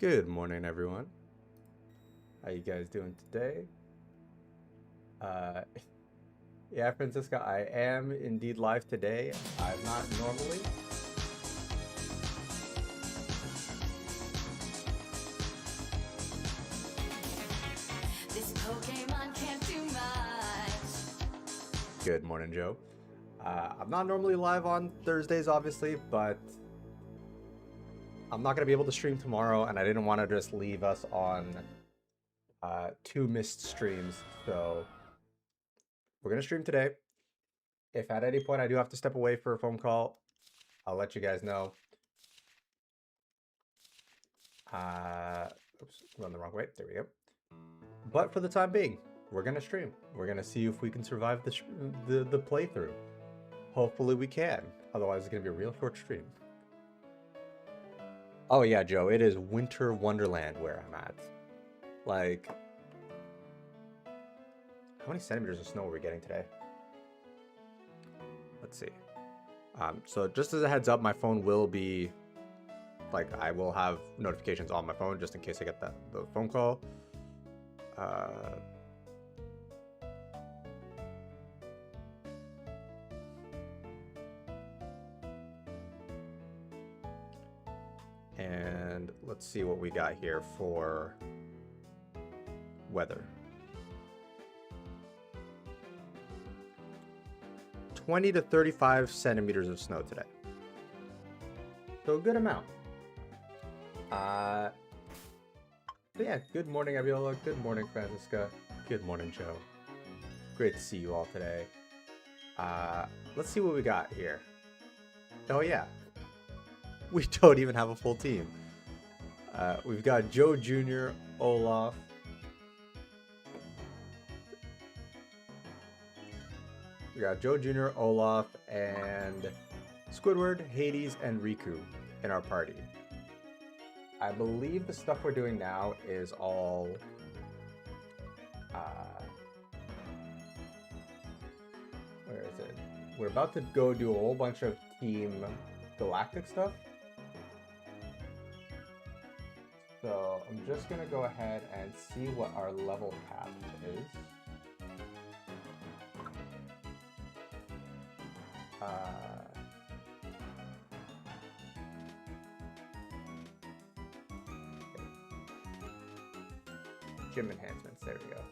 Good morning, everyone. How you guys doing today? Uh, yeah, Francisca, I am indeed live today. I'm not normally. This Pokemon can't do much. Good morning, Joe. I'm not normally live on Thursdays, obviously, but I'm not going to be able to stream tomorrow, and I didn't want to just leave us on two missed streams, so we're going to stream today. If at any point I do have to step away for a phone call, I'll let you guys know. Oops, going the wrong way. There we go. But for the time being, we're gonna stream. We're gonna see if we can survive the playthrough. Hopefully we can. Otherwise, it's gonna be a real short stream. Oh yeah, Joe, it is Winter Wonderland where I'm at. Like, how many centimeters of snow are we getting today? Let's see. So just as a heads up, my phone will be, like, I will have notifications on my phone just in case I get the phone call. And let's see what we got here for weather. 20 to 35 centimeters of snow today. So a good amount. But yeah, good morning, Abiola. Good morning, Francisca. Good morning, Joe. Great to see you all today. Let's see what we got here. Oh yeah, we don't even have a full team. We've got Joe Jr., Olaf. We got Joe Jr., Olaf, and Squidward, Hades, and Riku in our party. I believe the stuff we're doing now is all where is it? We're about to go do a whole bunch of Team Galactic stuff. So I'm just gonna go ahead and see what our level cap is. Gym enhancements, there we go.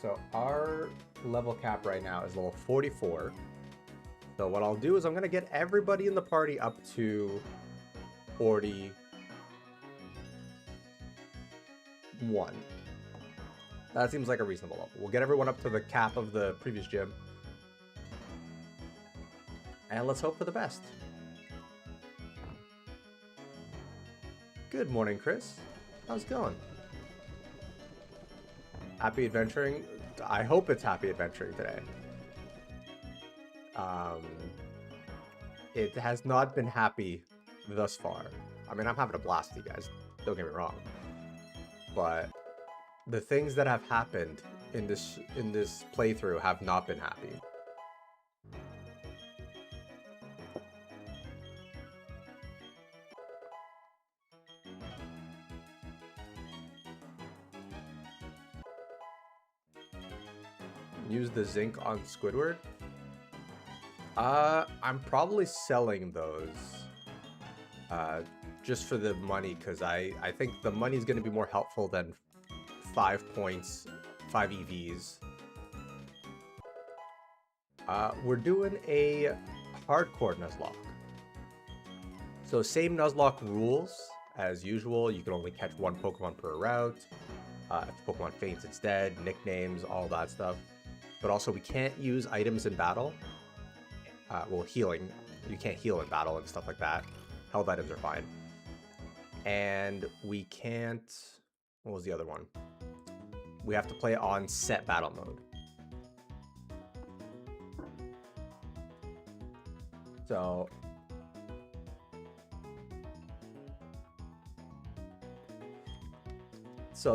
So our level cap right now is level 44. So what I'll do is I'm gonna get everybody in the party up to 41. That seems like a reasonable level. We'll get everyone up to the cap of the previous gym. And let's hope for the best. Good morning, Chris. How's it going? Happy adventuring? I hope it's happy adventuring today. It has not been happy thus far. I mean, I'm having a blast with you guys, don't get me wrong. But the things that have happened in this playthrough have not been happy. Use the zinc on Squidward. I'm probably selling those just for the money, because I think the money is going to be more helpful than 5 points, 5 EVs. We're doing a hardcore Nuzlocke. So same Nuzlocke rules as usual. You can only catch one Pokemon per route. If the Pokemon faints, it's dead. Nicknames, all that stuff. But also we can't use items in battle. Well, healing. You can't heal in battle and stuff like that. Health items are fine. And we can't... What was the other one? We have to play on set battle mode. So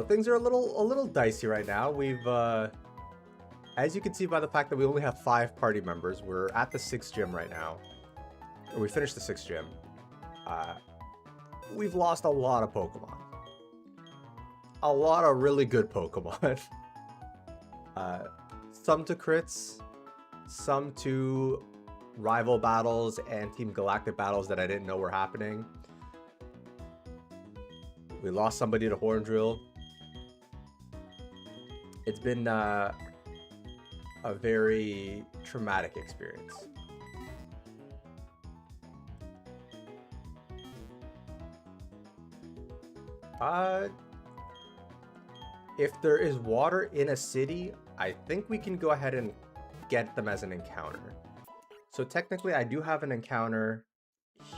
things are a little dicey right now. We've as you can see by the fact that we only have 5 party members, we're at the 6th gym right now. Or we finished the 6th gym. we've lost a lot of Pokemon. A lot of really good Pokemon. Some to crits, some to rival battles and Team Galactic battles that I didn't know were happening. We lost somebody to Horn Drill. It's been a very traumatic experience. If there is water in a city, I think we can go ahead and get them as an encounter. So technically, I do have an encounter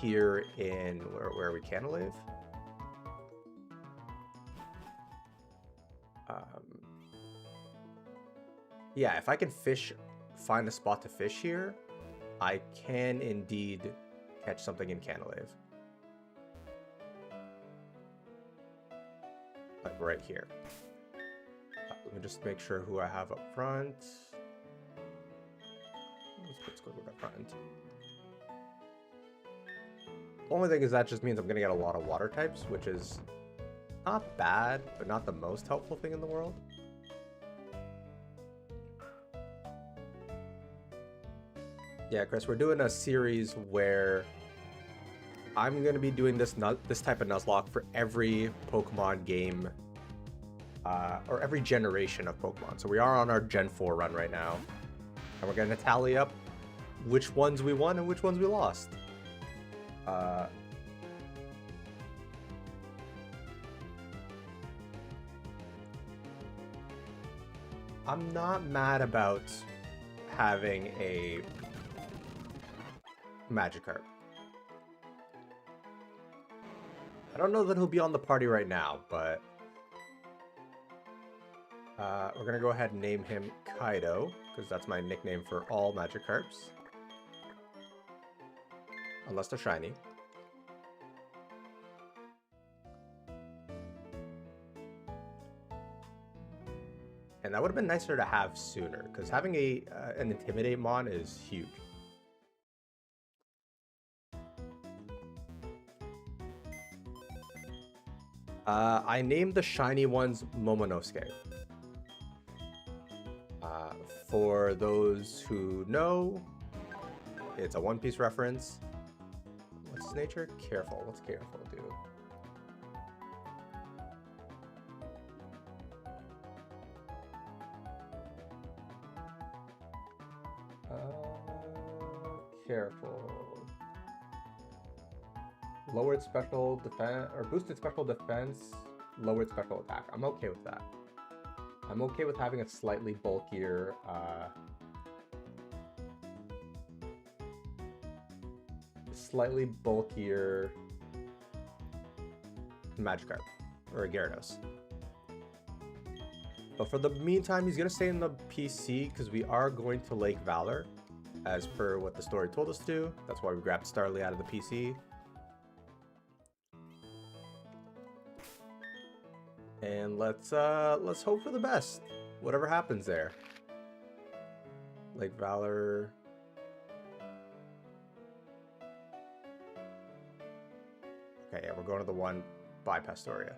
here in where we can live. Yeah, if I can find a spot to fish here, I can indeed catch something in Canalave. Like right here. Let me just make sure who I have up front. Let's go with up front. The only thing is that just means I'm gonna get a lot of water types, which is not bad, but not the most helpful thing in the world. Yeah, Chris, we're doing a series where I'm going to be doing this type of Nuzlocke for every Pokemon game, or every generation of Pokemon. So we are on our Gen 4 run right now, and we're going to tally up which ones we won and which ones we lost. I'm not mad about having a Magikarp. I don't know that he'll be on the party right now, but we're gonna go ahead and name him Kaido, because that's my nickname for all Magikarps. Unless they're shiny. And that would have been nicer to have sooner, because having an Intimidate Mon is huge. I named the shiny ones Momonosuke. For those who know, it's a One Piece reference. What's his nature? Careful. What's careful do? Careful. Lowered special defense, or boosted special defense, lowered special attack. I'm okay with that. I'm okay with having a slightly bulkier Magikarp, or a Gyarados. But for the meantime, he's gonna stay in the PC because we are going to Lake Valor, as per what the story told us to. That's why we grabbed Starly out of the PC. And let's hope for the best. Whatever happens there. Lake Valor. Okay, yeah, we're going to the one by Pastoria.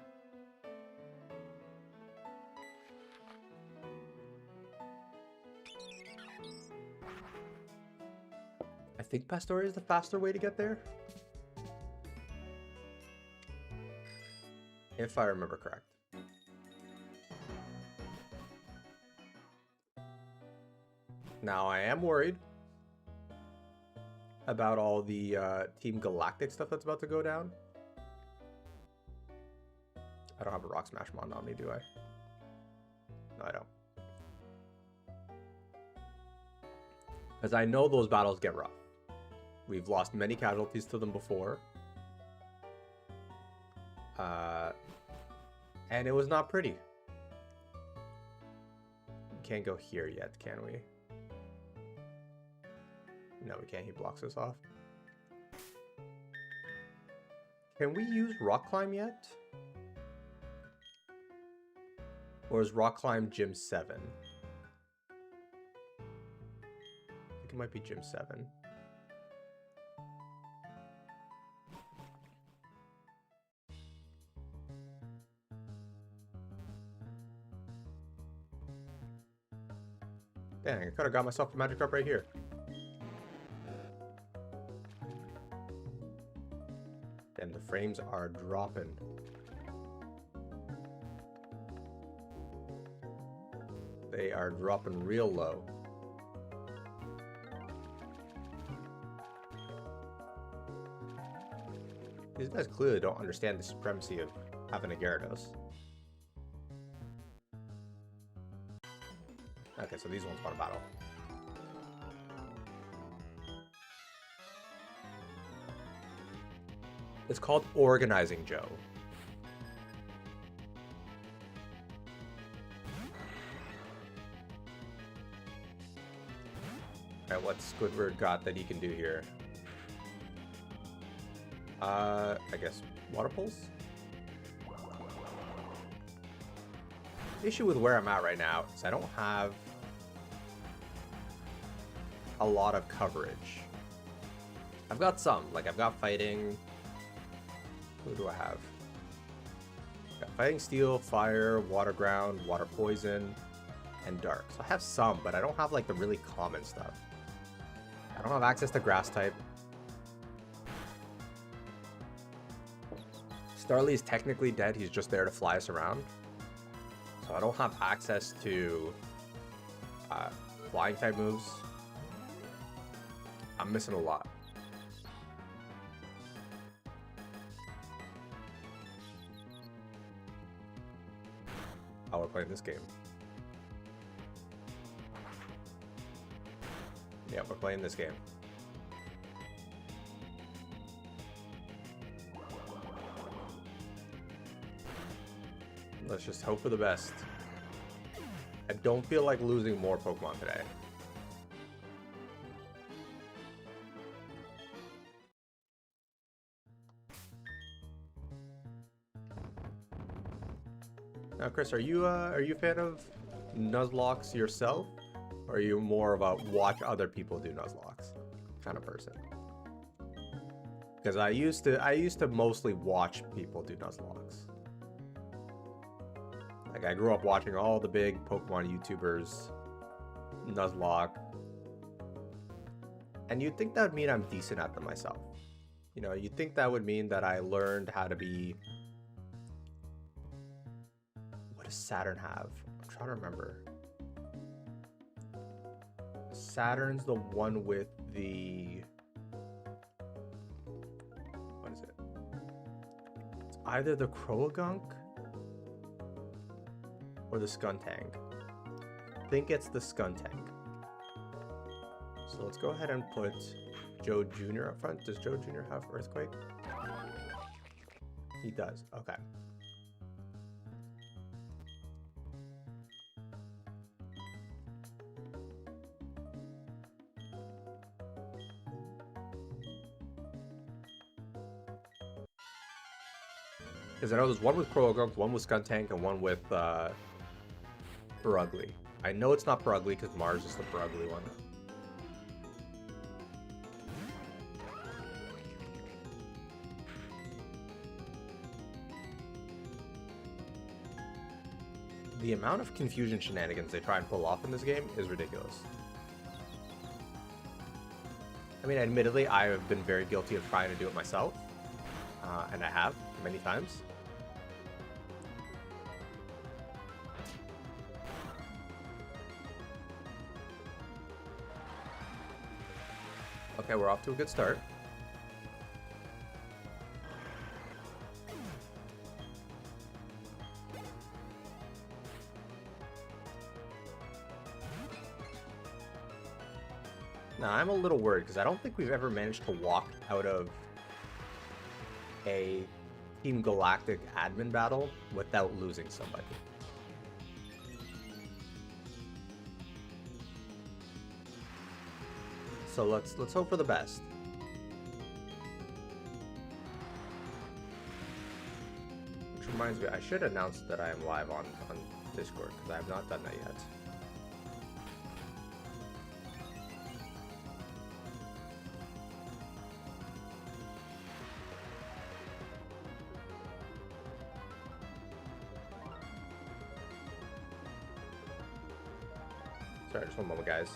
I think Pastoria is the faster way to get there, if I remember correct. Now, I am worried about all the Team Galactic stuff that's about to go down. I don't have a Rock Smash Mon on me, do I? No, I don't. Because I know those battles get rough. We've lost many casualties to them before. And it was not pretty. We can't go here yet, can we? No, we can't. He blocks us off. Can we use Rock Climb yet? Or is Rock Climb Gym 7? I think it might be Gym 7. Dang, I could have got myself a Magikarp right here. And the frames are dropping. They are dropping real low. These guys clearly don't understand the supremacy of having a Gyarados. Okay, so these ones want to battle. It's called Organizing Joe. Alright, what's Squidward got that he can do here? I guess Water Pulse? The issue with where I'm at right now is I don't have a lot of coverage. I've got some, like I've got Fighting. Who do I have? Got Fighting Steel, Fire, Water Ground, Water Poison, and Dark. So I have some, but I don't have like the really common stuff. I don't have access to Grass type. Starly is technically dead, he's just there to fly us around. So I don't have access to flying type moves. I'm missing a lot. How we're playing this game. Yeah, we're playing this game. Let's just hope for the best. I don't feel like losing more Pokemon today. Now, Chris, are you a fan of Nuzlocks yourself, or are you more of a watch other people do Nuzlocks kind of person? Because I used to mostly watch people do Nuzlocks. Like I grew up watching all the big Pokemon YouTubers Nuzlocke, and you'd think that would mean I'm decent at them myself. You know, you'd think that would mean that I learned how to be. What does Saturn have? I'm trying to remember. Saturn's the one with the. What is it? It's either the Croagunk or the Skuntank. I think it's the Skuntank. So let's go ahead and put Joe Jr. up front. Does Joe Jr. have Earthquake? He does. Okay. Because I know there's one with Croagunk, one with Skuntank, and one with Purugly. I know it's not Purugly because Mars is the Purugly one. The amount of confusion shenanigans they try and pull off in this game is ridiculous. I mean, admittedly, I have been very guilty of trying to do it myself, and I have many times. Okay, we're off to a good start. Now, I'm a little worried because I don't think we've ever managed to walk out of a Team Galactic admin battle without losing somebody. So let's hope for the best. Which reminds me, I should announce that I am live on Discord because I have not done that yet. Sorry, just one moment, guys.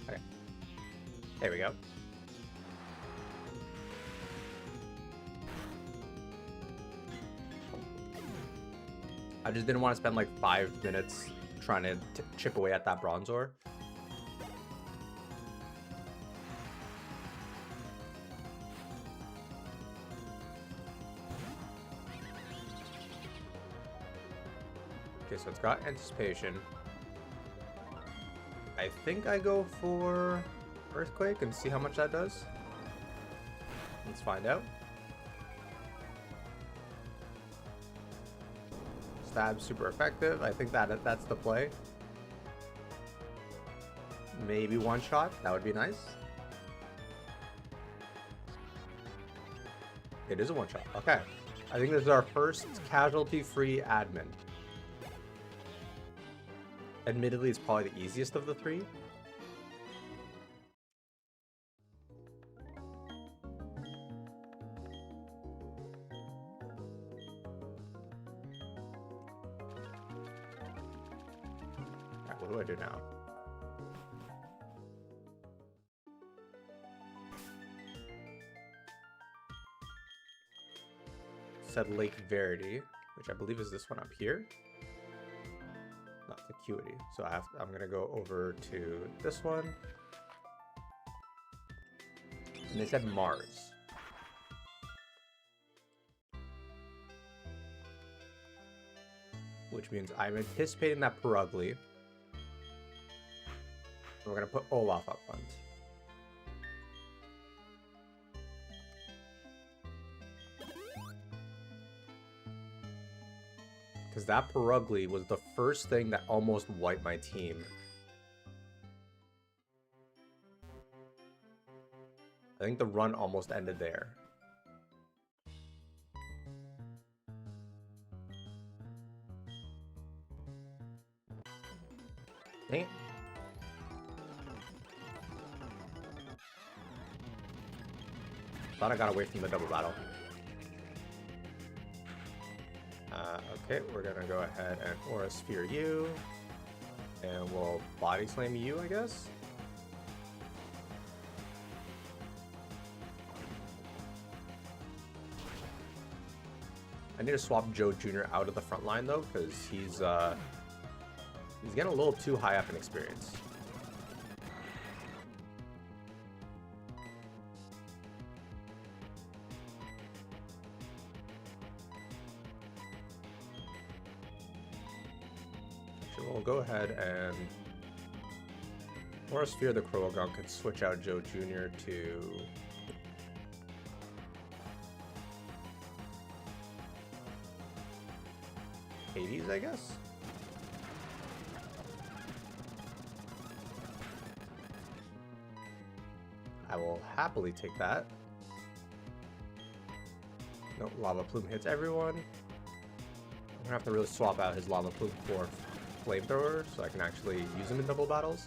Okay. There we go. I just didn't want to spend like 5 minutes trying to chip away at that bronze ore. Okay, so it's got anticipation. I think I go for earthquake and see how much that does. Let's find out. Stab super effective. I think that's the play. Maybe one shot. That would be nice. It is a one shot. Okay. I think this is our first casualty-free admin. Admittedly, it's probably the easiest of the three. Alright, what do I do now? Said Lake Verity, which I believe is this one up here. Not Acuity. So I'm gonna go over to this one. And they said Mars. Which means I'm anticipating that Perugly. We're gonna put Olaf up front. Because that Perugly was the first thing that almost wiped my team. I think the run almost ended there. Dang it. Thought I got away from the double battle. Okay, we're gonna go ahead and Aura Sphere you. And we'll Body Slam you, I guess. I need to swap Joe Jr. out of the front line though, because he's getting a little too high up in experience. So we'll go ahead and Aura Sphere the Croagunk could switch out Joe Jr. to Hades, I guess. I will happily take that. No, Lava Plume hits everyone. I'm gonna have to really swap out his Lava Plume for Flamethrower so I can actually use him in double battles.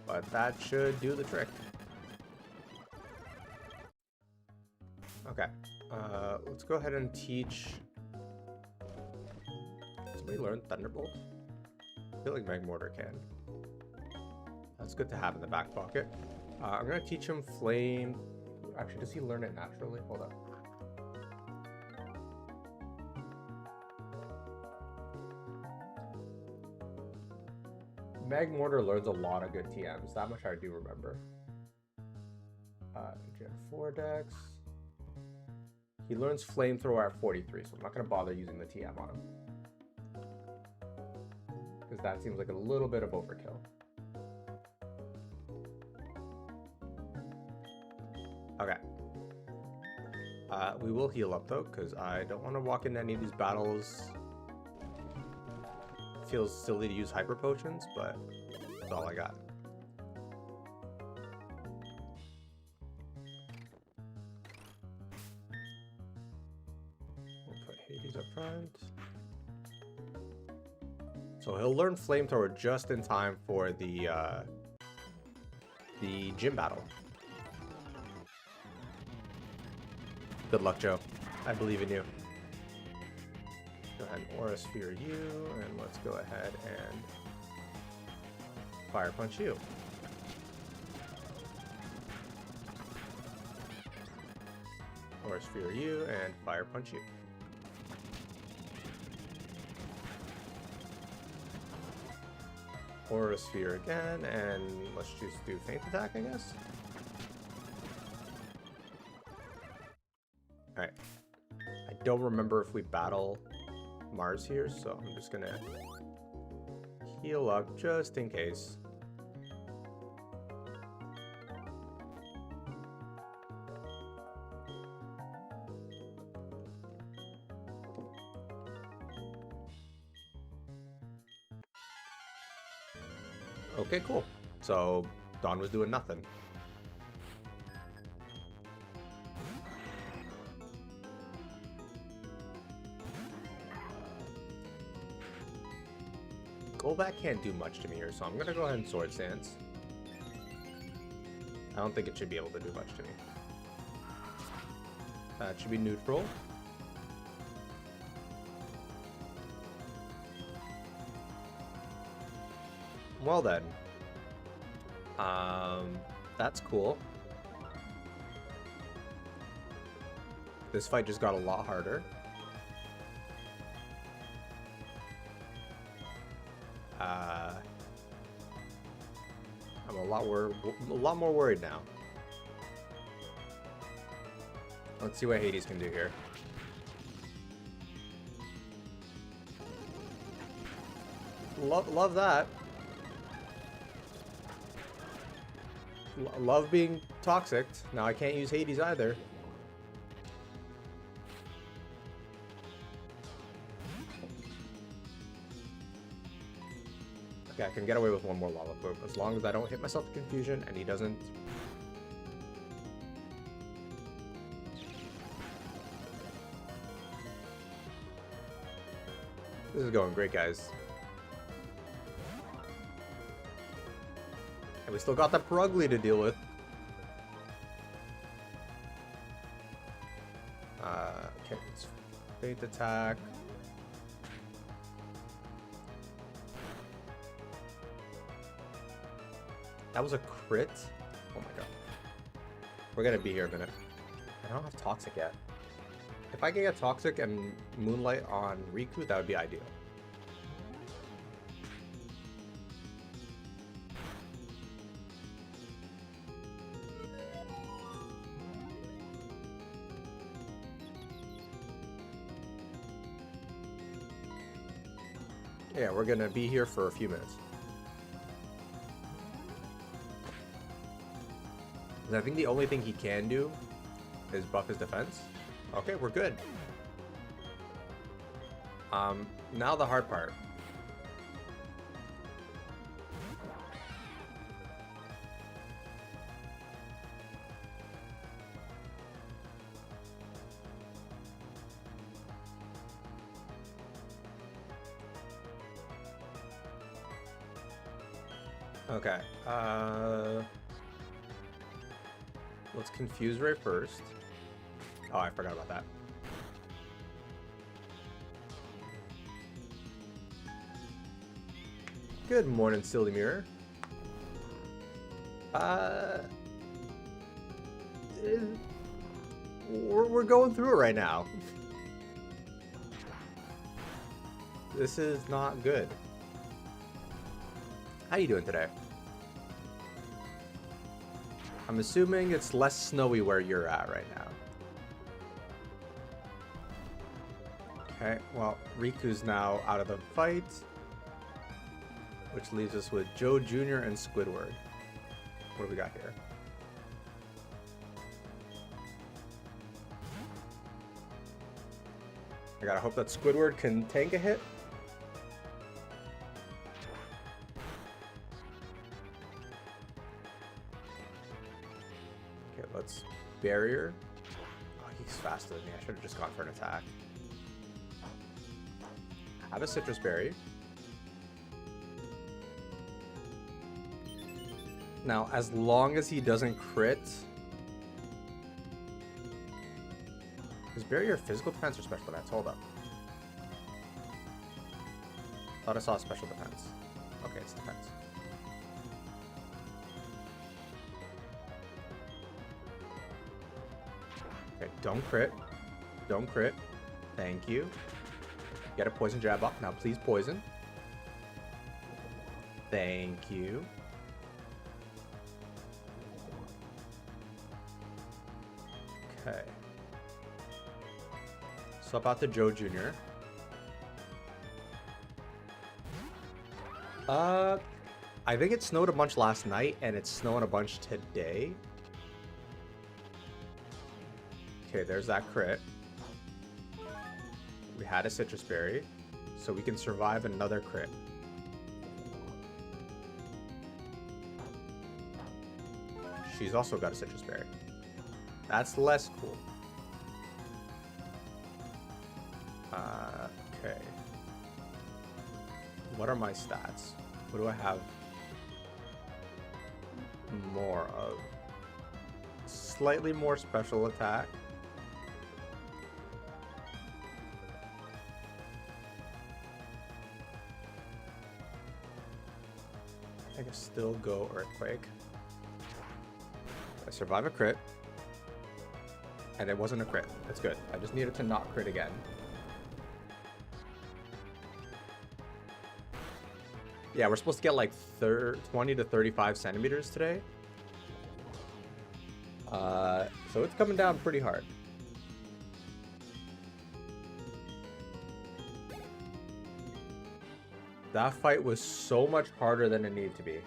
But that should do the trick. Okay. Let's go ahead and teach. Somebody learn Thunderbolt? I feel like Magmortar can. That's good to have in the back pocket. I'm gonna teach him Flame. Actually, does he learn it naturally? Hold up. Magmortar learns a lot of good TMs. That much I do remember. Gen 4 Dex. He learns Flamethrower at 43, so I'm not going to bother using the TM on him. Because that seems like a little bit of overkill. Okay. We will heal up though, because I don't want to walk into any of these battles. It feels silly to use Hyper Potions, but that's all I got. So he'll learn Flamethrower just in time for the gym battle. Good luck, Joe. I believe in you. Go ahead and Aura Sphere you, and let's go ahead and Fire Punch you. Aura Sphere you, and Fire Punch you. Aura Sphere again, and let's just do Feint Attack, I guess. Alright. I don't remember if we battle Mars here, so I'm just gonna heal up just in case. Okay, cool. So Dawn was doing nothing. Golbat can't do much to me here, so I'm gonna go ahead and Sword Stance. I don't think it should be able to do much to me. That should be neutral. Well then. That's cool. This fight just got a lot harder. I'm a lot more worried now. Let's see what Hades can do here. Love that. Love being toxic. Now I can't use Hades either. Okay, I can get away with one more Lava Poop as long as I don't hit myself with confusion and he doesn't. This is going great, guys. And we still got that Perugly to deal with. Okay, let's Feint Attack. That was a crit? Oh my god. We're gonna be here a minute. I don't have Toxic yet. If I can get Toxic and Moonlight on Riku, that would be ideal. Yeah, we're gonna be here for a few minutes. I think the only thing he can do is buff his defense. Okay, we're good. Now the hard part. Okay, let's Confuse Ray first. Oh, I forgot about that. Good morning, Silly Mirror. We're going through it right now. This is not good. How you doing today? I'm assuming it's less snowy where you're at right now. Okay, well, Riku's now out of the fight, which leaves us with Joe Jr. and Squidward. What do we got here? I gotta hope that Squidward can tank a hit. Okay, let's barrier. Oh, he's faster than me. I should have just gone for an attack. Have a Citrus Berry. Now, as long as he doesn't crit... Is barrier physical defense or special defense? Hold up. Thought I saw special defense. Okay, it's defense. Okay, don't crit. Don't crit. Thank you. Get a poison jab up. Now please poison. Thank you. Okay. So about the Joe Jr. I think it snowed a bunch last night, and it's snowing a bunch today. Okay, there's that crit. We had a citrus berry, so we can survive another crit. She's also got a citrus berry. That's less cool. Okay. What are my stats? What do I have more of? Slightly more special attack. I can still go Earthquake. I survive a crit. And it wasn't a crit. That's good. I just needed to not crit again. Yeah, we're supposed to get like 20 to 35 centimeters today. So it's coming down pretty hard. That fight was so much harder than it needed to be.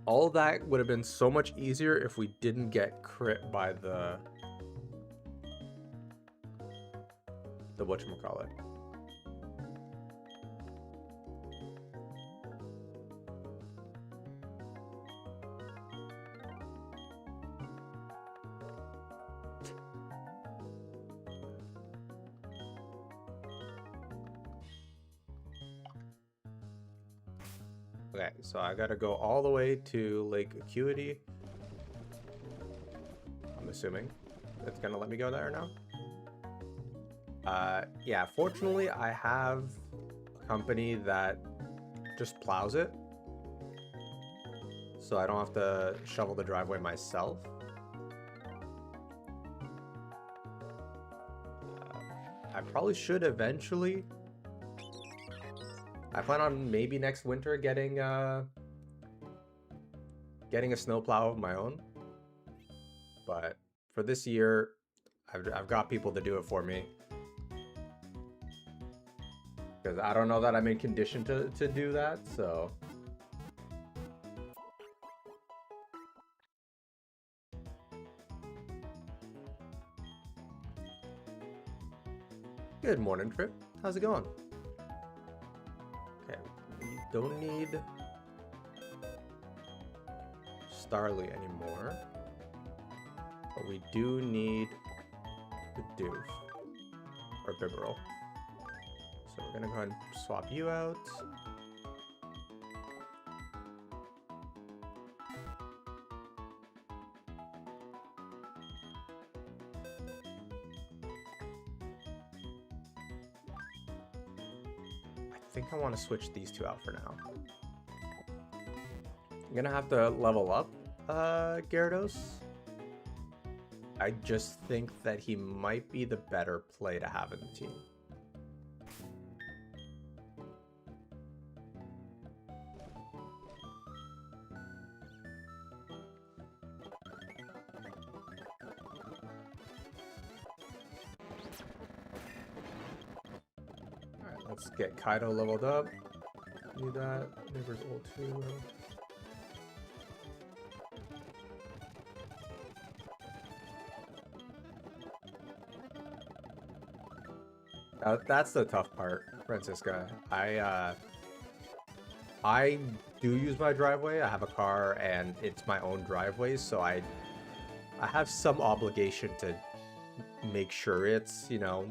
All that would have been so much easier if we didn't get crit by the whatchamacallit. Okay, so I gotta go all the way to Lake Acuity. I'm assuming it's gonna let me go there now. Yeah, fortunately I have a company that just plows it. So I don't have to shovel the driveway myself. I probably should eventually. I plan on maybe next winter getting a snowplow of my own, but for this year, I've got people to do it for me because I don't know that I'm in condition to do that. So good morning, Trip. How's it going? Don't need Starly anymore, but we do need the Doof or Bibarel. So we're gonna go ahead and swap you out. I think I want to switch these two out for now. I'm gonna have to level up Gyarados. I just think that he might be the better play to have in the team. Let's get Kaido leveled up. Need that. Neighbor's ult too. That's the tough part, Francisca. I do use my driveway. I have a car and it's my own driveway, so I have some obligation make sure it's, you know,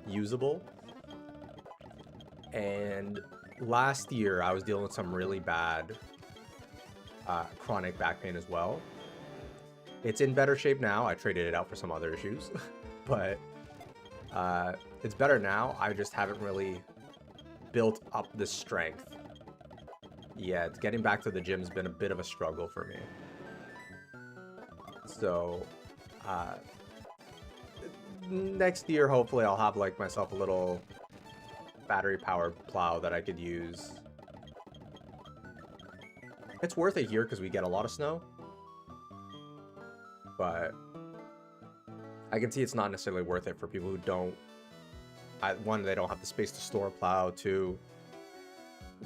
usable. And last year I was dealing with some really bad chronic back pain as well. It's in better shape now. I traded it out for some other issues, but it's better now. I just haven't really built up the strength yet. Getting back to the gym's been a bit of a struggle for me. So next year, hopefully I'll have like myself a little battery powered plow that I could use. It's worth it here because we get a lot of snow, but I can see it's not necessarily worth it for people who don't, one, they don't have the space to store a plow, two,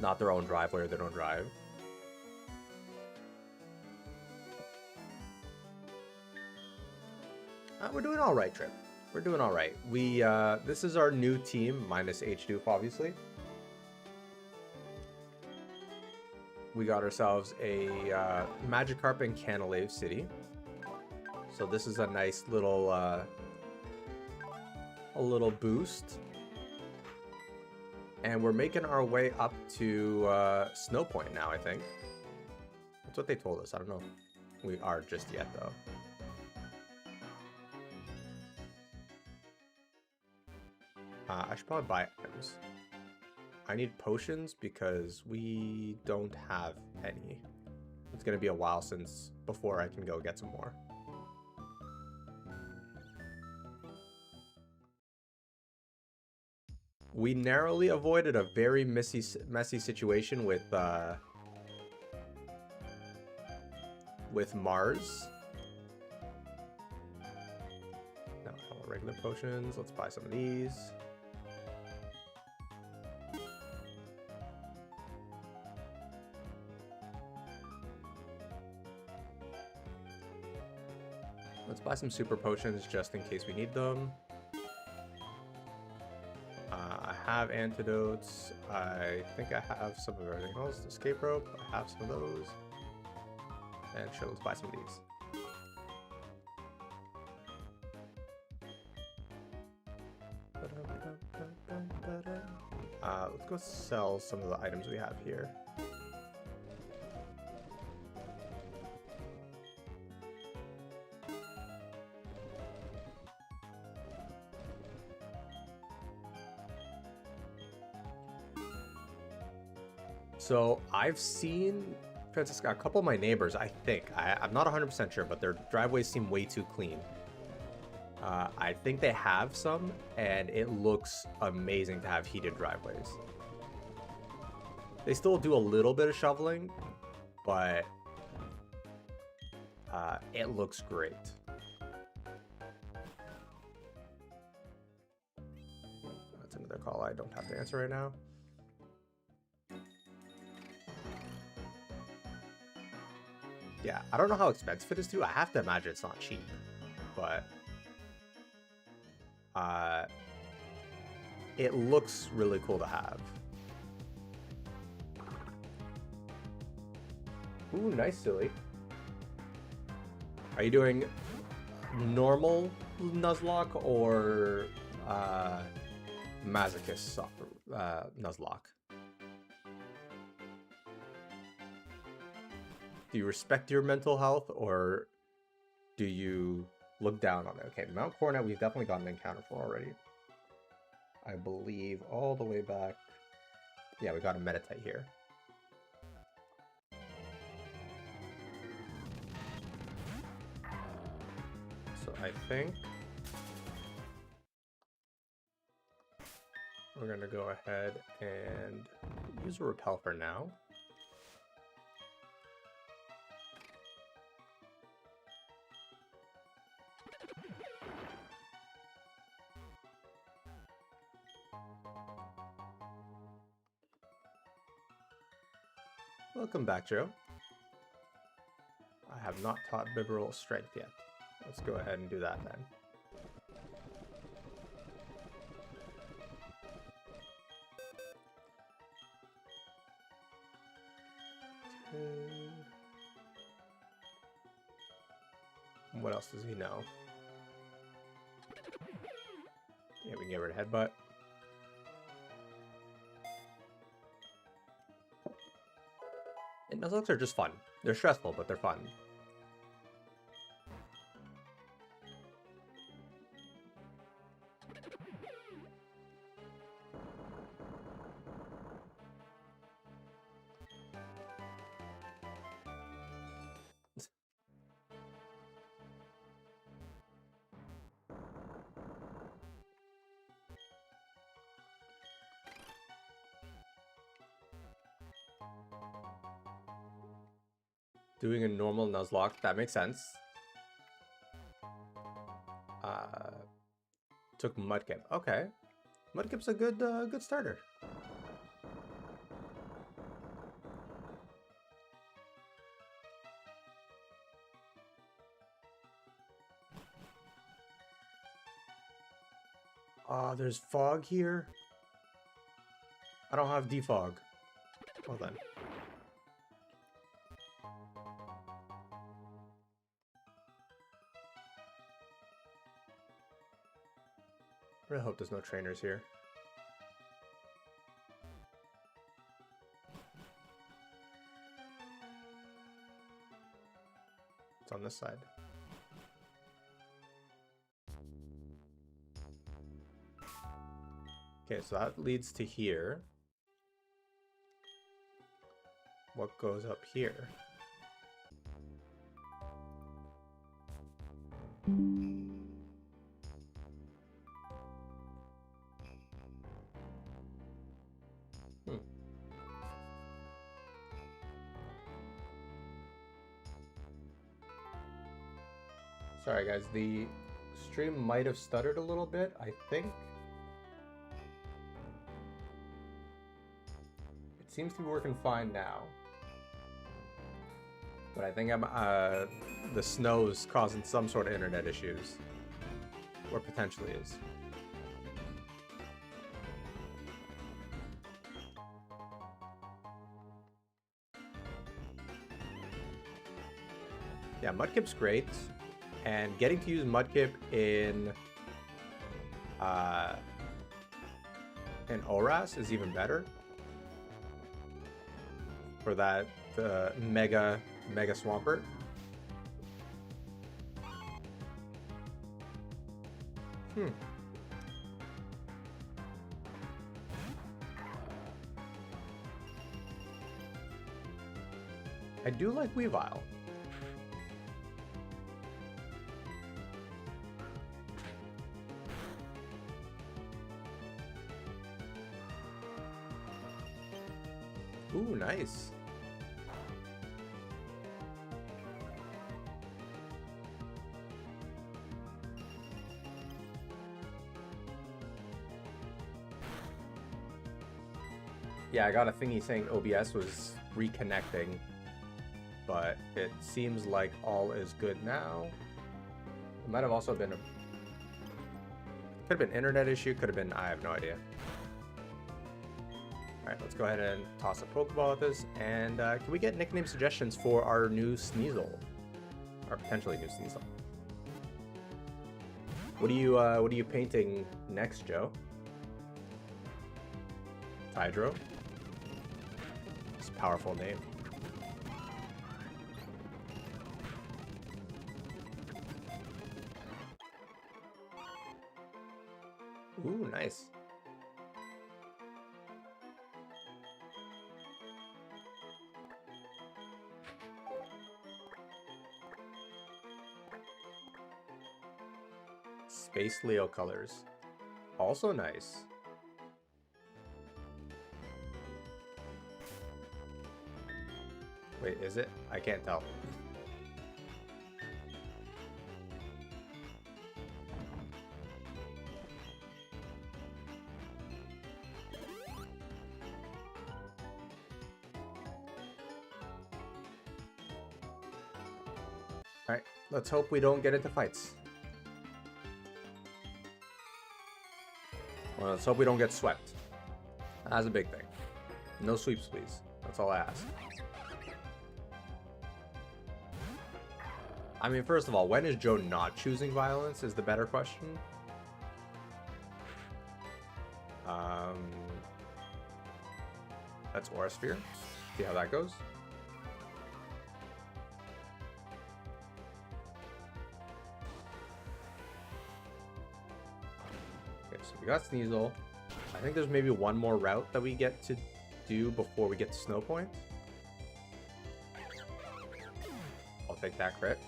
not their own driveway or they don't drive. We're doing all right, Trip. We're doing all right. This is our new team, minus H-Doof, obviously. We got ourselves a Magikarp and Canalave City. So this is a nice little boost. And we're making our way up to Snow Point now, I think. That's what they told us. I don't know if we are just yet, though. I should probably buy items. I need potions because we don't have any. It's going to be a while before I can go get some more. We narrowly avoided a very messy situation with Mars. No, I want regular potions. Let's buy some of these. Let's buy some super potions just in case we need them. I have antidotes. I think I have some of everything else. Escape rope. I have some of those. And sure, let's buy some of these. Let's go sell some of the items we have here. So I've seen, Francisca, a couple of my neighbors, I think, I'm not 100% sure, but their driveways seem way too clean. I think they have some, and it looks amazing to have heated driveways. They still do a little bit of shoveling, but it looks great. That's another call I don't have to answer right now. Yeah, I don't know how expensive it is too. I have to imagine it's not cheap, but it looks really cool to have. Ooh, nice, silly. Are you doing normal Nuzlocke or masochist Nuzlocke? Do you respect your mental health, or do you look down on it? Okay, Mount Coronet, we've definitely got an encounter for already. I believe all the way back. Yeah, we got a Meditite here. So I think we're going to go ahead and use a repel for now. Welcome back, Joe. I have not taught Bibarel strength yet. Let's go ahead and do that then. Okay. What else does he know? can get rid of headbutt. And Nuzlocke are just fun. They're stressful, but they're fun. Doing a normal Nuzlocke, that makes sense. Took Mudkip. Okay. Mudkip's a good good starter. There's fog here. I don't have defog. Well then. I really hope there's no trainers here. It's on this side. Okay, so that leads to here. What goes up here? Sorry guys, the stream might have stuttered a little bit, I think. It seems to be working fine now. But I think the snow's causing some sort of internet issues. Or potentially is. Yeah, Mudkip's great. And getting to use Mudkip in ORAS is even better. For that mega Swampert. I do like Weavile. Ooh, nice. Yeah, I got a thingy saying OBS was reconnecting, but it seems like all is good now. It might have also been could have been internet issue, could have been, I have no idea. Alright, let's go ahead and toss a Pokeball at this, and can we get nickname suggestions for our new Sneasel? Or potentially new Sneasel. What are you painting next, Joe? Hydro? It's a powerful name. Ooh, nice. Space Leo colors. Also nice. Wait, is it? I can't tell. Alright, let's hope we don't get into fights. Well, let's hope we don't get swept. That's a big thing. No sweeps, please. That's all I ask. I mean, first of all, when is Joe not choosing violence is the better question. That's Aura Sphere. See how that goes. Okay, so we got Sneasel. I think there's maybe one more route that we get to do before we get to Snow Point. I'll take that crit.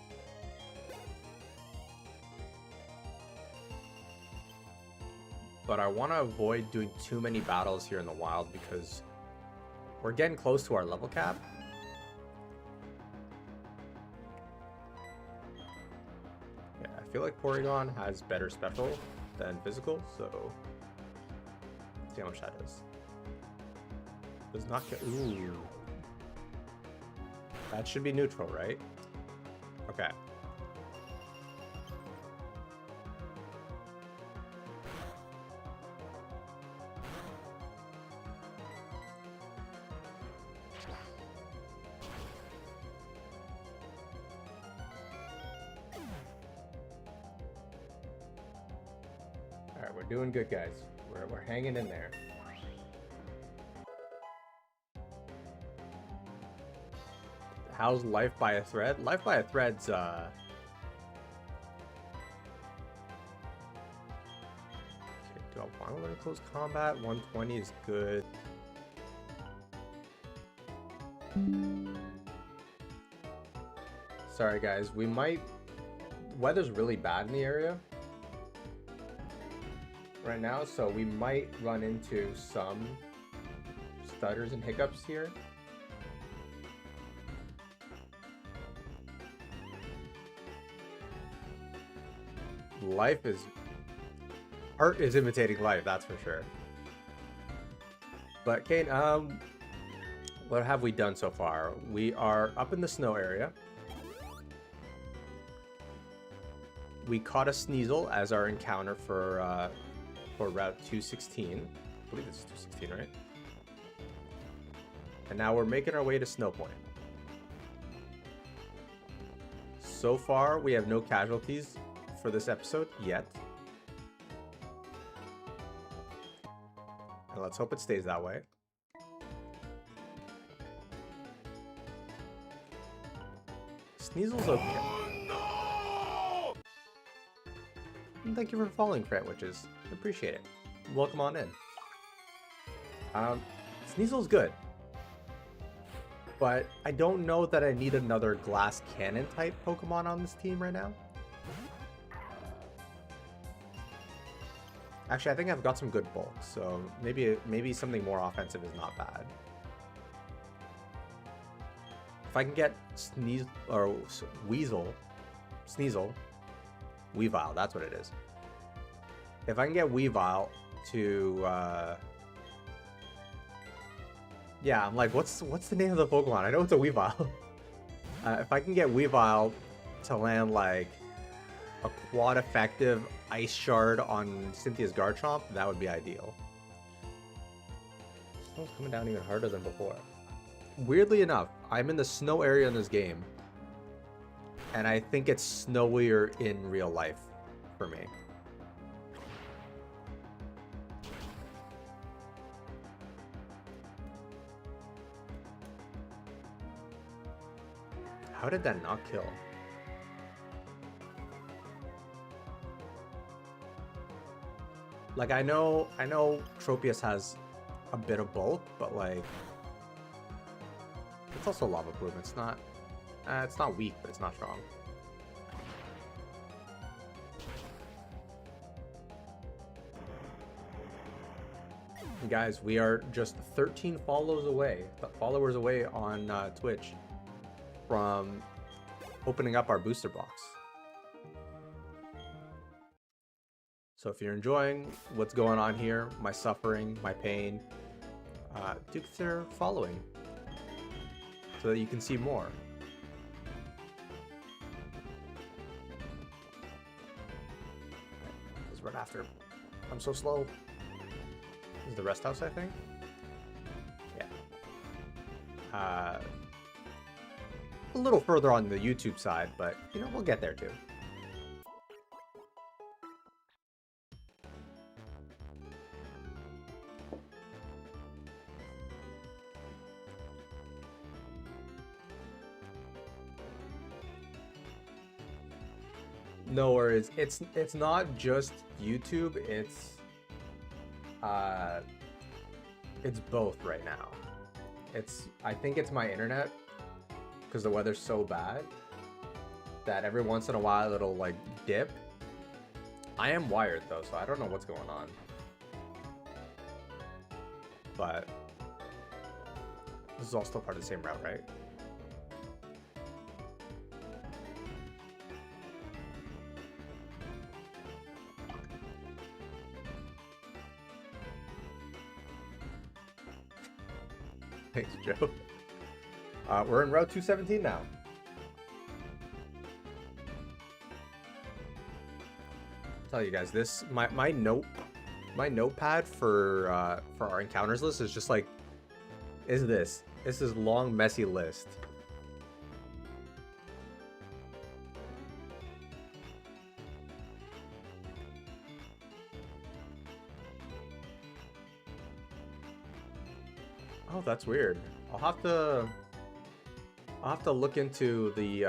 But I want to avoid doing too many battles here in the wild because we're getting close to our level cap. Yeah, I feel like Porygon has better special than physical, so let's see how much that is. Does not get... Ooh. That should be neutral, right? Okay. Alright, we're doing good, guys. We're hanging in there. How's Life by a Thread? Life by a Thread's, okay, do I want to learn close combat? 120 is good. Sorry, guys. We might... Weather's really bad in the area right now, so we might run into some stutters and hiccups here. Life is... Art is imitating life, that's for sure. But, Kane, what have we done so far? We are up in the snow area. We caught a Sneasel as our encounter for Route 216. I believe it's 216, right? And now we're making our way to Snow Point. So far, we have no casualties for this episode yet. And let's hope it stays that way. Sneasel's okay. Oh, no! Thank you for following, Frat Witches. Appreciate it. Welcome on in. Sneasel's good. But I don't know that I need another Glass Cannon type Pokemon on this team right now. Actually, I think I've got some good bulk, so maybe something more offensive is not bad. If I can get Sneasel, Weavile, that's what it is. If I can get Weavile to, yeah, I'm like, what's the name of the Pokemon? I know it's a Weavile. If I can get Weavile to land like a quad effective Ice Shard on Cynthia's Garchomp, that would be ideal. Snow's coming down even harder than before. Weirdly enough, I'm in the snow area in this game, and I think it's snowier in real life for me. How did that not kill? Like, I know Tropius has a bit of bulk, but like, it's also Lava Plume. It's not weak, but it's not strong. Guys, we are just 13 followers away on Twitch from opening up our booster box. So if you're enjoying what's going on here, my suffering, my pain, do consider following so that you can see more. Let's run after. I'm so slow. This is the rest house, I think. Yeah. A little further on the YouTube side, but you know, we'll get there too. No worries. It's not just YouTube. It's both right now. I think it's my internet because the weather's so bad that every once in a while it'll like dip. I am wired though, so I don't know what's going on. But this is all still part of the same route, right? Thanks, Joe. We're in Route 217 now. I'll tell you guys, this my notepad for our encounters list is just like this long messy list. Oh, that's weird. I'll have to look into the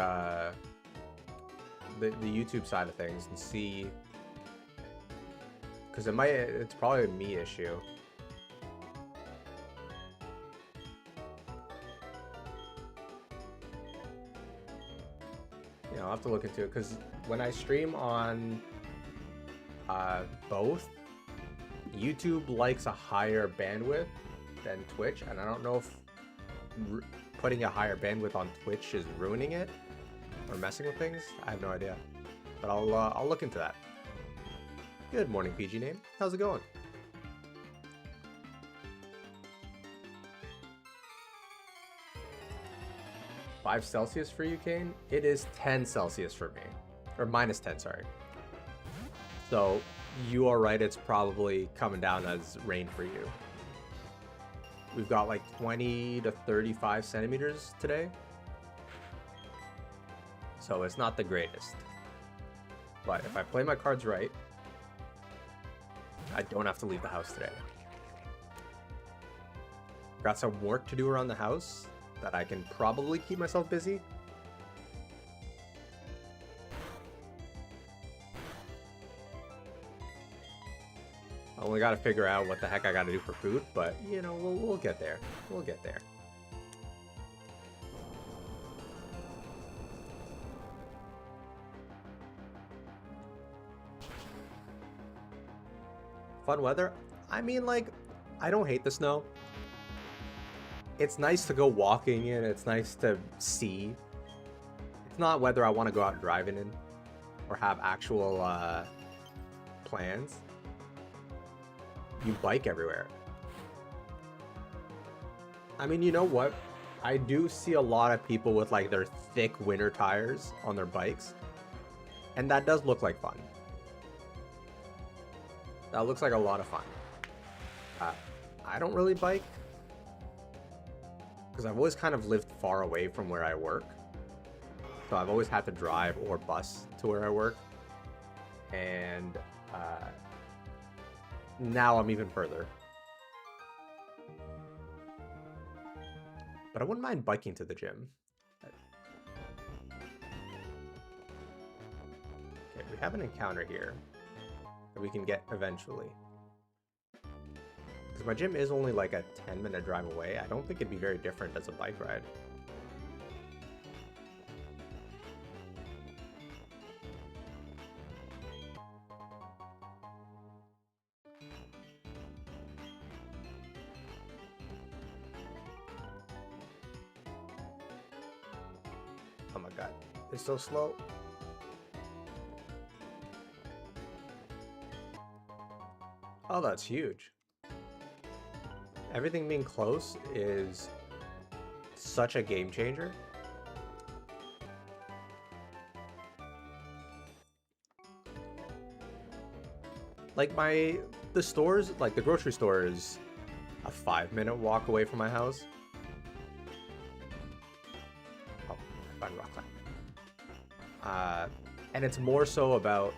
YouTube side of things and see, because it's probably a me issue. You know, I'll have to look into it because when I stream on both, YouTube likes a higher bandwidth than Twitch, and I don't know if putting a higher bandwidth on Twitch is ruining it or messing with things. I have no idea, but I'll look into that. Good morning, PG name. How's it going? $5 Celsius for you, Kane? It is 10 Celsius for me, or -10, sorry. So you are right. It's probably coming down as rain for you. We've got like 20 to 35 centimeters today. So it's not the greatest. But if I play my cards right, I don't have to leave the house today. Got some work to do around the house that I can probably keep myself busy. I only got to figure out what the heck I got to do for food, but you know, we'll get there. We'll get there. Fun weather? I mean, like, I don't hate the snow. It's nice to go walking in. It's nice to see. It's not weather I want to go out driving in or have actual plans. You bike everywhere. I mean, you know what? I do see a lot of people with like their thick winter tires on their bikes, and that does look like fun. That looks like a lot of fun. I don't really bike because I've always kind of lived far away from where I work, so I've always had to drive or bus to where I work, and now I'm even further. But I wouldn't mind biking to the gym. Okay, we have an encounter here that we can get eventually. Because my gym is only like a 10-minute drive away. I don't think it'd be very different as a bike ride. Oh my god, it's so slow. Oh, that's huge. Everything being close is such a game changer. Like the stores, like the grocery store is a 5-minute walk away from my house. And it's more so about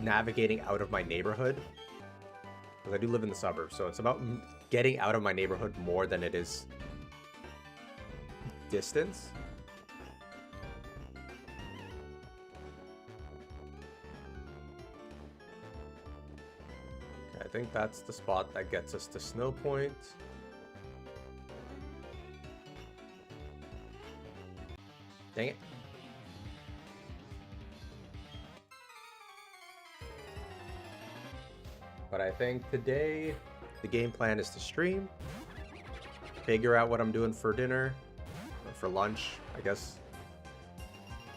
navigating out of my neighborhood, because I do live in the suburbs, so it's about getting out of my neighborhood more than it is distance. I think that's the spot that gets us to Snow Point. Dang it. But I think today the game plan is to stream, figure out what I'm doing for dinner, or for lunch, I guess,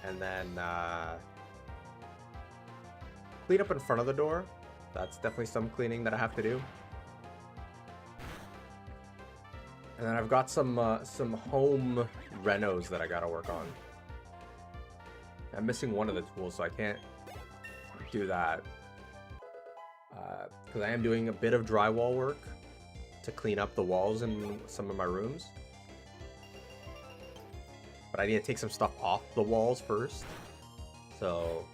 and then clean up in front of the door. That's definitely some cleaning that I have to do. And then I've got some home renos that I gotta work on. I'm missing one of the tools, so I can't do that. Because I am doing a bit of drywall work to clean up the walls in some of my rooms. But I need to take some stuff off the walls first. So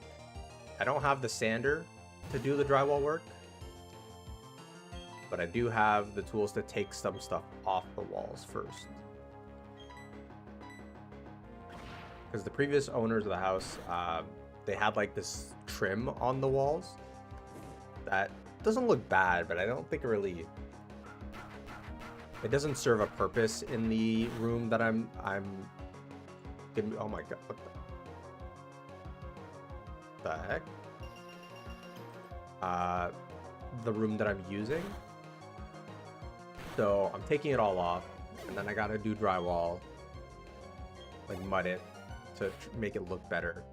I don't have the sander to do the drywall work. But I do have the tools to take some stuff off the walls first. Because the previous owners of the house, they had like this trim on the walls that doesn't look bad, but I don't think it doesn't serve a purpose in the room that I'm oh my god, what the heck? The room that I'm using. So I'm taking it all off, and then I gotta do drywall, like mud it to make it look better.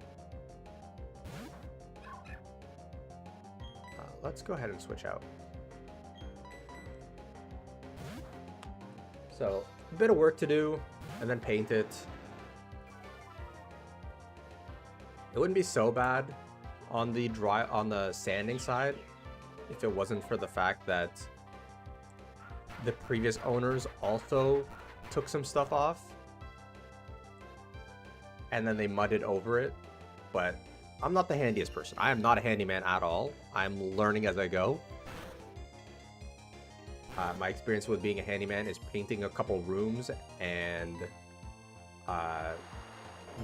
Let's go ahead and switch out. So a bit of work to do, and then paint it. It wouldn't be so bad on the sanding side if it wasn't for the fact that the previous owners also took some stuff off and then they mudded over it. But I'm not the handiest person. I am not a handyman at all. I'm learning as I go. My experience with being a handyman is painting a couple rooms and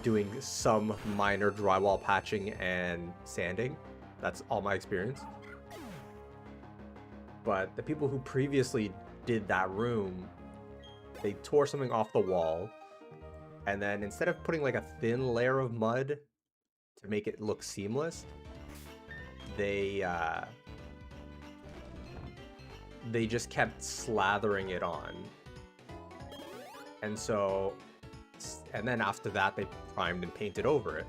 doing some minor drywall patching and sanding. That's all my experience. But the people who previously did that room, they tore something off the wall, and then instead of putting like a thin layer of mud to make it look seamless, they just kept slathering it on. And then after that, they primed and painted over it.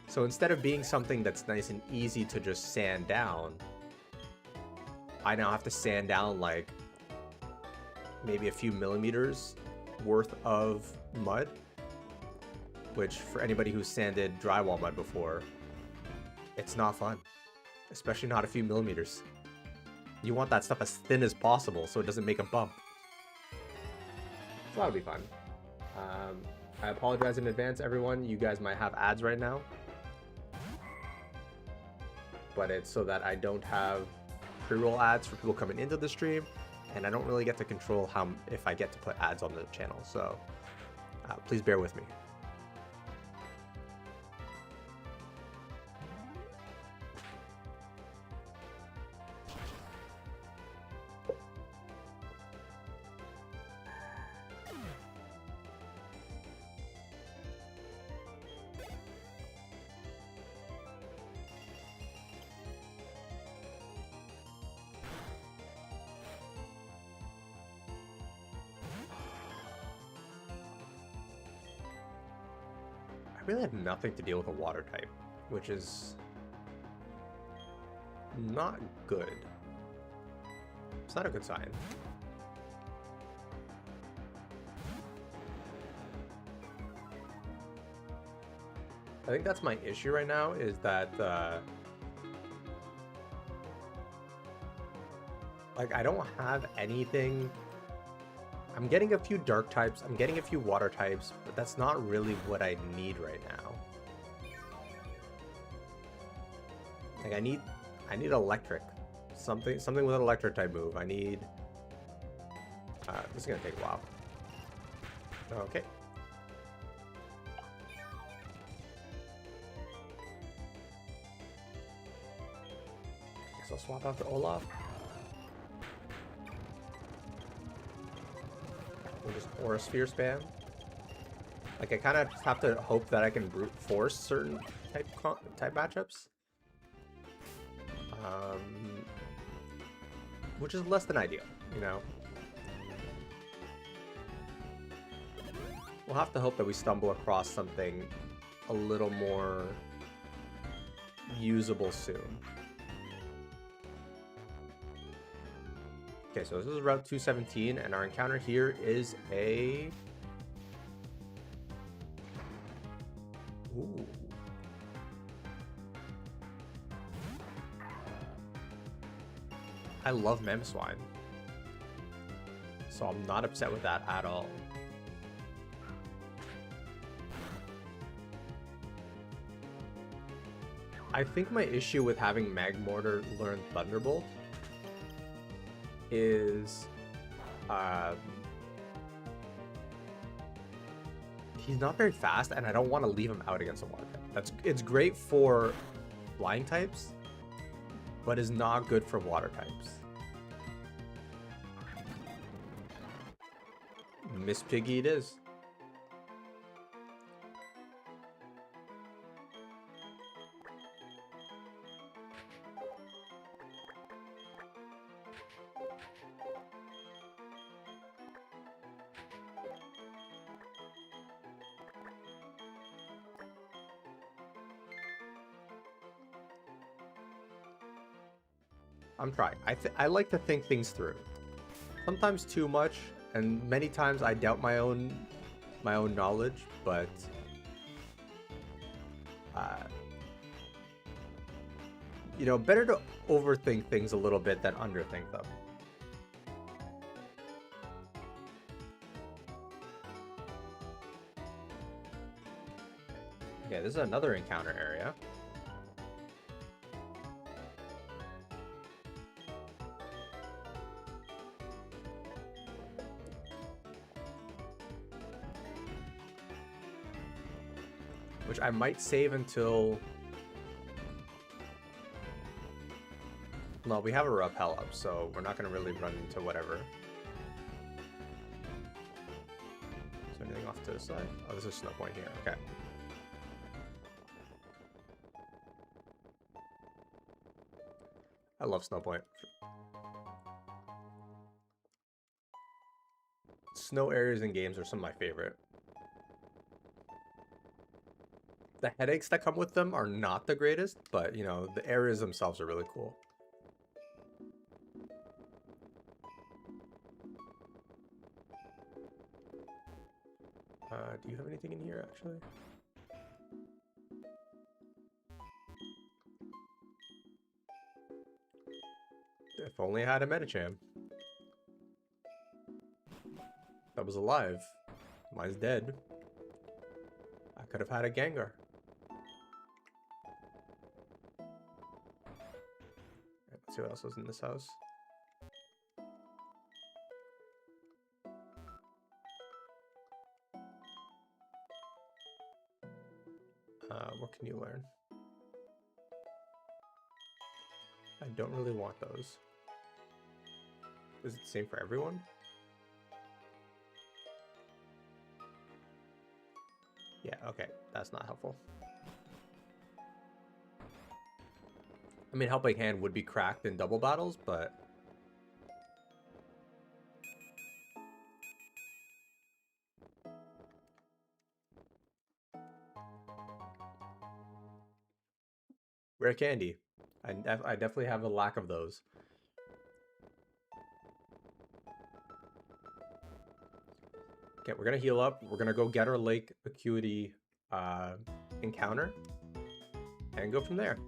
So instead of being something that's nice and easy to just sand down, I now have to sand down like maybe a few millimeters worth of mud, which for anybody who's sanded drywall mud before, it's not fun, especially not a few millimeters. You want that stuff as thin as possible so it doesn't make a bump. So that'll be fun. I apologize in advance, everyone. You guys might have ads right now, but it's so that I don't have pre-roll ads for people coming into the stream, and I don't really get to control if I get to put ads on the channel. So please bear with me. I really had nothing to deal with a water type, which is not good. It's not a good sign. I think that's my issue right now, is that like I don't have anything. I'm getting a few dark types, I'm getting a few water types, but that's not really what I need right now. Like I need electric. Something with an electric type move. I need this is gonna take a while. Okay. Guess I'll swap out to Olaf. or just Aura Sphere spam. Like, I kind of have to hope that I can brute force certain type matchups. Which is less than ideal, you know? We'll have to hope that we stumble across something a little more usable soon. Okay, so this is Route 217, and our encounter here is a... Ooh. I love Mamoswine, so I'm not upset with that at all. I think my issue with having Magmortar learn Thunderbolt is he's not very fast, and I don't want to leave him out against a water type. It's great for flying types, but is not good for water types. Miss Piggy it is. I'm trying. I like to think things through. Sometimes too much, and many times I doubt my own knowledge, but you know, better to overthink things a little bit than underthink them. Okay, this is another encounter area. Which I might save until... No, we have a rappel up, so we're not going to really run into whatever. Is there anything off to the side? Oh, there's a snow point here. Okay. I love Snow Point. Snow areas in games are some of my favorite. The headaches that come with them are not the greatest, but, you know, the areas themselves are really cool. Do you have anything in here, actually? If only I had a Medicham. That was alive. Mine's dead. I could have had a Gengar. Let's see what else is in this house. What can you learn? I don't really want those. Is it the same for everyone? Yeah, okay. That's not helpful. I mean, Helping Hand would be cracked in double battles, but... Rare candy. I definitely have a lack of those. Okay, we're gonna heal up. We're gonna go get our Lake Acuity encounter and go from there.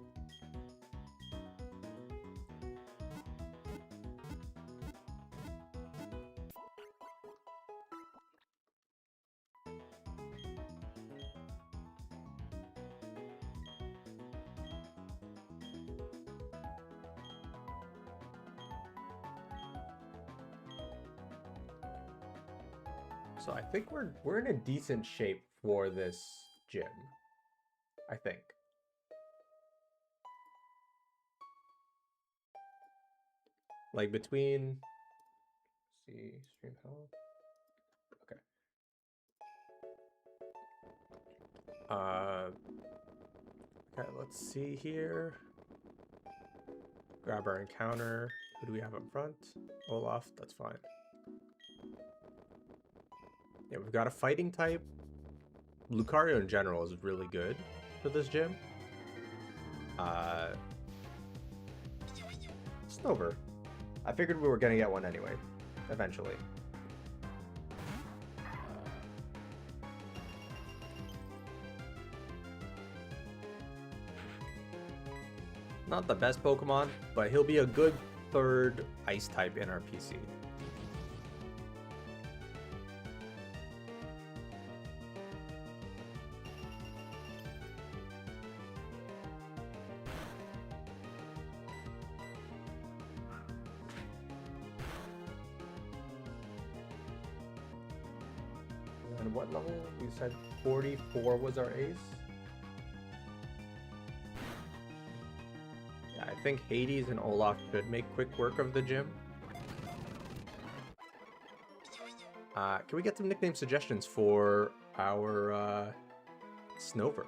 So I think we're in a decent shape for this gym. I think. Like between, let's see, stream health. Okay, let's see here. Grab our encounter. Who do we have up front? Olaf, that's fine. Yeah, we've got a fighting type. Lucario in general is really good for this gym. Snover. I figured we were gonna get one anyway, eventually. Not the best Pokemon, but he'll be a good third ice type in our PC. And what level? We said 44 was our ace. Yeah, I think Hades and Olaf should make quick work of the gym. Can we get some nickname suggestions for our Snover?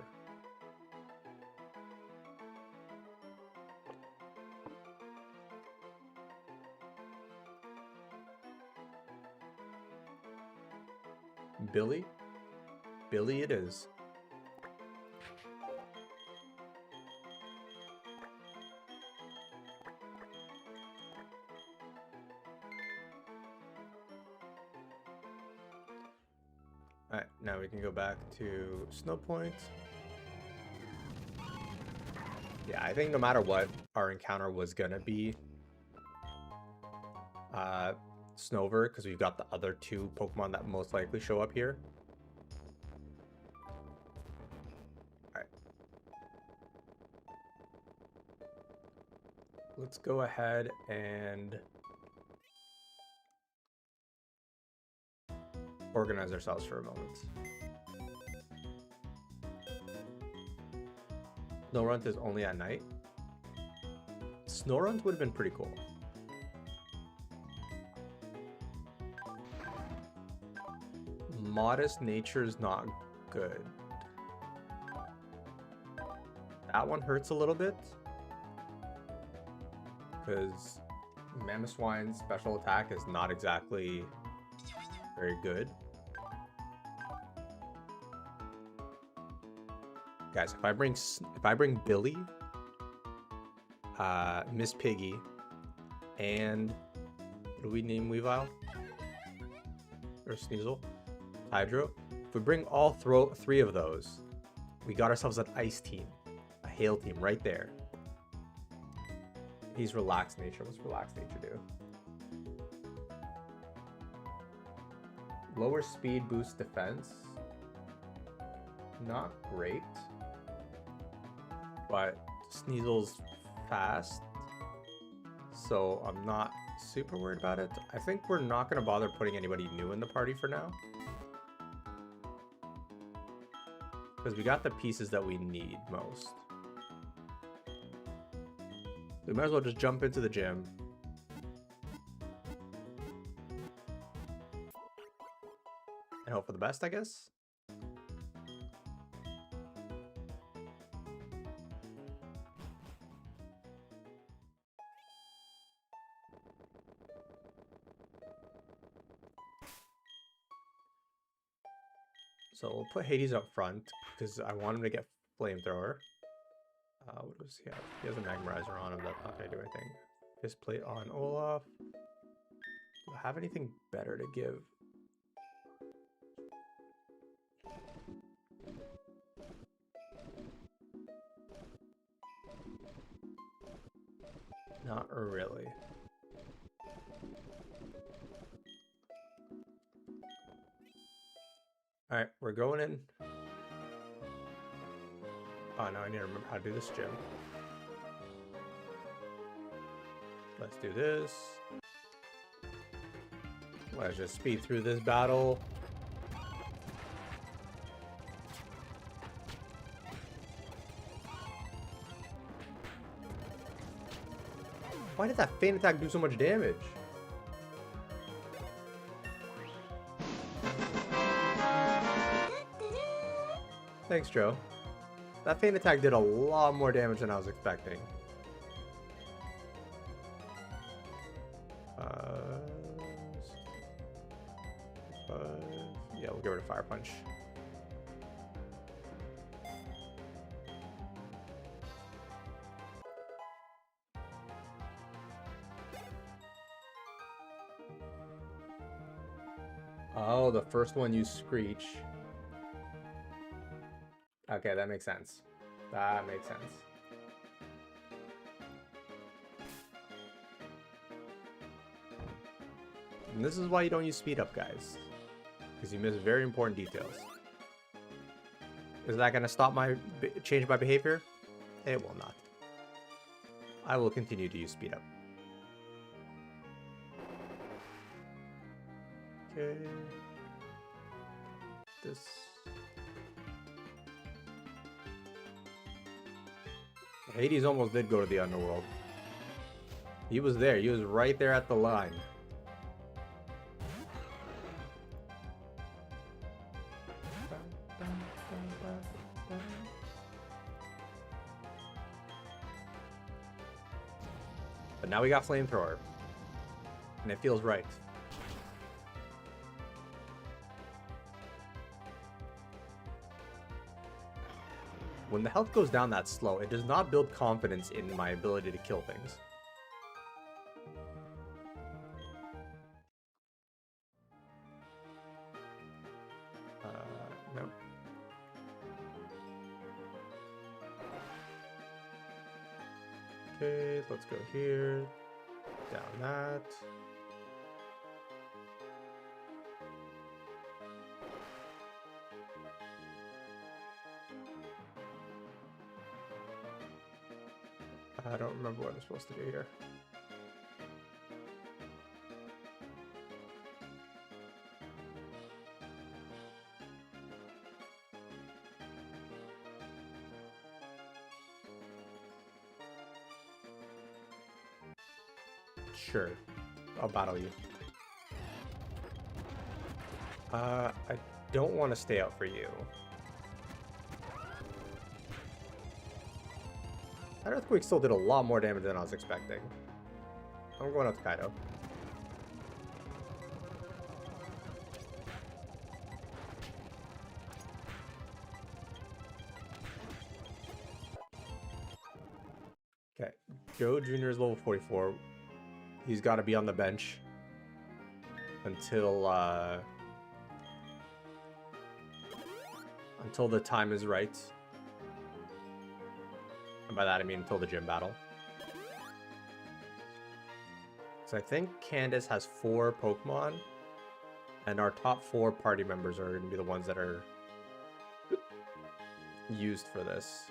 Billy? Billy it is. Alright, now we can go back to Snow Point. Yeah, I think no matter what, our encounter was gonna be Snover, because we've got the other two Pokemon that most likely show up here. Alright. Let's go ahead and organize ourselves for a moment. Snorunt is only at night. Snorunt would have been pretty cool. Modest Nature's not good. That one hurts a little bit. Because Mamoswine's special attack is not exactly very good. Guys, if I bring Billy, Miss Piggy, and what do we name Weavile? Or Sneasel? Hydro. If we bring all three of those, we got ourselves an ice team, a hail team right there. He's Relaxed Nature. What's Relaxed Nature do? Lower speed boosts defense. Not great. But Sneasel's fast, so I'm not super worried about it. I think we're not going to bother putting anybody new in the party for now, because we got the pieces that we need most. We might as well just jump into the gym. And hope for the best, I guess. So we'll put Hades up front because I want him to get Flamethrower. What does he have? He has a Magmarizer on him. That's not going to do anything. Fist Plate on Olaf. Do I have anything better to give? Not really. Alright, we're going in. Oh, now I need to remember how to do this gym. Let's do this. Let's just speed through this battle. Why did that feint attack do so much damage? Thanks, Joe. That feint attack did a lot more damage than I was expecting. Yeah, we'll get rid of Fire Punch. Oh, the first one used Screech. Okay, that makes sense. That makes sense. And this is why you don't use speed up, guys. Because you miss very important details. Is that going to stop change my behavior? It will not. I will continue to use speed up. Okay. This. Hades almost did go to the underworld. He was there. He was right there at the line. But now we got Flamethrower. And it feels right. When the health goes down that slow, it does not build confidence in my ability to kill things. No. Okay, let's go here. Down that. I don't remember what I'm supposed to do here. Sure, I'll battle you. I don't want to stay out for you. That Earthquake still did a lot more damage than I was expecting. I'm going out to Kaido. Okay, Joe Jr. is level 44. He's got to be on the bench until the time is right. And by that I mean until the gym battle. So I think Candace has 4 Pokemon, and our top 4 party members are going to be the ones that are used for this.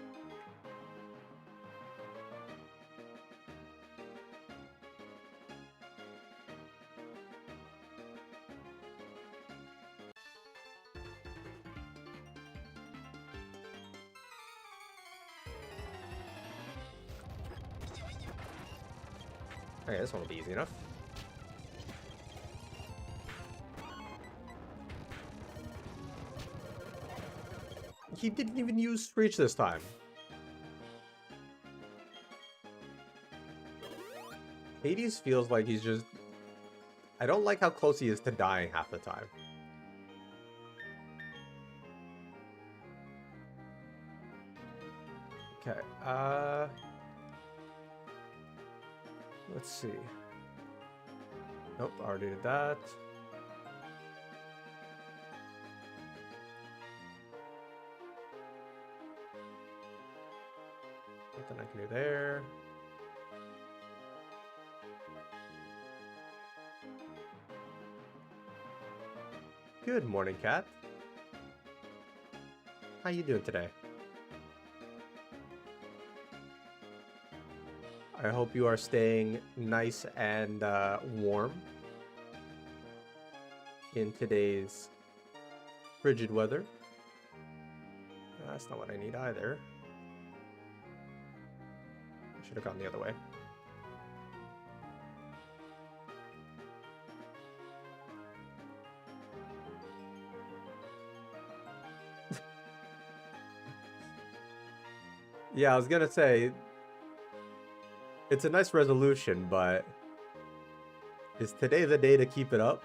Okay, this one will be easy enough. He didn't even use Screech this time. Hades feels like he's just... I don't like how close he is to dying half the time. Okay, let's see. Nope, already did that. Nothing I can do there. Good morning, Cat. How you doing today? I hope you are staying nice and warm in today's frigid weather. That's not what I need either. I should have gone the other way. Yeah, I was gonna say, it's a nice resolution, but is today the day to keep it up?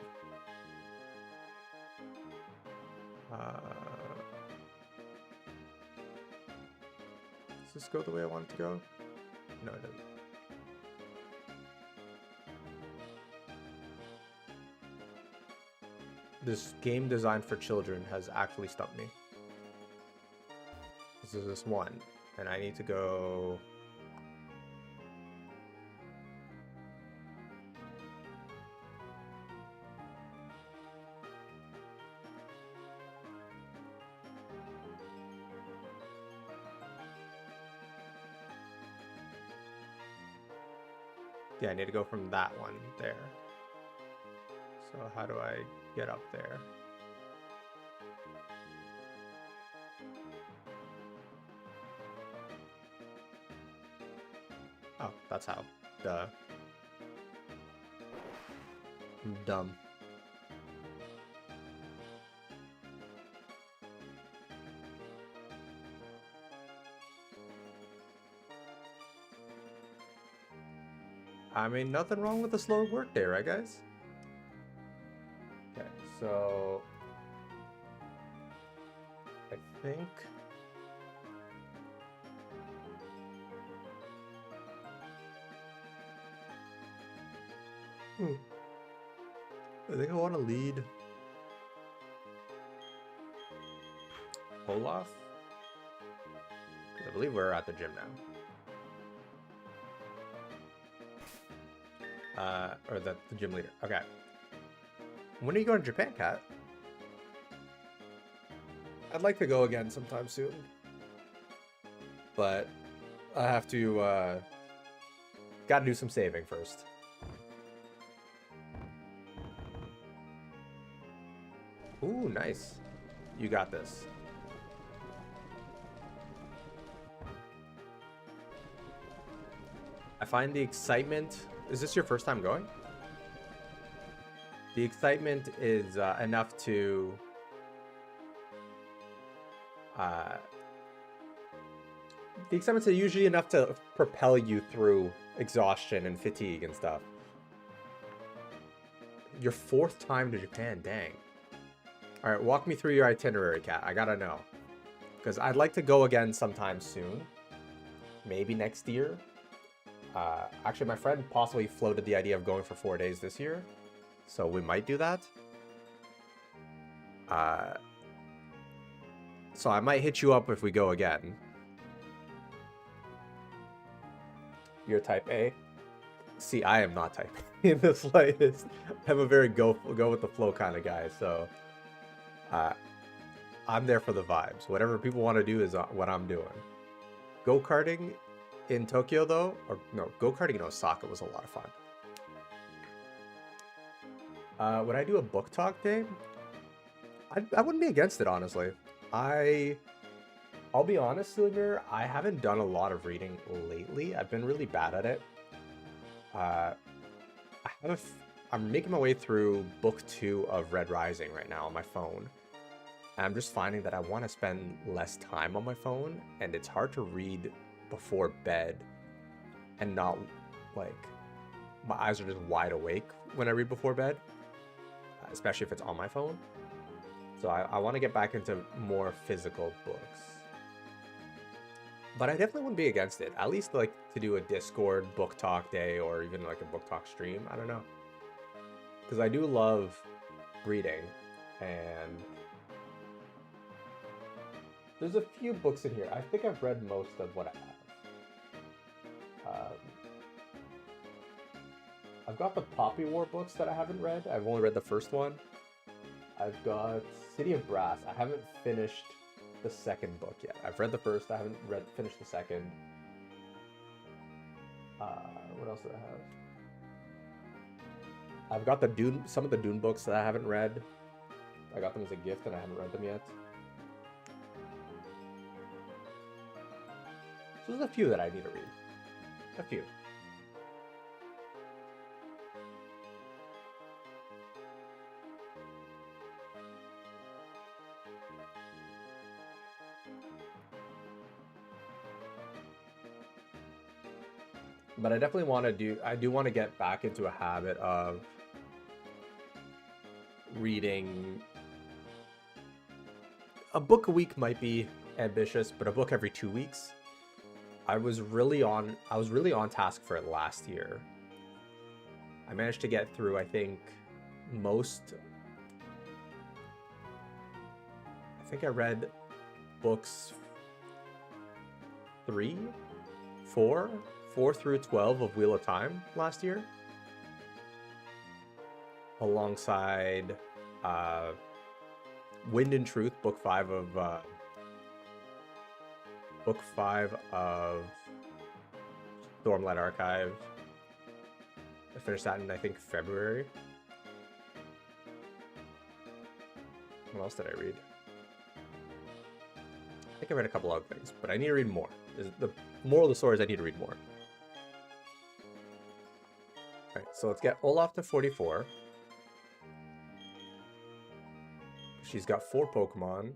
Does this go the way I want it to go? No, it doesn't. This game designed for children has actually stumped me. This is this one, and I need to go. Yeah, I need to go from that one there. So how do I get up there? Oh, that's how. Duh. I'm dumb. I mean, nothing wrong with a slow workday, right, guys? Okay, so I think I want to lead Olaf. I believe we're at the gym now. Or the gym leader. Okay. When are you going to Japan, Kat? I'd like to go again sometime soon. But I have to, gotta do some saving first. Ooh, nice. You got this. I find the excitement... Is this your first time going? The excitement is enough to... the excitement's usually enough to propel you through exhaustion and fatigue and stuff. Your 4th time to Japan, dang. Alright, walk me through your itinerary, Kat. I gotta know. Because I'd like to go again sometime soon. Maybe next year. Actually, my friend possibly floated the idea of going for 4 days this year. So we might do that. So I might hit you up if we go again. You're type A? See, I am not type A in the slightest. I'm a very go with the flow kind of guy, so... I'm there for the vibes. Whatever people want to do is what I'm doing. Go-karting in Tokyo, though, or no, go-karting in Osaka was a lot of fun. Would I do a book talk day? I wouldn't be against it, honestly. I'll be honest, Silver, I haven't done a lot of reading lately. I've been really bad at it. I'm making my way through book 2 of Red Rising right now on my phone. And I'm just finding that I want to spend less time on my phone, and it's hard to read before bed and not, like, my eyes are just wide awake when I read before bed, especially if it's on my phone. So I want to get back into more physical books. But I definitely wouldn't be against it. At least, like, to do a Discord book talk day or even, like, a book talk stream. I don't know. Because I do love reading, and there's a few books in here. I think I've read most of what I have. I've got the Poppy War books that I haven't read. I've only read the first one. I've got City of Brass. I haven't finished the second book yet. I've read the first. I haven't finished the second. What else do I have? I've got some of the Dune books that I haven't read. I got them as a gift and I haven't read them yet. So there's a few that I need to read. A few. But I definitely want to I do want to get back into a habit of reading. A book a week might be ambitious, but a book every 2 weeks. I was really on task for it last year. I managed to get through, I think, I think I read books 4 through 12 of Wheel of Time last year, alongside Wind and Truth, book 5 of Stormlight Archive. I finished that in, I think, February. What else did I read? I think I read a couple other things, but I need to read more. The moral of the story is I need to read more. Alright, so let's get Olaf to 44. She's got 4 Pokemon.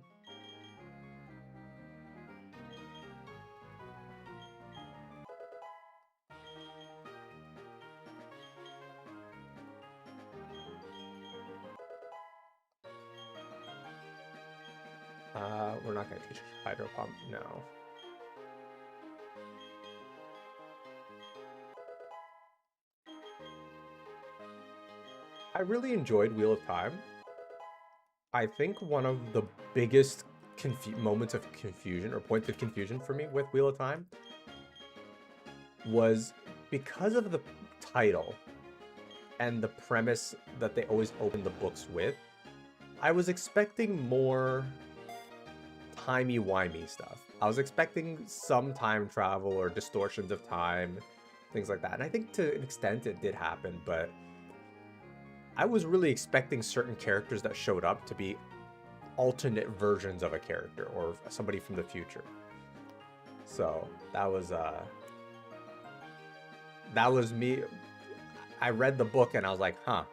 We're not going to teach Hydro Pump, no. I really enjoyed Wheel of Time. I think one of the biggest moments of confusion or points of confusion for me with Wheel of Time was because of the title and the premise that they always open the books with. I was expecting more timey-wimey stuff. I was expecting some time travel or distortions of time, things like that. And I think to an extent it did happen, but I was really expecting certain characters that showed up to be alternate versions of a character or somebody from the future. So that was me. I read the book and I was like, huh.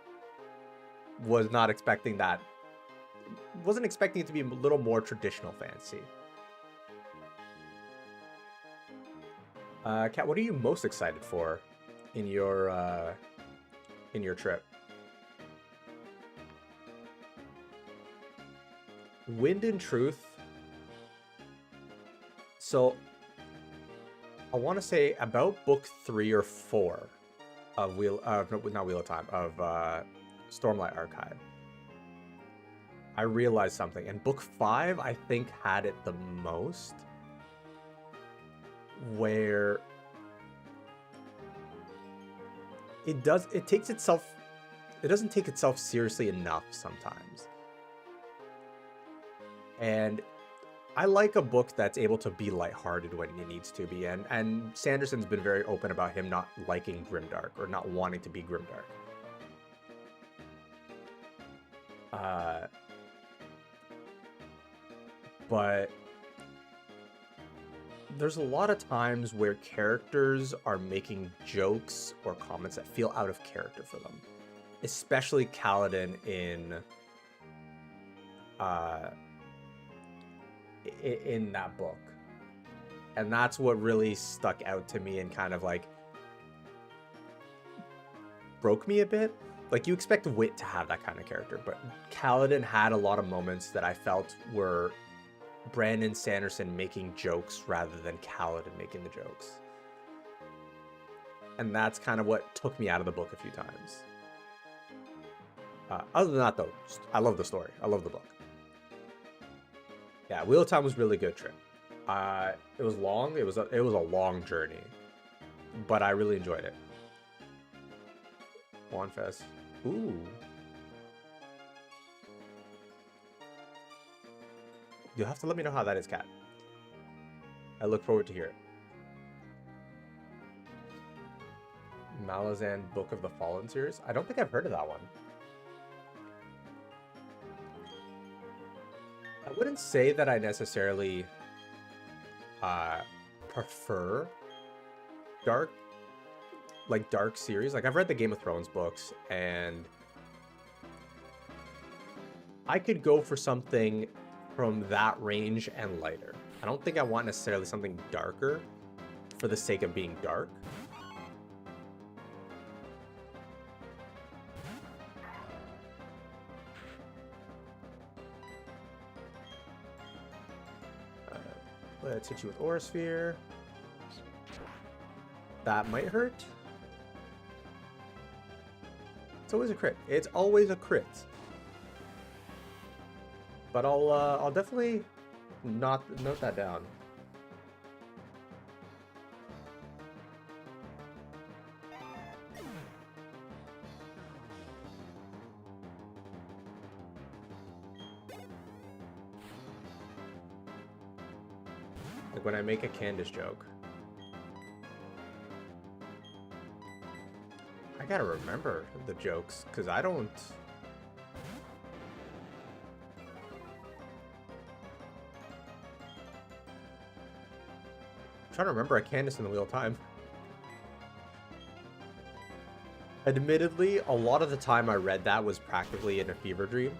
Was not expecting that. Wasn't expecting it to be a little more traditional fantasy. Kat, what are you most excited for in your trip? Wind and Truth. So I want to say about book 3 or 4 of not Wheel of Time, of Stormlight Archive, I realized something, and book 5 I think had it the most, where it doesn't take itself seriously enough sometimes. And I like a book that's able to be lighthearted when it needs to be, and Sanderson's been very open about him not liking grimdark or not wanting to be grimdark. But there's a lot of times where characters are making jokes or comments that feel out of character for them, especially Kaladin in that book. And that's what really stuck out to me and kind of like broke me a bit. Like, you expect Wit to have that kind of character, but Kaladin had a lot of moments that I felt were Brandon Sanderson making jokes rather than Kaladin making the jokes. And that's kind of what took me out of the book a few times. Other than that, though, I love the story. I love the book. Yeah, Wheel of Time was really good trip. It was long. It was a long journey, but I really enjoyed it. Wanfest. Ooh. You'll have to let me know how that is, Kat. I look forward to hear it. Malazan Book of the Fallen series. I don't think I've heard of that one. I wouldn't say that I necessarily prefer dark series. Like, I've read the Game of Thrones books, and I could go for something from that range and lighter. I don't think I want necessarily something darker for the sake of being dark. Let's hit you with Aura Sphere. That might hurt. It's always a crit. It's always a crit. But I'll definitely note that down. Like when I make a Candace joke. I gotta remember the jokes, because I don't... I'm trying to remember a Candace in the Wheel of Time. Admittedly, a lot of the time I read that was practically in a fever dream.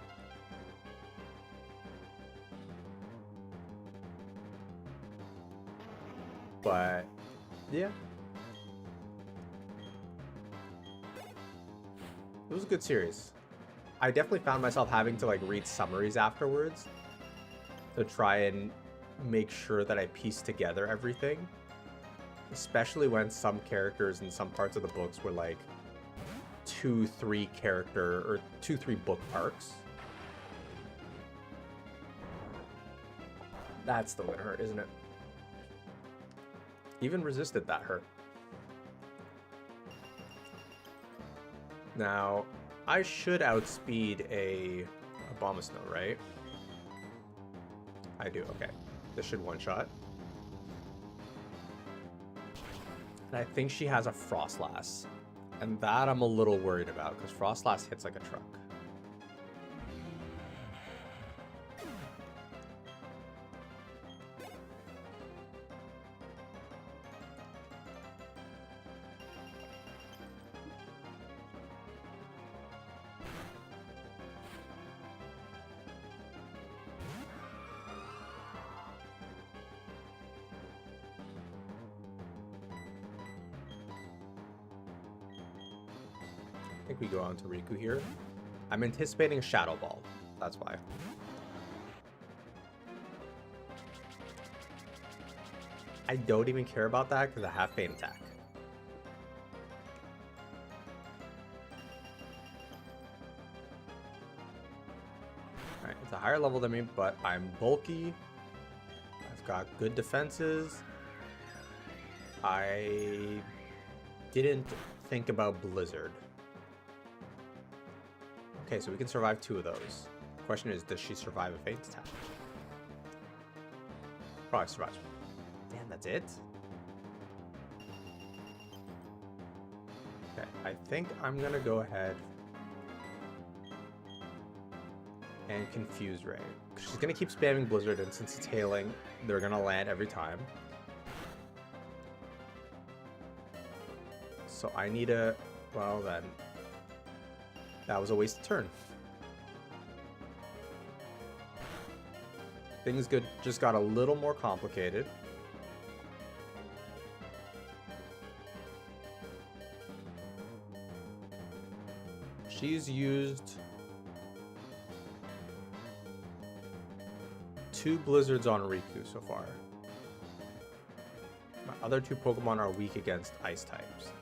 But, yeah. It was a good series. I definitely found myself having to like read summaries afterwards to try and make sure that I pieced together everything. Especially when some characters in some parts of the books were like 2-3 character or 2-3 book arcs. That's the one hurt, isn't it? Even resisted that hurt. Now, I should outspeed a Abomasnow, right? I do, okay. This should one-shot. And I think she has a Frostlass. And that I'm a little worried about, because Frostlass hits like a truck. I think we go on to Riku here. I'm anticipating a Shadow Ball. That's why. I don't even care about that because I have Feint Attack. Alright, it's a higher level than me, but I'm bulky. I've got good defenses. I didn't think about Blizzard. Okay, so we can survive 2 of those. Question is, does she survive a Feint Attack? Probably survives. Damn, that's it? Okay, I think I'm gonna go ahead and Confuse Ray. She's gonna keep spamming Blizzard, and since it's hailing, they're gonna land every time. So I need a... well then... that was a wasted turn. Things just got a little more complicated. She's used 2 Blizzards on Riku so far. My other 2 Pokemon are weak against Ice types.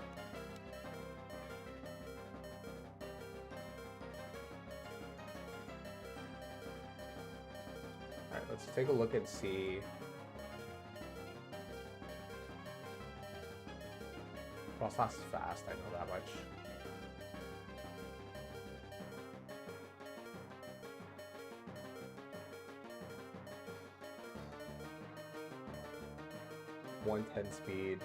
Let's take a look and see. Frostlass is fast, I know that much. .110 speed.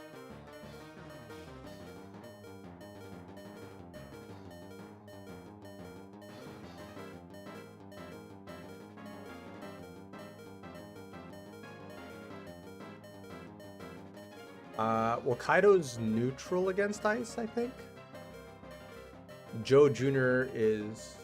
Well, Kaido's neutral against ice, I think. Joe Jr. is...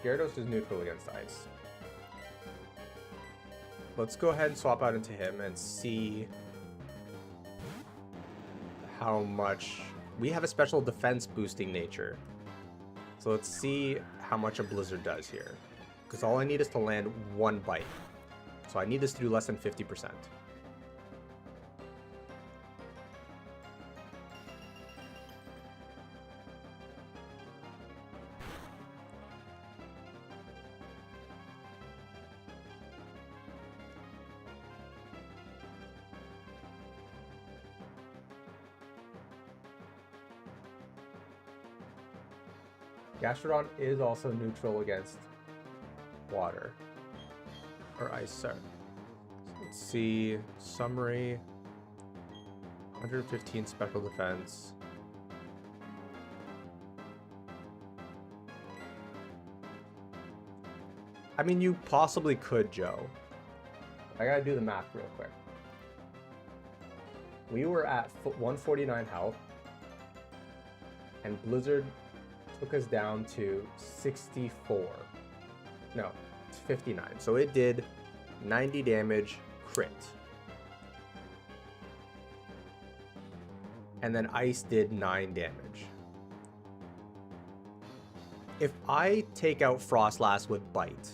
Gyarados is neutral against ice. Let's go ahead and swap out into him and see how much we have a special defense boosting nature. So let's see how much a blizzard does here. Because all I need is to land one bite. So I need this to do less than 50%. Gastrodon is also neutral against water or ice. Sorry. So let's see. Summary. 115 special defense. I mean, you possibly could, Joe. I gotta do the math real quick. We were at 149 health, and Blizzard took us down to 64. No, it's 59. So it did 90 damage crit. And then Ice did 9 damage. If I take out Frostlass with Bite,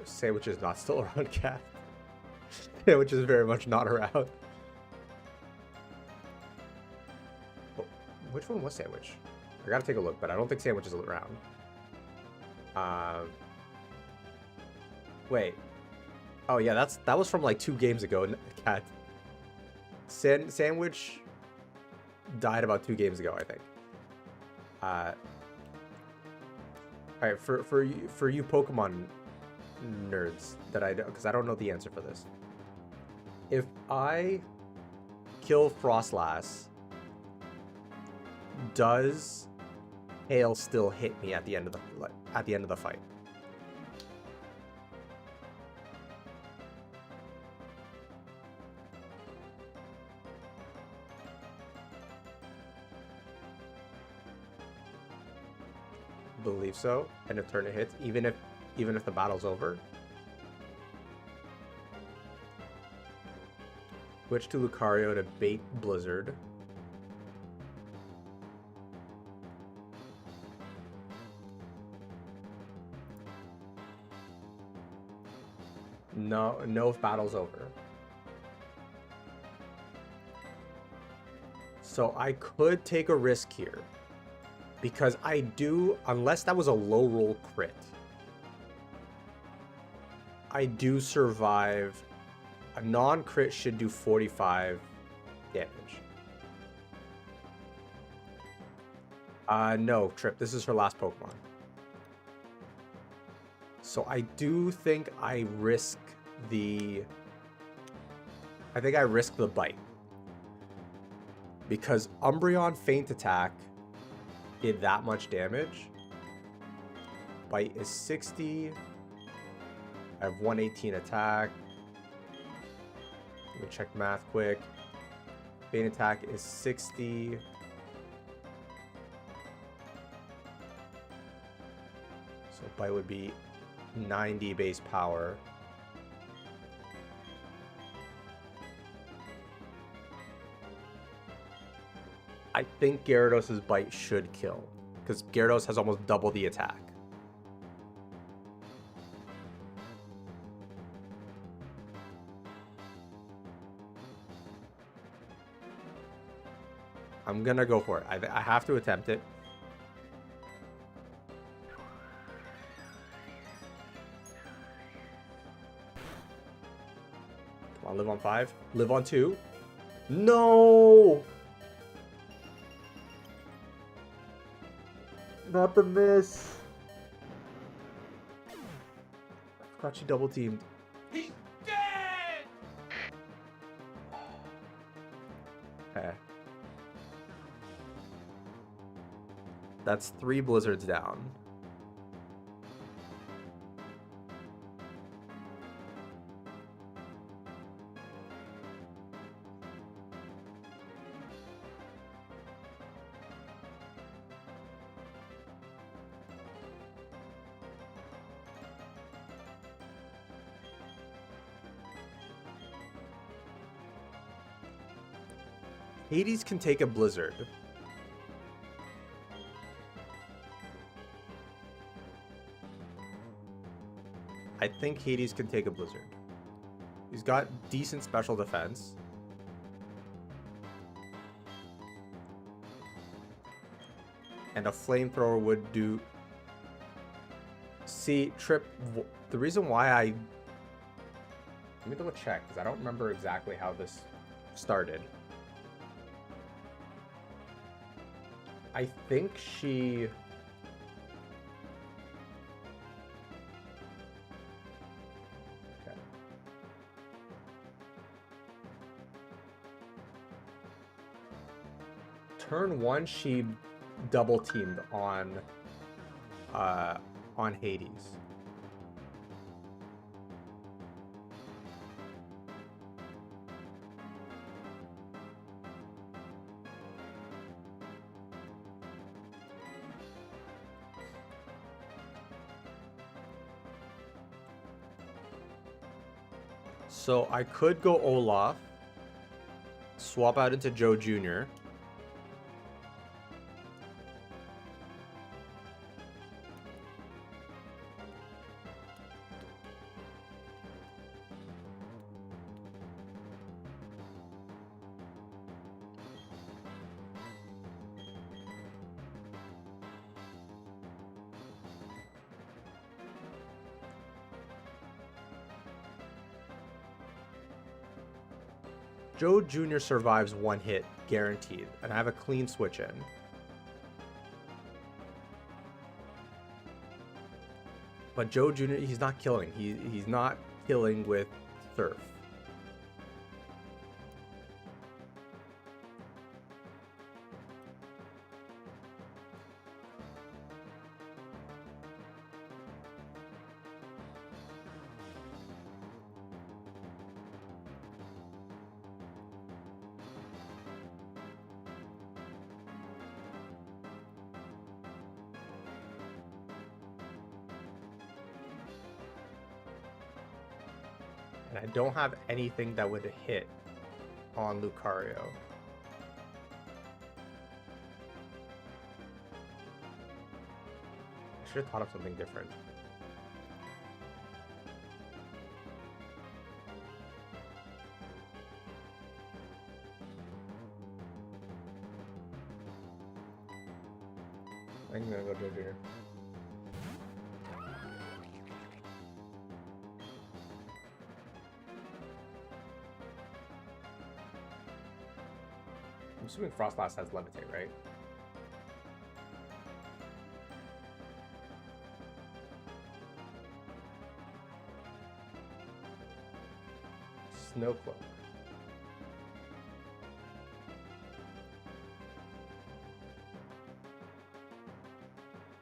Sandwich is not still around, Cat. Sandwich is very much not around. Which one was Sandwich? I gotta take a look, but I don't think Sandwich is around. Wait. Oh yeah, that was from like 2 games ago. Cat. Sandwich died about 2 games ago, I think. All right, for you Pokemon nerds that because I don't know the answer for this. If I kill Frostlass, does hail still hit me at the end of the fight? Believe so. And if turn it hits, even if the battle's over. Switch to Lucario to bait Blizzard. No, if battle's over. So I could take a risk here. Because I do, unless that was a low roll crit, I do survive. A non-crit should do 45 damage. No, Trip, this is her last Pokemon. So I do think I risk the bite. Because Umbreon Feint Attack did that much damage. Bite is 60. I have 118 attack. Let me check math quick. Feint Attack is 60. So Bite would be 90 base power. I think Gyarados' Bite should kill, because Gyarados has almost double the attack. I'm gonna go for it. I have to attempt it. Come on, live on 5. Live on 2. No! Not the miss. I forgot she double teamed. He's dead! Okay. That's 3 blizzards down. Hades can take a blizzard. I think Hades can take a blizzard. He's got decent special defense. And a flamethrower would do... See, Trip, the reason why I... Let me double check, because I don't remember exactly how this started. I think she... Okay. Turn 1, she double teamed on Hades. So I could go Olaf, swap out into Joe Jr. Joe Jr. survives 1 hit, guaranteed, and I have a clean switch in. But Joe Jr., he's not killing. He's not killing with Surf. And I don't have anything that would hit on Lucario. I should have thought of something different. I'm gonna go Joe Jr. I'm assuming Frostblast has Levitate, right? Snowcloak.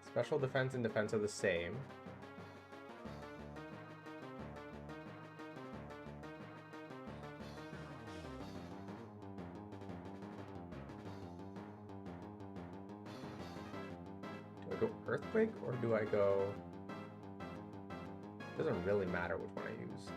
Special defense and defense are the same. Do I go Earthquake or do I go... Doesn't really matter which one I use.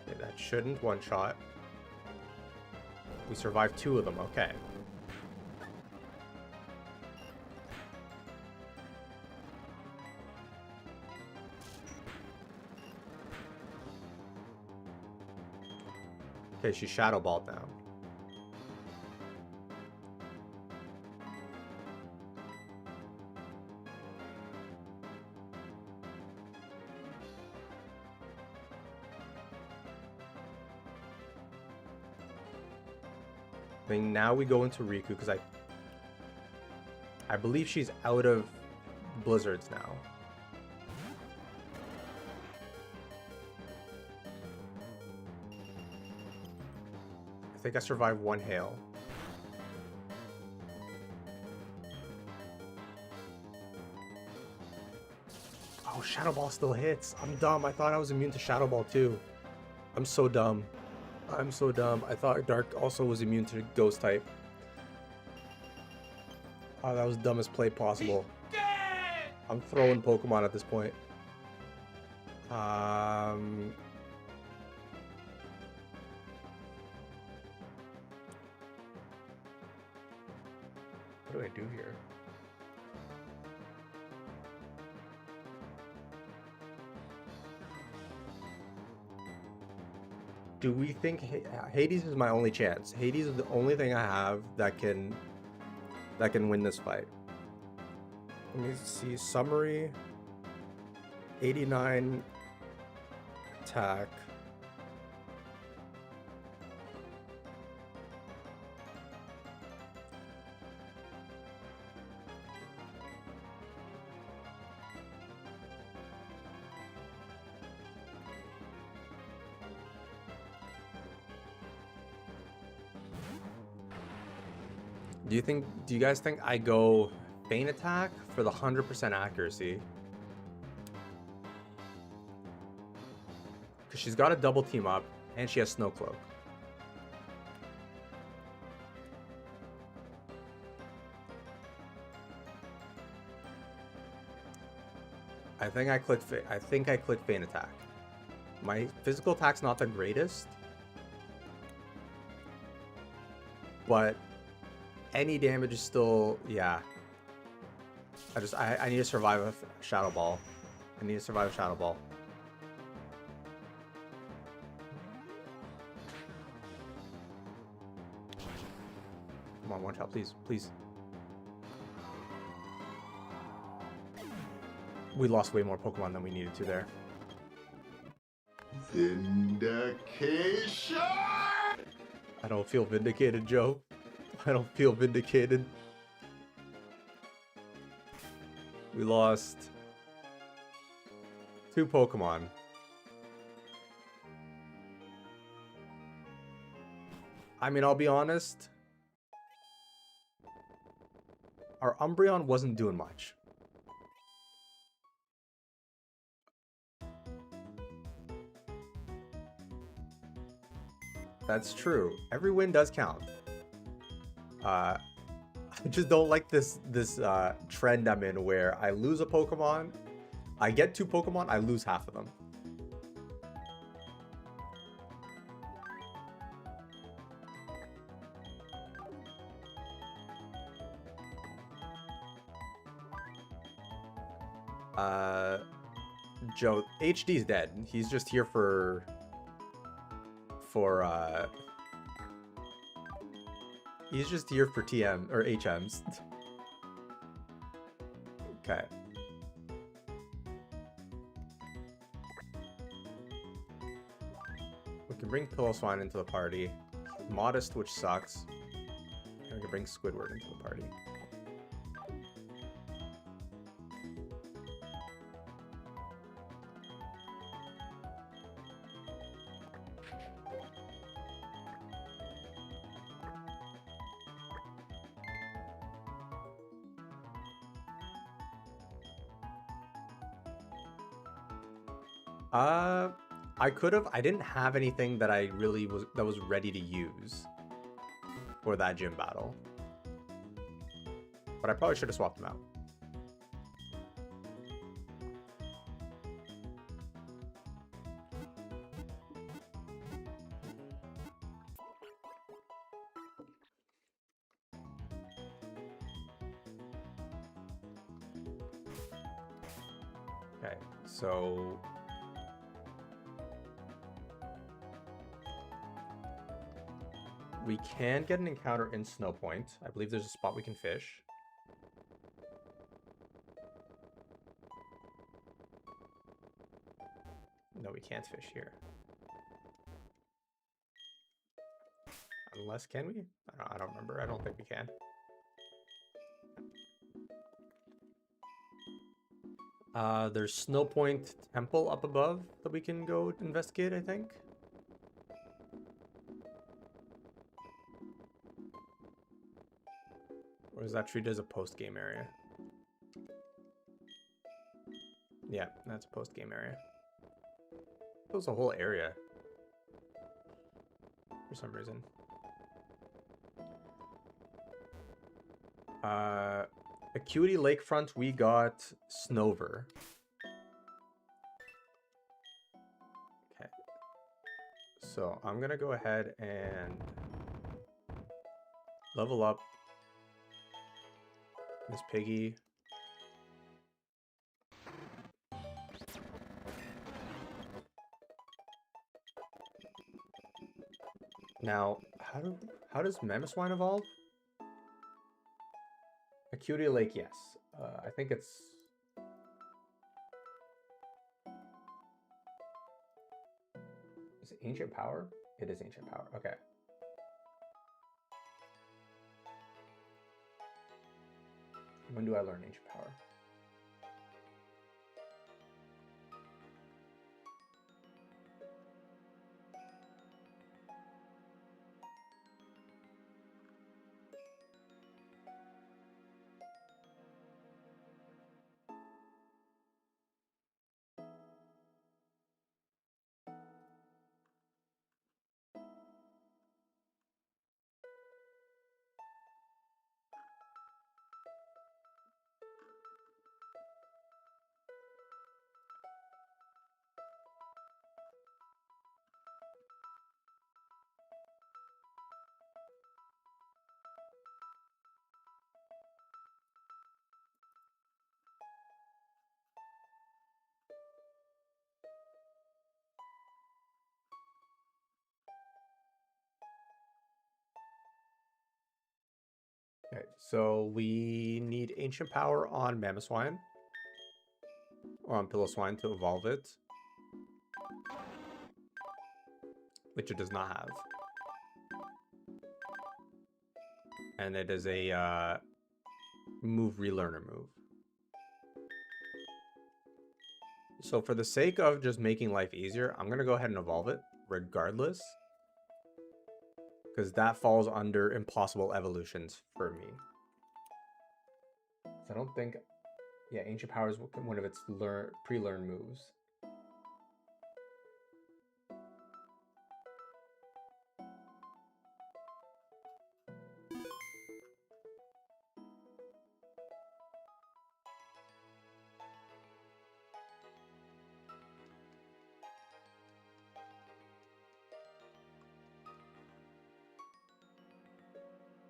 Okay, that shouldn't one-shot. We survived 2 of them, okay. Okay, she's Shadow Balled now. I think now we go into Riku because I believe she's out of blizzards now. I think I survived 1 hail. Oh, Shadow Ball still hits. I'm dumb. I thought I was immune to Shadow Ball too. I'm so dumb. I'm so dumb. I thought Dark also was immune to Ghost type. Oh, that was dumbest play possible. Dead! I'm throwing Pokemon at this point. What do I do here? Do we think Hades is my only chance? Hades is the only thing I have that can win this fight. Let me see summary. 89 attack. Do you guys think I go Feint Attack for the 100% accuracy? Because she's got a double team up and she has Snow Cloak. I think I click Feint Attack. My physical attack's not the greatest, but any damage is still, yeah. I need to survive a Shadow Ball. I need to survive a Shadow Ball. Come on, one shot, please, please. We lost way more Pokemon than we needed to there. Vindication! I don't feel vindicated, Joe. I don't feel vindicated. We lost 2 Pokemon. I mean, I'll be honest. Our Umbreon wasn't doing much. That's true. Every win does count. I just don't like this trend I'm in where I lose a Pokemon, I get 2 Pokemon, I lose half of them. Joe, HD's dead. He's just here for he's just here for TM or HMs. Okay. We can bring Pillow into the party. Modest, which sucks. And we can bring Squidward into the party. I didn't have anything that I really was ready to use for that gym battle. But I probably should have swapped them out. Okay, so we can get an encounter in Snow Point. I believe there's a spot we can fish. No, we can't fish here. Unless, can we? I don't remember. I don't think we can. There's Snow Point Temple up above that we can go investigate, I think. Or is that treated as a post-game area? Yeah, that's a post-game area. That was a whole area. for some reason. Acuity Lakefront, we got Snover. Okay. So I'm gonna go ahead and level up Miss Piggy. Now, how does Mamoswine evolve? Acuity Lake, yes. I think it's... Is it Ancient Power? It is Ancient Power, okay. When do I learn Ancient Power? Okay, so we need Ancient Power on Mamoswine. Or on Piloswine to evolve it. Which it does not have. And it is a move relearner move. So for the sake of just making life easier, I'm going to go ahead and evolve it regardless. Because that falls under impossible evolutions for me. So I don't think... Yeah, Ancient Power is one of its pre-learn moves.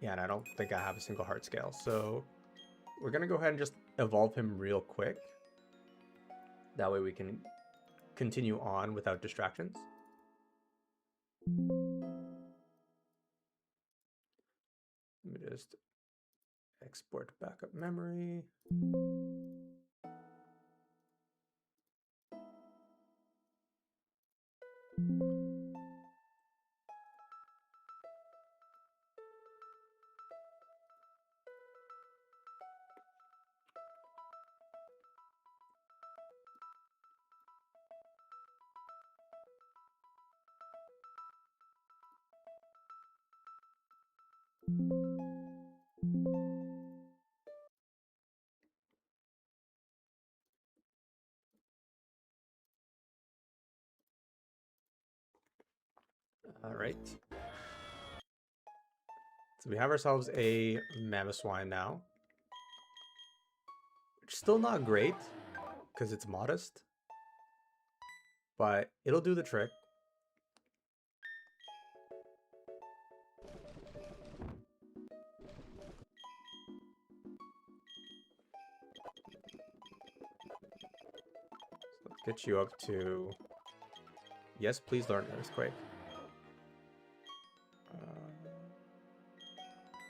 Yeah, and I don't think I have a single heart scale, so we're gonna go ahead and just evolve him real quick. That way we can continue on without distractions. Let me just export backup memory. All right. So we have ourselves a Mamoswine now. Which is still not great, because it's modest. But it'll do the trick. So let's get you up to... Yes, please learn Earthquake.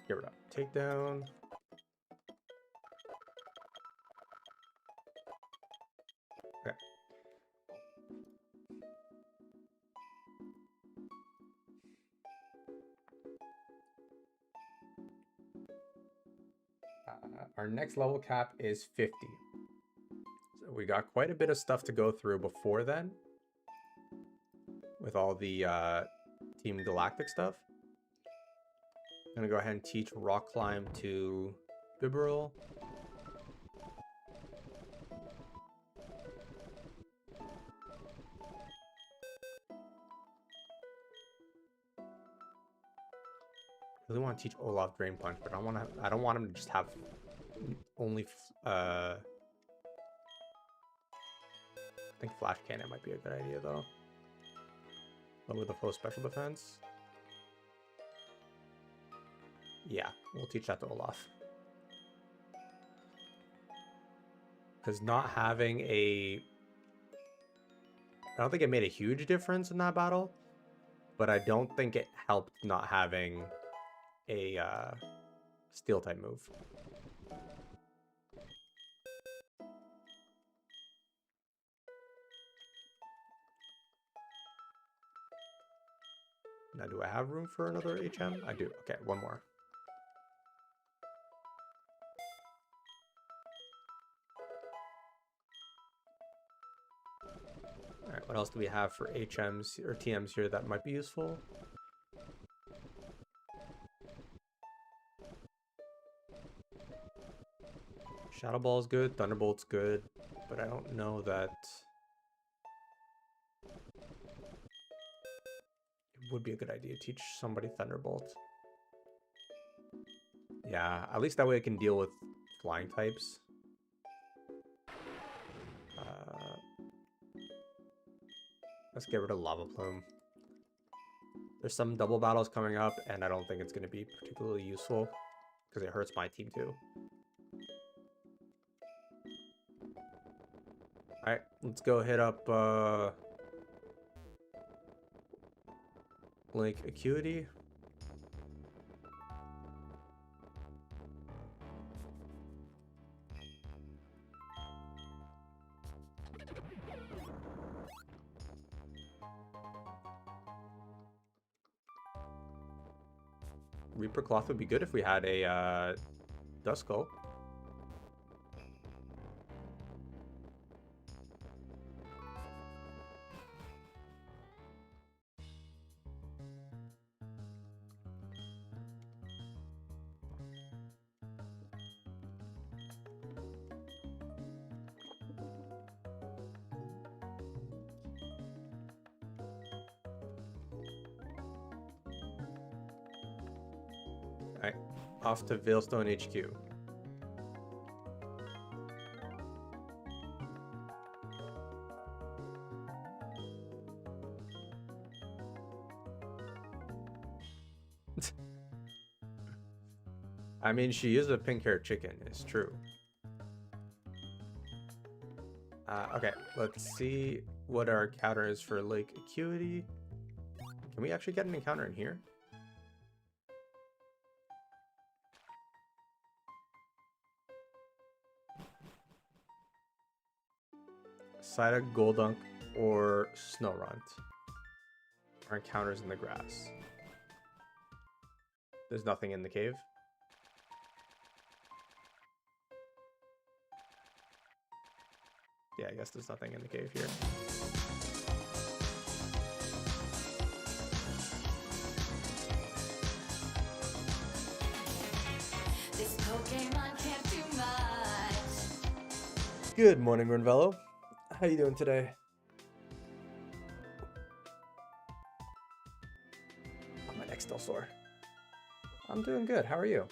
Get rid of takedown. Okay. Our next level cap is 50. So we got quite a bit of stuff to go through before then. With all the Team Galactic stuff. I'm gonna go ahead and teach Rock Climb to Bibarel. really want to teach Olaf Drain Punch, but I don't want him to just have only I think Flash Cannon might be a good idea though. Lower the foe special defense. Yeah, we'll teach that to Olaf. Because not having I don't think it made a huge difference in that battle, but I don't think it helped not having a steel type move. Now, do I have room for another HM? I do. Okay, one more. All right, what else do we have for HMs or TMs here that might be useful? Shadow Ball is good, Thunderbolt's good, but I don't know that it would be a good idea to teach somebody Thunderbolt. Yeah, at least that way it can deal with flying types. Let's get rid of Lava Plume. There's some double battles coming up, and I don't think it's going to be particularly useful because it hurts my team too. Alright, let's go hit up Link Acuity. Reaper Cloth would be good if we had a Duskull. Alright, off to Veilstone HQ. I mean, she is a pink-haired chicken, it's true. Okay, let's see what our encounter is for Lake Acuity. Can we actually get an encounter in here? Psyduck, Goldunk, or Snorunt. Our encounters in the grass. There's nothing in the cave. Yeah, I guess there's nothing in the cave here. This Pokemon can't do much. Good morning, Renvello. How you doing today? Oh, my neck's still sore. I'm doing good. How are you?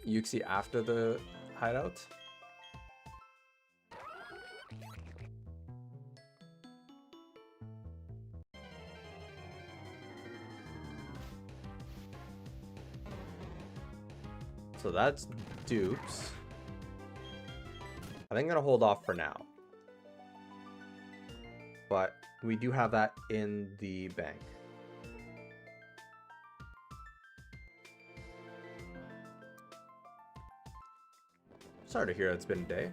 Yuxi after the hideout? So that's dupes. I think I'm gonna hold off for now. But we do have that in the bank. Sorry to hear it's been a day.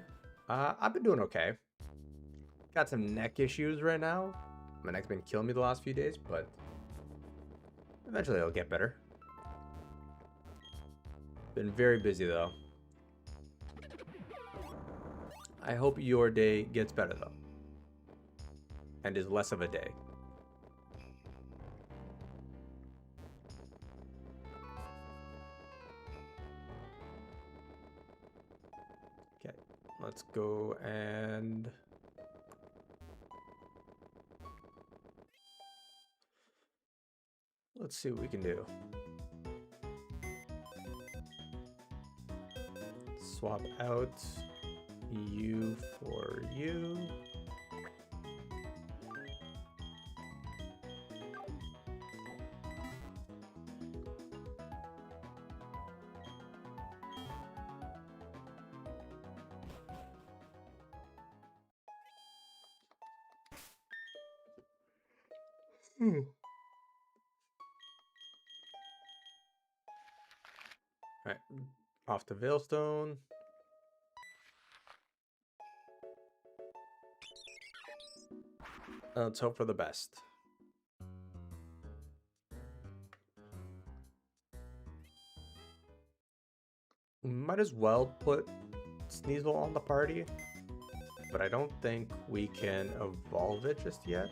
I've been doing okay. Got some neck issues right now. My neck's been killing me the last few days, but eventually it'll get better. Been very busy though. I hope your day gets better though. And is less of a day. Okay, let's go and let's see what we can do. Swap out you for you. All right, off to Veilstone. Let's hope for the best. We might as well put Sneasel on the party, but I don't think we can evolve it just yet.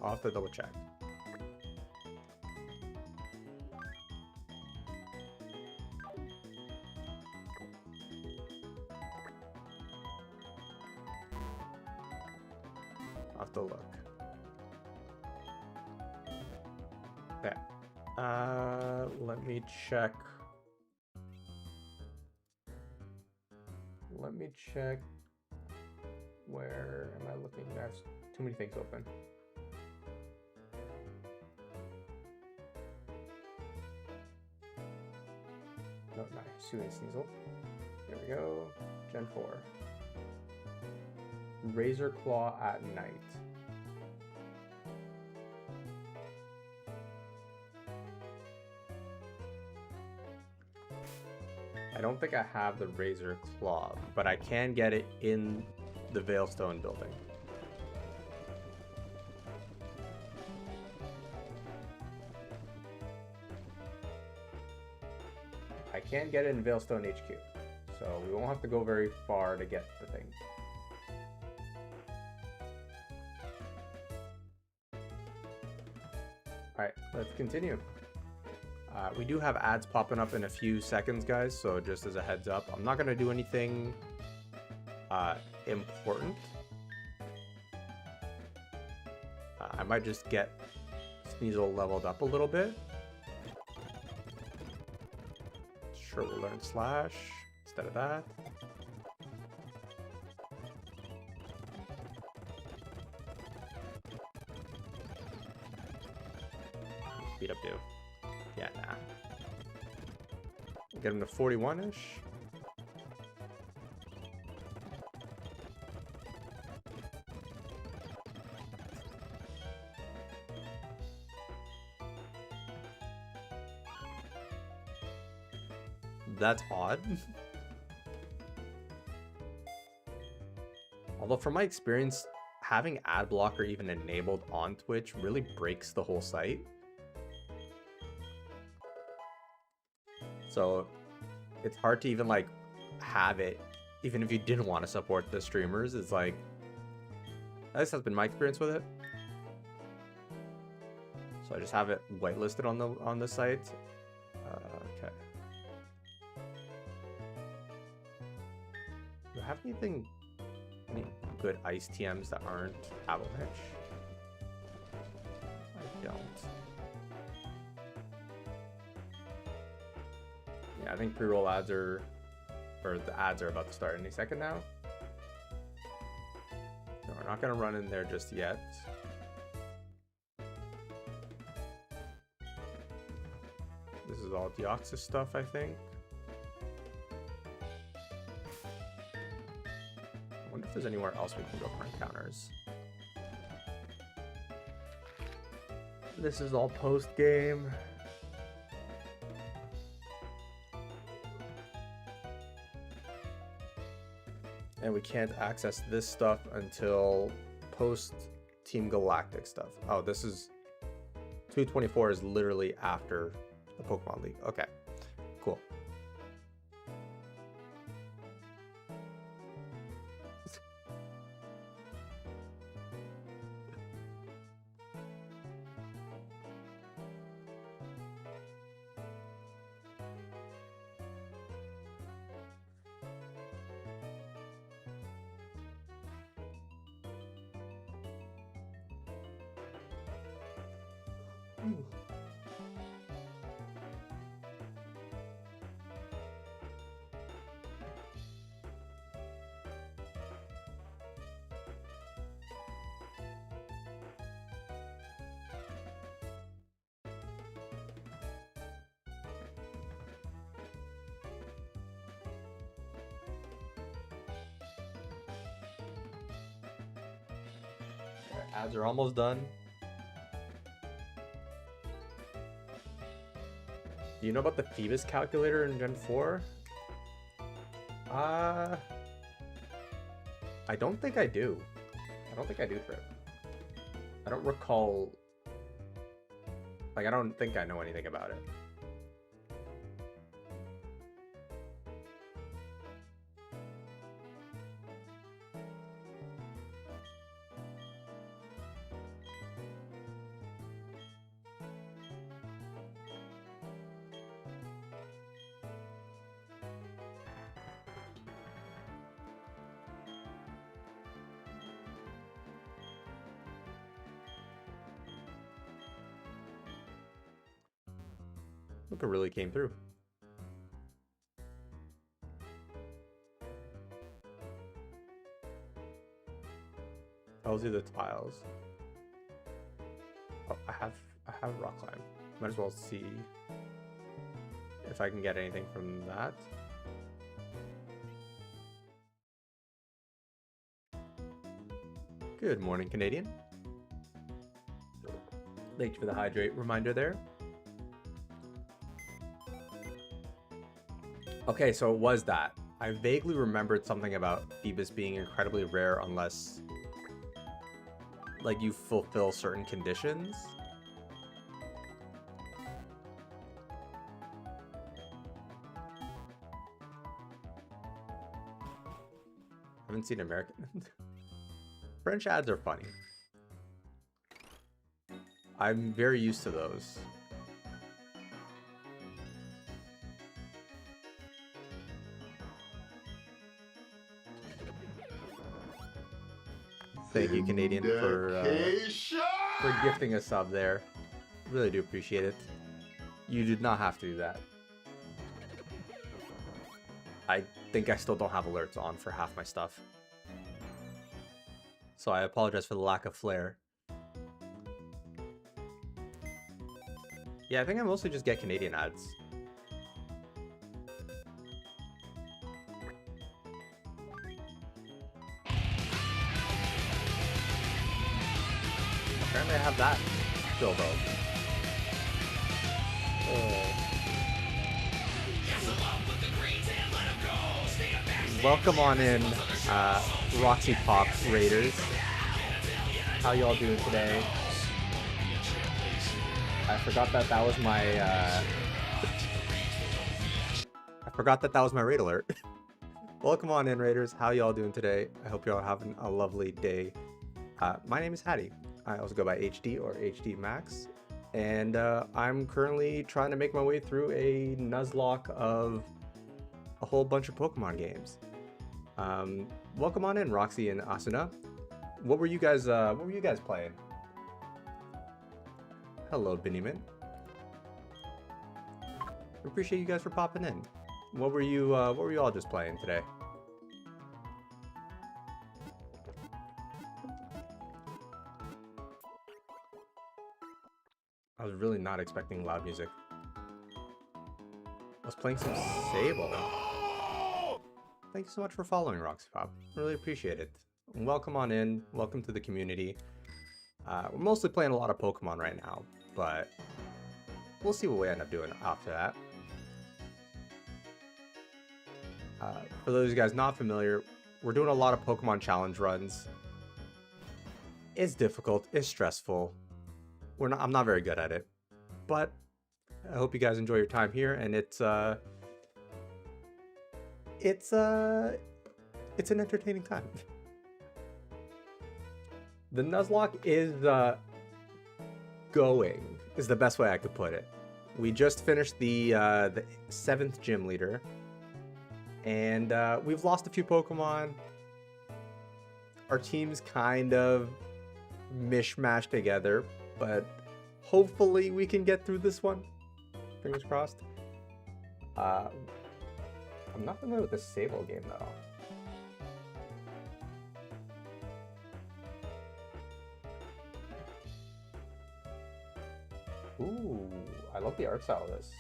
I'll have to double check. I'll have to look. Okay. Let me check. Let me check. Where am I looking? There's too many things open. No, not Soothing Sneasel. There we go. Gen 4. Razor Claw at night. I don't think I have the Razor Claw, but I can get it in the Veilstone building. I can get it in Veilstone HQ, so we won't have to go very far to get the thing. Alright, let's continue. We do have ads popping up in a few seconds, guys, so just as a heads up, I'm not going to do anything important. I might just get Sneasel leveled up a little bit. Sure, we'll learn Slash instead of that. Beat up dude. Yeah, nah. Get him to 41-ish. That's odd. Although from my experience, having ad blocker even enabled on Twitch really breaks the whole site. So it's hard to even like have it, even if you didn't want to support the streamers. It's like, this has been my experience with it. So I just have it whitelisted on the site. Okay. Do I have any good ice TMs that aren't Avalanche? I don't. Yeah, I think pre-roll ads or the ads are about to start any second now. No, we're not gonna run in there just yet. This is all Deoxys stuff, I think. I wonder if there's anywhere else we can go for encounters. This is all post-game. And we can't access this stuff until post Team Galactic stuff. Oh, this is 224 is literally after the Pokemon League. Okay, cool. Ads are almost done. Do you know about the Phoebus calculator in Gen 4? I don't think I do. I don't think I do, Trip. I don't recall... Like, I don't think I know anything about it. Look, it really came through. Tells you the tiles. Oh, I have rock climb. Might as well see if I can get anything from that. Good morning, Canadian. Thank you for the hydrate reminder there. Okay, so it was that. I vaguely remembered something about Phoebus being incredibly rare unless, like, you fulfill certain conditions. Haven't seen American. French ads are funny. I'm very used to those. Thank you, Canadian, for gifting a sub there. Really do appreciate it. You did not have to do that. I think I still don't have alerts on for half my stuff. So I apologize for the lack of flair. Yeah, I think I mostly just get Canadian ads. Apparently I have that still though. Welcome on in, Roxy Pop Raiders. How y'all doing today? I forgot that that was my, raid alert. Welcome on in, Raiders. How y'all doing today? I hope y'all having a lovely day. My name is Hattie. I also go by HD or HD Max. And I'm currently trying to make my way through a Nuzlocke of a whole bunch of Pokemon games. Welcome on in, Roxy and Asuna. What were you guys playing? Hello, Benjamin. Appreciate you guys for popping in. What were you all just playing today? I was really not expecting loud music. I was playing some Sable. Thank you so much for following, Roxy Pop. Really appreciate it. Welcome on in. Welcome to the community. We're mostly playing a lot of Pokemon right now, but we'll see what we end up doing after that. For those of you guys not familiar, we're doing a lot of Pokemon challenge runs. It's difficult. It's stressful. I'm not very good at it, but I hope you guys enjoy your time here, and it's an entertaining time. The Nuzlocke is going, is the best way I could put it. We just finished the 7th gym leader, and we've lost a few Pokemon. Our team's kind of mishmashed together, but hopefully we can get through this one. Fingers crossed. I'm not familiar with the Sable game though. Ooh, I love the art style of this.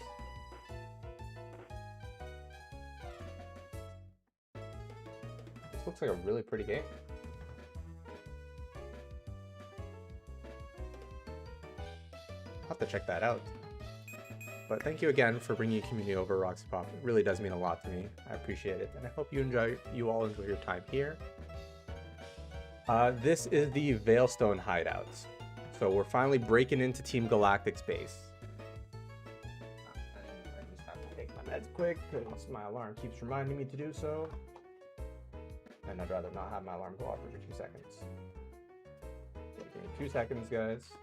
This looks like a really pretty game. to check that out. But thank you again for bringing your community over, Roxy Pop. It really does mean a lot to me. I appreciate it, and I hope you all enjoy your time here. This is the Veilstone hideouts. So we're finally breaking into Team Galactic's base. I just have to take my meds quick because my alarm keeps reminding me to do so. And I'd rather not have my alarm go off for 2 seconds. So give me 2 seconds, guys.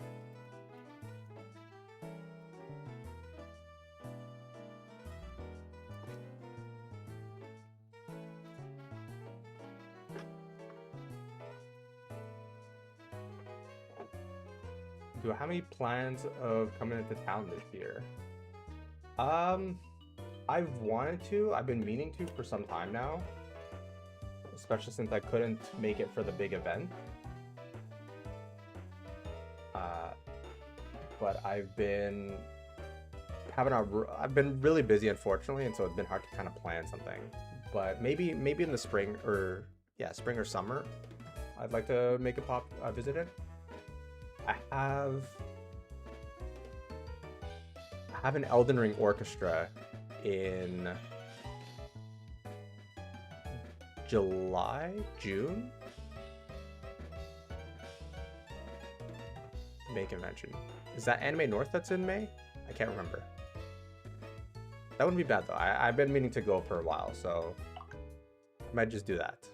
Do I have any plans of coming into town this year? I've wanted to. I've been meaning to for some time now. Especially since I couldn't make it for the big event. But I've been really busy, unfortunately, and so it's been hard to kind of plan something. But maybe in the spring or summer, I'd like to make a visit in. I have an Elden Ring orchestra in June? May convention. Is that Anime North that's in May? I can't remember. That wouldn't be bad though. I've been meaning to go for a while, so I might just do that.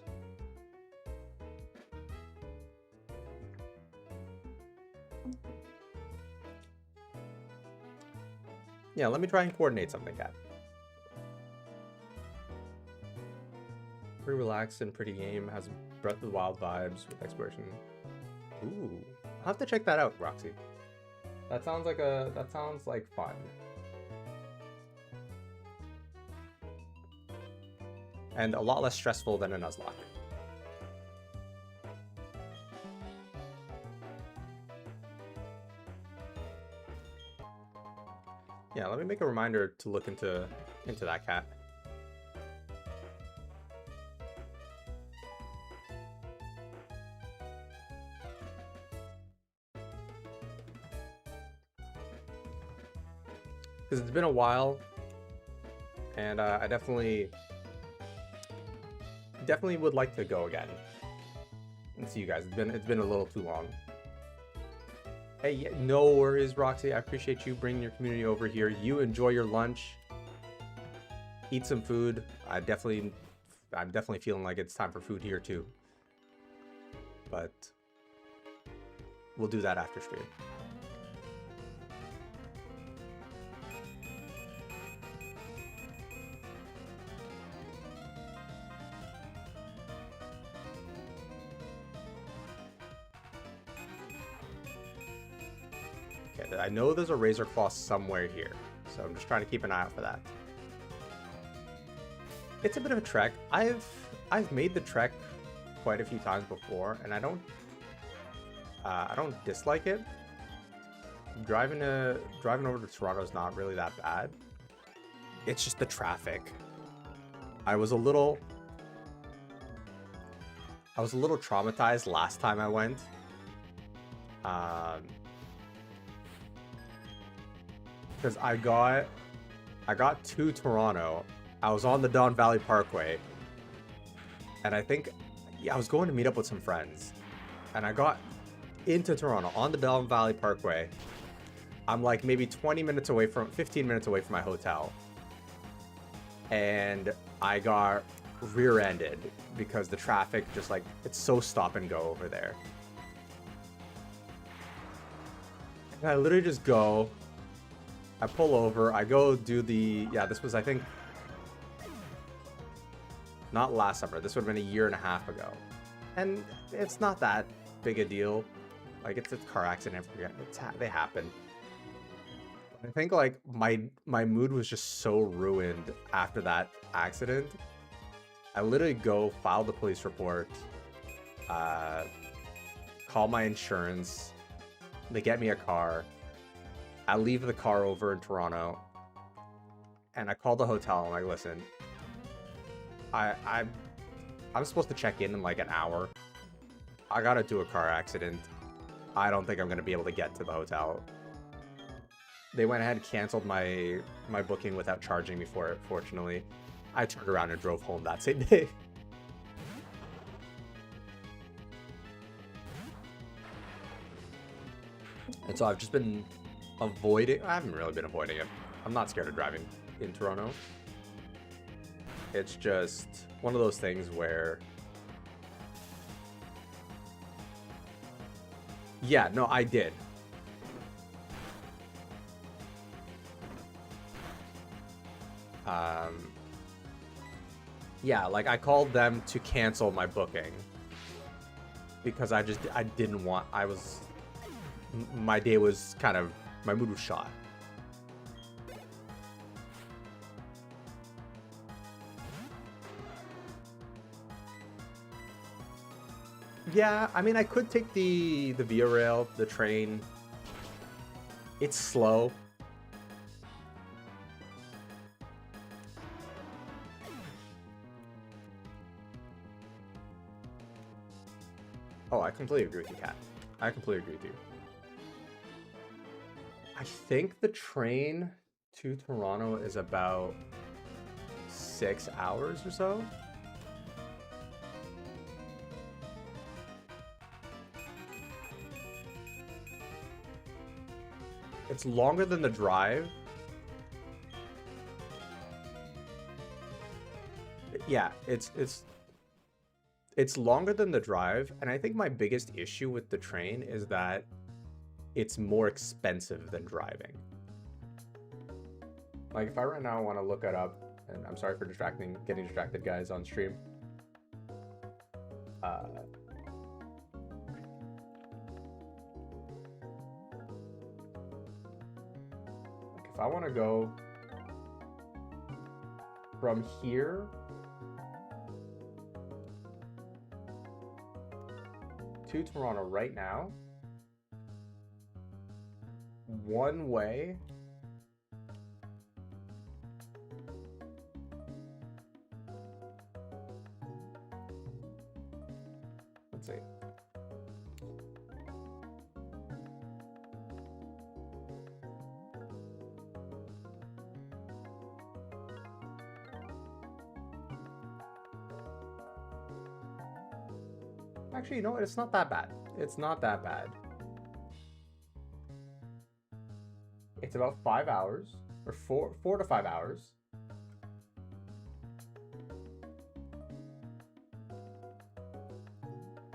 Yeah, let me try and coordinate something, Kat. Pretty relaxed and pretty game. Has Breath of the Wild vibes with exploration. Ooh, I'll have to check that out, Roxy. That sounds like fun. And a lot less stressful than a Nuzlocke. Yeah, let me make a reminder to look into that, Cat. Because it's been a while, and I definitely would like to go again and see you guys. It's been a little too long. Hey, yeah, no worries, Roxy. I appreciate you bringing your community over here. You enjoy your lunch, eat some food. I'm definitely feeling like it's time for food here too. But we'll do that after stream. Okay, I know there's a Razor Claw somewhere here, so I'm just trying to keep an eye out for that. It's a bit of a trek. I've made the trek quite a few times before, and I don't dislike it. Driving over to Toronto is not really that bad. It's just the traffic. I was a little traumatized last time I went. Because I got to Toronto. I was on the Don Valley Parkway, and I think, yeah, I was going to meet up with some friends, and I got into Toronto on the Don Valley Parkway. I'm like maybe 15 minutes away from my hotel, and I got rear-ended because the traffic just like, it's so stop and go over there. And I literally just go, I pull over, I go do the, yeah, this was, I think, not last summer, this would have been a year and a half ago. And it's not that big a deal. Like, it's a car accident, they happen. I think, like, my mood was just so ruined after that accident. I literally go file the police report, call my insurance, they get me a car. I leave the car over in Toronto, and I call the hotel. I'm like, listen, I'm supposed to check in like an hour. I gotta do a car accident. I don't think I'm gonna be able to get to the hotel. They went ahead and canceled my booking without charging me for it, fortunately. I turned around and drove home that same day. And so I've just been avoiding... I haven't really been avoiding it. I'm not scared of driving in Toronto. It's just one of those things where... Yeah, no, I did. Yeah, like I called them to cancel my booking because I didn't want, my day was kind of, my mood was shot. Yeah, I mean, I could take the Via Rail, the train. It's slow. Oh, I completely agree with you, Kat. I completely agree with you. I think the train to Toronto is about 6 hours or so. It's longer than the drive. Yeah, it's longer than the drive, and I think my biggest issue with the train is that it's more expensive than driving. Like, if I right now want to look it up, and I'm sorry for getting distracted, guys, on stream. If I want to go from here to Toronto right now, one way, let's see. Actually, you know what? It's not that bad. It's not that bad. It's about 5 hours, or 4 to 5 hours.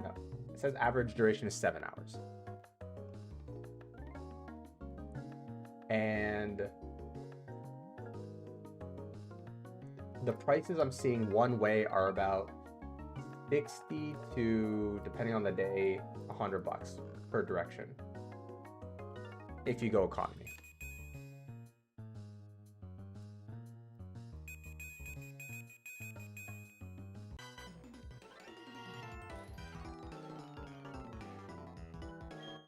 No, it says average duration is 7 hours. And the prices I'm seeing one way are about 60 to, depending on the day, $100 per direction if you go economy.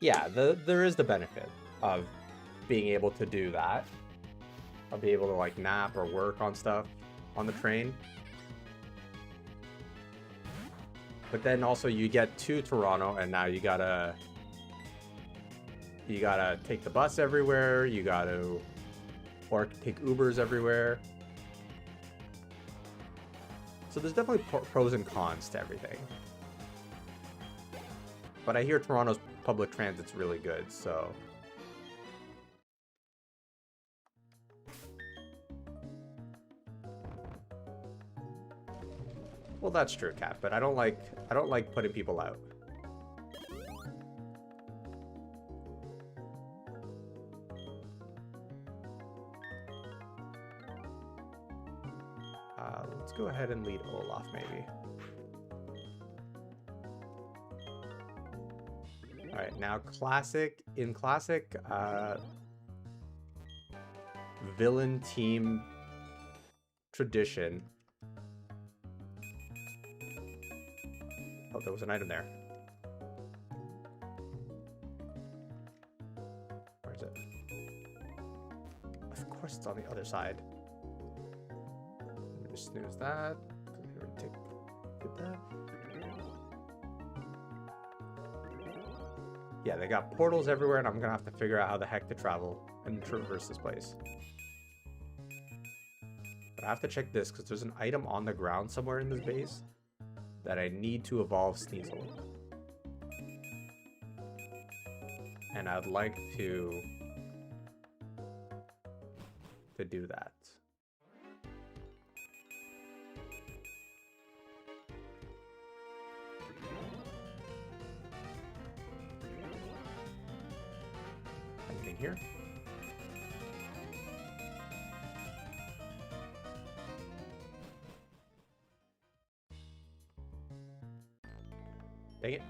Yeah, there is the benefit of being able to do that. I'll be able to like nap or work on stuff on the train. But then also you get to Toronto and now you gotta take the bus everywhere, or take Ubers everywhere. So there's definitely pros and cons to everything. But I hear Toronto's public transit's really good, so... Well, that's true, Kat, but I don't like putting people out. Let's go ahead and lead Olaf, maybe. All right, now in classic villain team tradition. Oh, there was an item there. Where is it? Of course it's on the other side. Let me just snooze that. Get that. Yeah, they got portals everywhere, and I'm gonna have to figure out how the heck to travel. and traverse this place. But I have to check this because there's an item on the ground somewhere in this base that I need to evolve Sneasel. And I'd like to do that. Anything here? Dang it.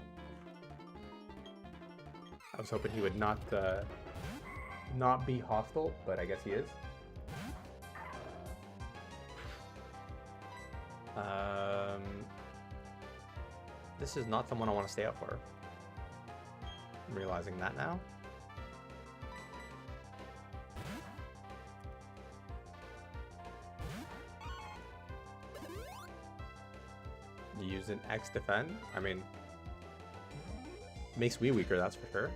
I was hoping he would not be hostile, but I guess he is. This is not someone I want to stay up for. I'm realizing that now. You use an X defend? I mean, makes me weaker, that's for sure.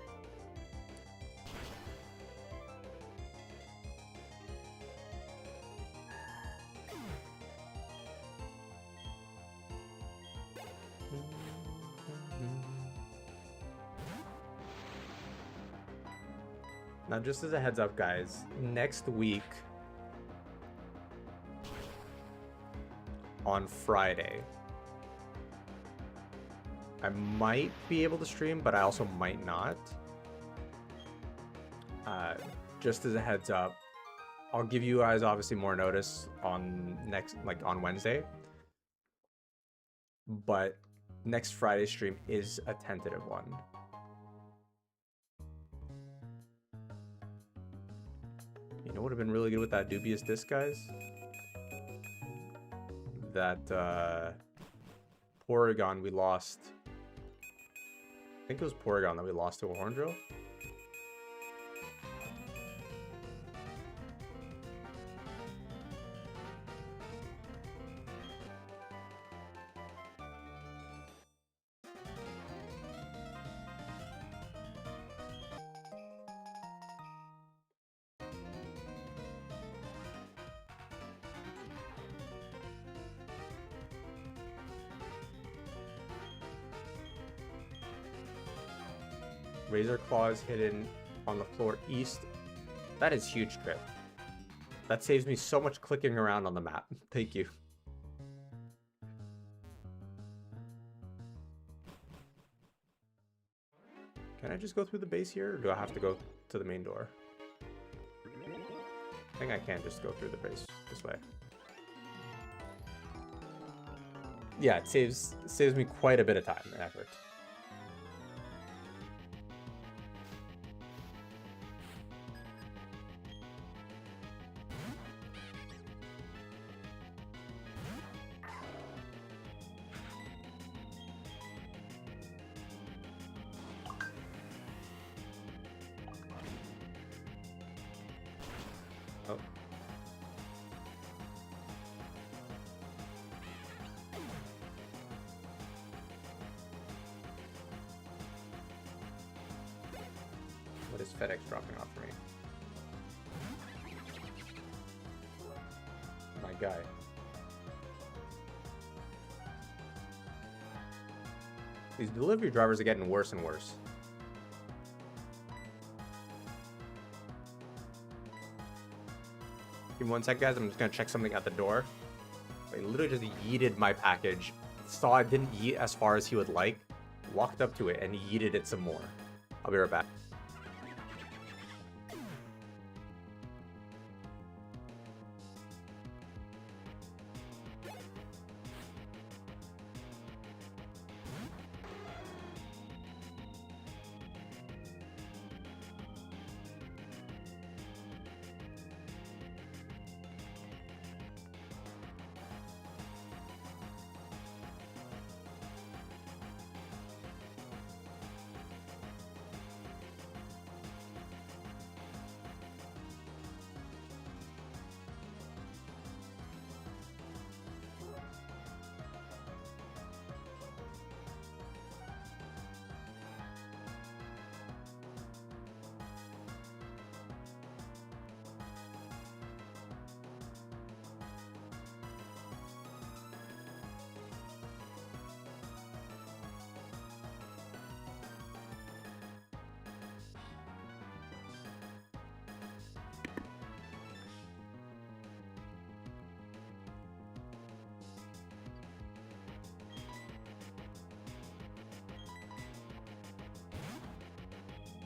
Now, just as a heads up, guys, next week on Friday, I might be able to stream, but I also might not. Just as a heads up, I'll give you guys obviously more notice on on Wednesday. But next Friday's stream is a tentative one. You know what would have been really good with that dubious disc, guys? That Porygon we lost. I think it was Porygon that we lost to a Horn Drill. Razor Claw is hidden on the floor east. That is huge trip. That saves me so much clicking around on the map. Thank you. Can I just go through the base here, or do I have to go to the main door? I think I can just go through the base this way. Yeah, it saves me quite a bit of time and effort. Oh. What is FedEx dropping off for me? My guy. These delivery drivers are getting worse and worse. Give me one sec, guys. I'm just gonna check something at the door. He literally just yeeted my package. Saw it didn't yeet as far as he would like. Walked up to it and yeeted it some more. I'll be right back.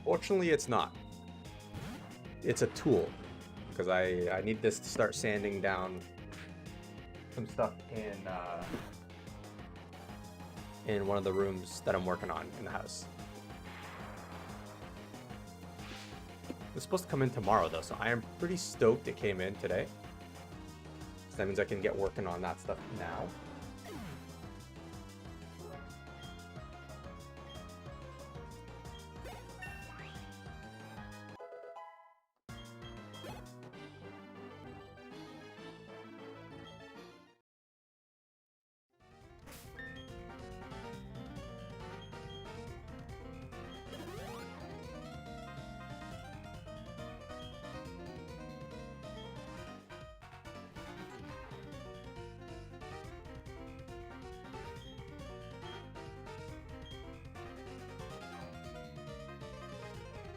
Fortunately, it's not. It's a tool. Because I need this to start sanding down some stuff in one of the rooms that I'm working on in the house. It's supposed to come in tomorrow though, so I am pretty stoked it came in today. So that means I can get working on that stuff now.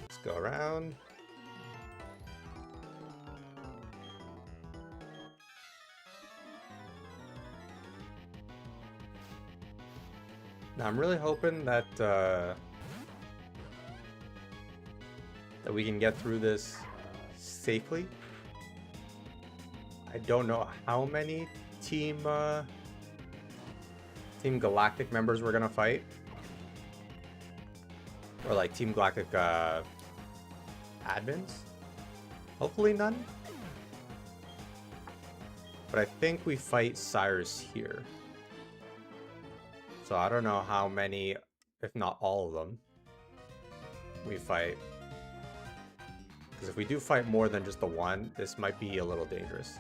Let's go around. Now I'm really hoping that that we can get through this safely. I don't know how many Team Galactic members we're gonna fight, or like Team Galactic admins. Hopefully none. But I think we fight Cyrus here. So I don't know how many, if not all of them, we fight. Because if we do fight more than just the one, this might be a little dangerous.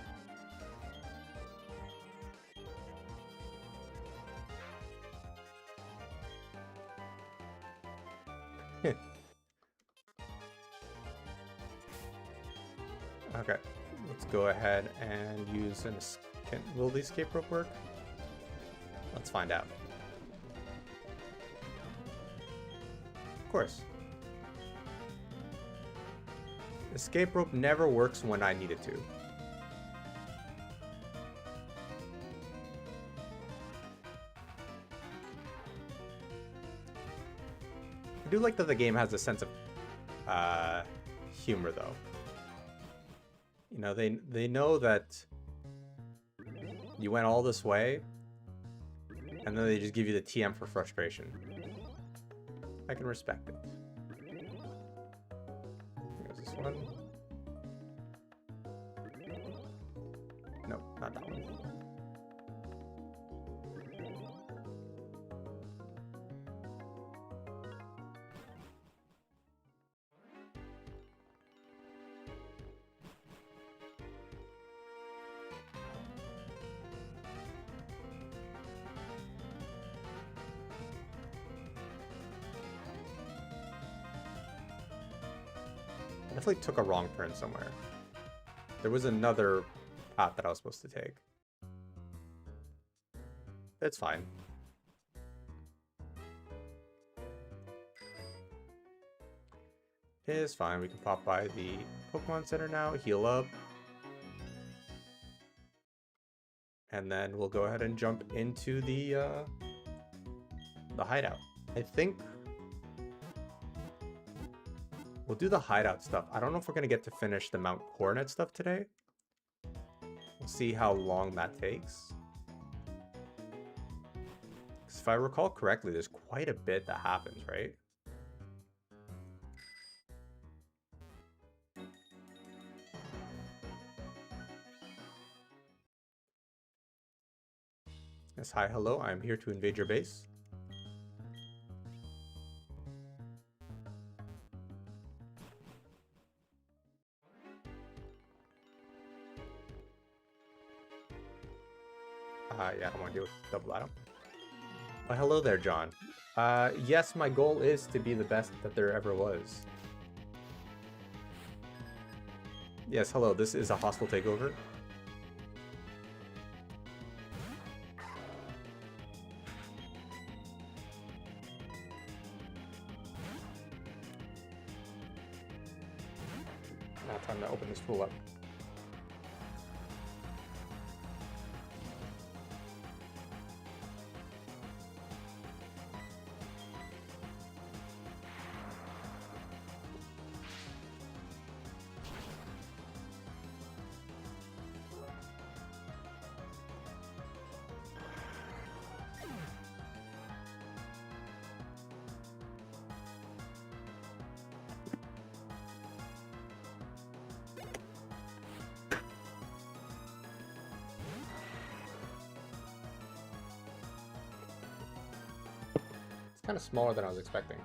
Okay, let's go ahead and use an escape. Will the escape rope work? Let's find out. Of course. Escape rope never works when I need it to. I do like that the game has a sense of humor though. You know, they know that you went all this way, and then they just give you the TM for frustration. I can respect it. Here's this one. Nope, not that one. I definitely took a wrong turn somewhere. There was another path that I was supposed to take. It's fine. It's fine. We can pop by the Pokemon Center now, heal up. And then we'll go ahead and jump into the hideout. I think we'll do the hideout stuff. I don't know if we're going to get to finish the Mount Coronet stuff today. We'll see how long that takes. Because if I recall correctly, there's quite a bit that happens, right? Yes, hi, hello. I'm here to invade your base. Yeah, I don't want to deal with double Adam. Well, hello there, John. Yes, my goal is to be the best that there ever was. Yes, hello, this is a hostile takeover. Now time to open this fool up. kind of smaller than I was expecting.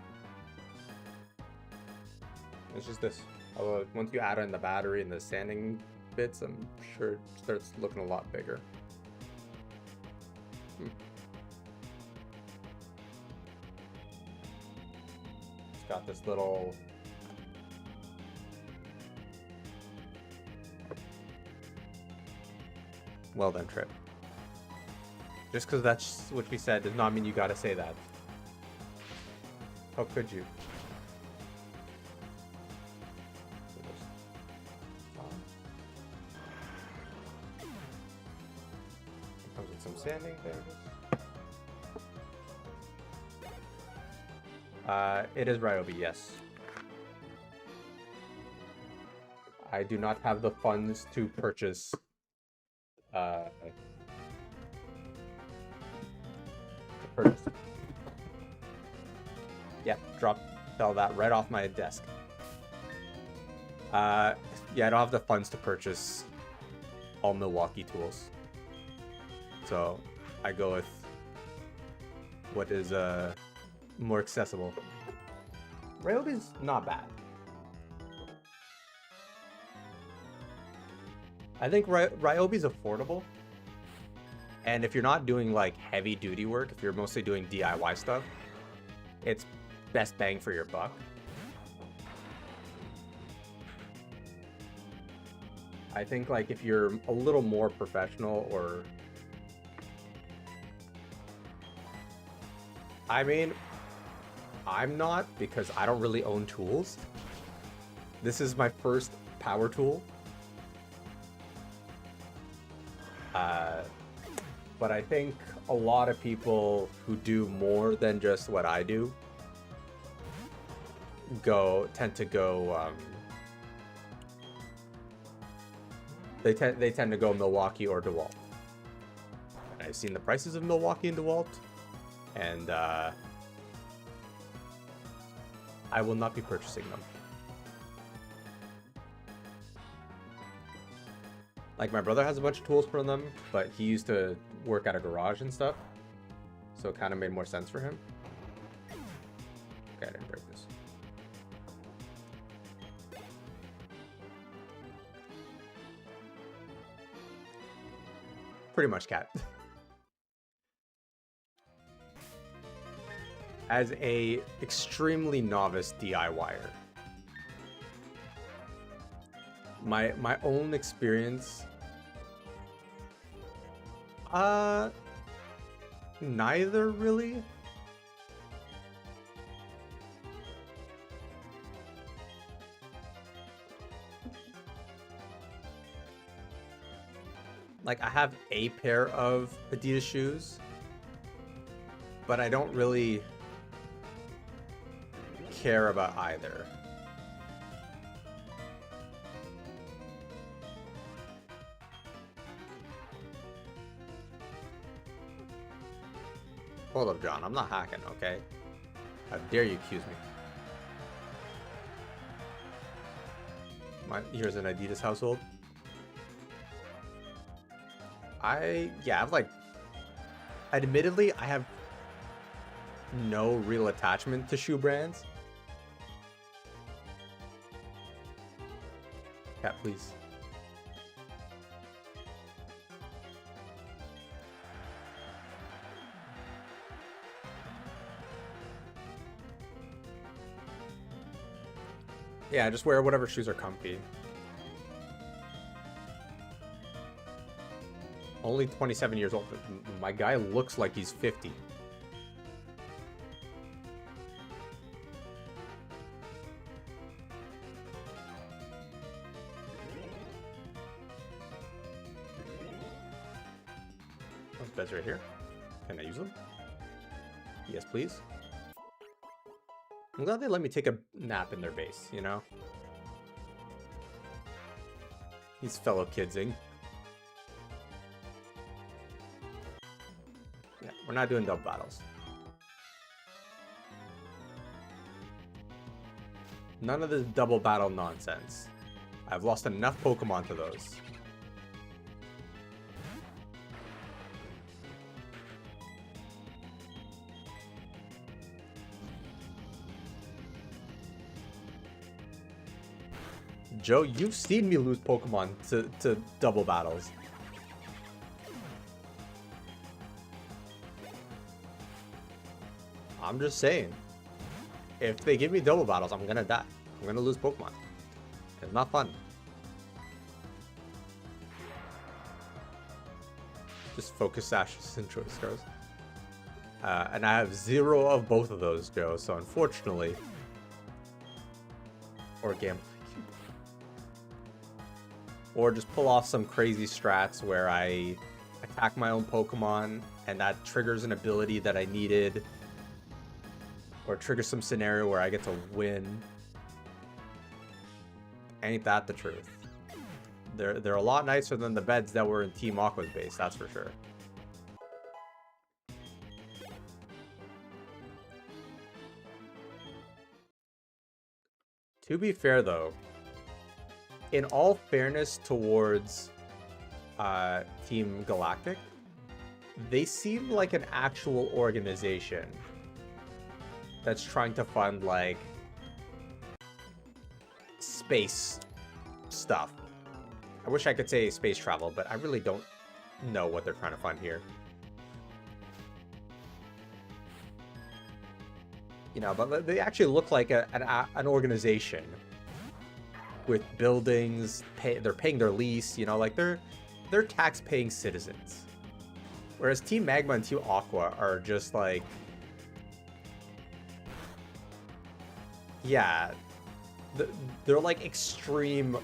It's just this. Although once you add in the battery and the sanding bits, I'm sure it starts looking a lot bigger. It's got this little... Well then, Trip. Just because that's what we said does not mean you gotta say that. How could you? Comes with some sanding there. It is Ryobi, yes. I do not have the funds to purchase Yeah, fell that right off my desk. Yeah, I don't have the funds to purchase all Milwaukee tools. So I go with what is more accessible. Ryobi's not bad. I think Ryobi's affordable. And if you're not doing like heavy duty work, if you're mostly doing DIY stuff, it's best bang for your buck. I think like if you're a little more professional or... I mean, I'm not, because I don't really own tools. This is my first power tool. But I think a lot of people who do more than just what I do tend to go they tend to go Milwaukee or DeWalt. And I've seen the prices of Milwaukee and DeWalt, and I will not be purchasing them. Like, my brother has a bunch of tools from them, but he used to work at a garage and stuff, so it kind of made more sense for him. Okay, I didn't break this. Pretty much cat. As a extremely novice DIYer, my own experience, neither really. Like, I have a pair of Adidas shoes, but I don't really care about either. Hold up, John. I'm not hacking, okay? How dare you accuse me? Here's an Adidas household. Admittedly, I have no real attachment to shoe brands. Cat, please. Yeah, just wear whatever shoes are comfy. Only 27 years old. My guy looks like he's 50. Those beds right here. Can I use them? Yes, please. I'm glad they let me take a nap in their base, you know? These fellow kidsing. Yeah, we're not doing double battles. None of this double battle nonsense. I've lost enough Pokemon to those. Joe, you've seen me lose Pokemon to double battles. I'm just saying. If they give me double battles, I'm gonna die. I'm gonna lose Pokemon. It's not fun. Just focus sashes and choice scarves. And I have 0 of both of those, Joe, so unfortunately... Or gambling. Or just pull off some crazy strats where I attack my own Pokemon, and that triggers an ability that I needed. Or trigger some scenario where I get to win. Ain't that the truth? They're a lot nicer than the beds that were in Team Aqua's base, that's for sure. To be fair, though, in all fairness towards Team Galactic, they seem like an actual organization that's trying to fund, like, space stuff. I wish I could say space travel, but I really don't know what they're trying to fund here. You know, but they actually look like an organization with buildings. They're paying their lease. You know, like they're tax-paying citizens. Whereas Team Magma and Team Aqua are just like, yeah, they're like extreme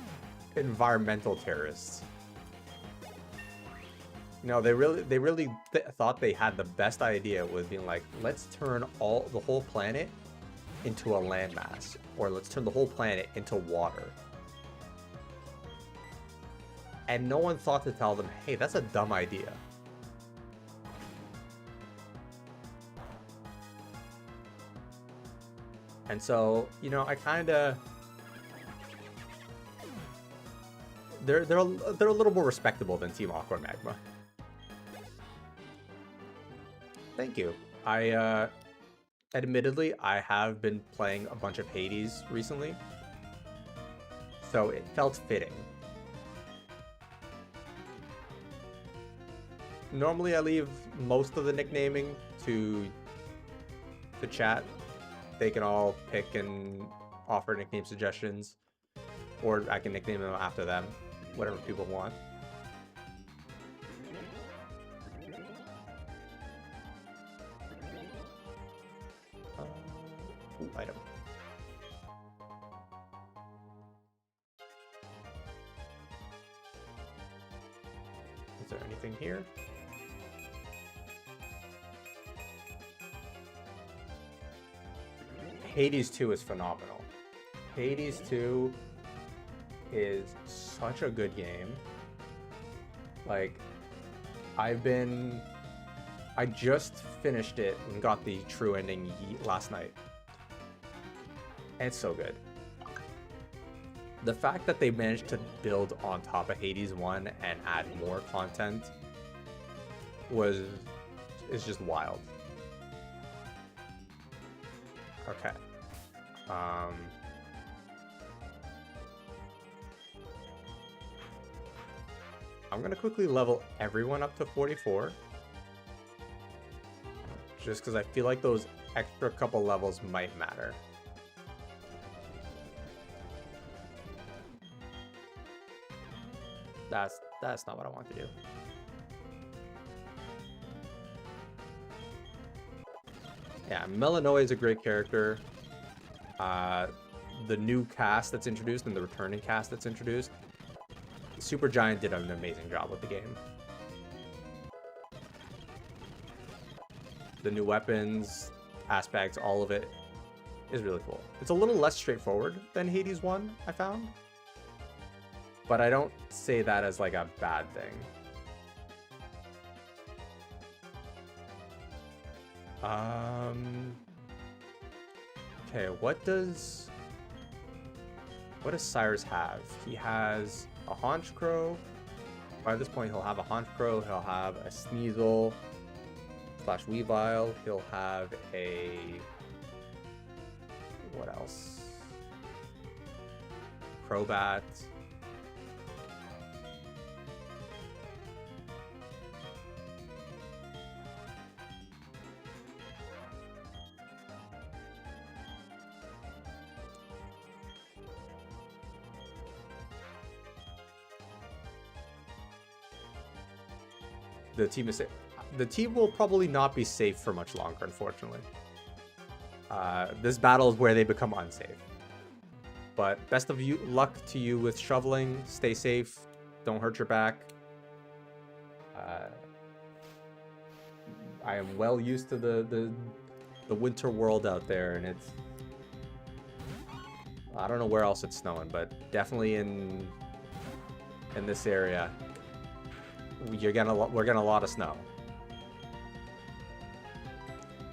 environmental terrorists. You know, they really thought they had the best idea, was being like, let's turn the whole planet into a landmass, or let's turn the whole planet into water. And no one thought to tell them, hey, that's a dumb idea. And so, you know, I kind of... They're a little more respectable than Team Aqua and Magma. Thank you. Admittedly, I have been playing a bunch of Hades recently, so it felt fitting. Normally, I leave most of the nicknaming to the chat. They can all pick and offer nickname suggestions, or I can nickname them after them, whatever people want. Item. Is there anything here? Hades 2 is phenomenal. Hades 2 is such a good game. Like, I just finished it and got the true ending last night. And it's so good. The fact that they managed to build on top of Hades 1 and add more content is just wild. Okay. I'm gonna quickly level everyone up to 44. Just because I feel like those extra couple levels might matter. That's not what I want to do. Yeah, Melanoia is a great character. The new cast that's introduced and the returning cast that's introduced, Supergiant did an amazing job with the game. The new weapons, aspects, all of it is really cool. It's a little less straightforward than Hades 1, I found. But I don't say that as like a bad thing. Okay, what does Cyrus have? He has a Haunch Crow. By this point, he'll have a Haunch Crow. He'll have a Sneasel / Weavile. He'll have a... what else? Crobat. The team is safe. The team will probably not be safe for much longer, unfortunately. This battle is where they become unsafe. But best of luck to you with shoveling. Stay safe. Don't hurt your back. I am well used to the winter world out there, and it's... I don't know where else it's snowing, but definitely in this area, we're getting a lot of snow.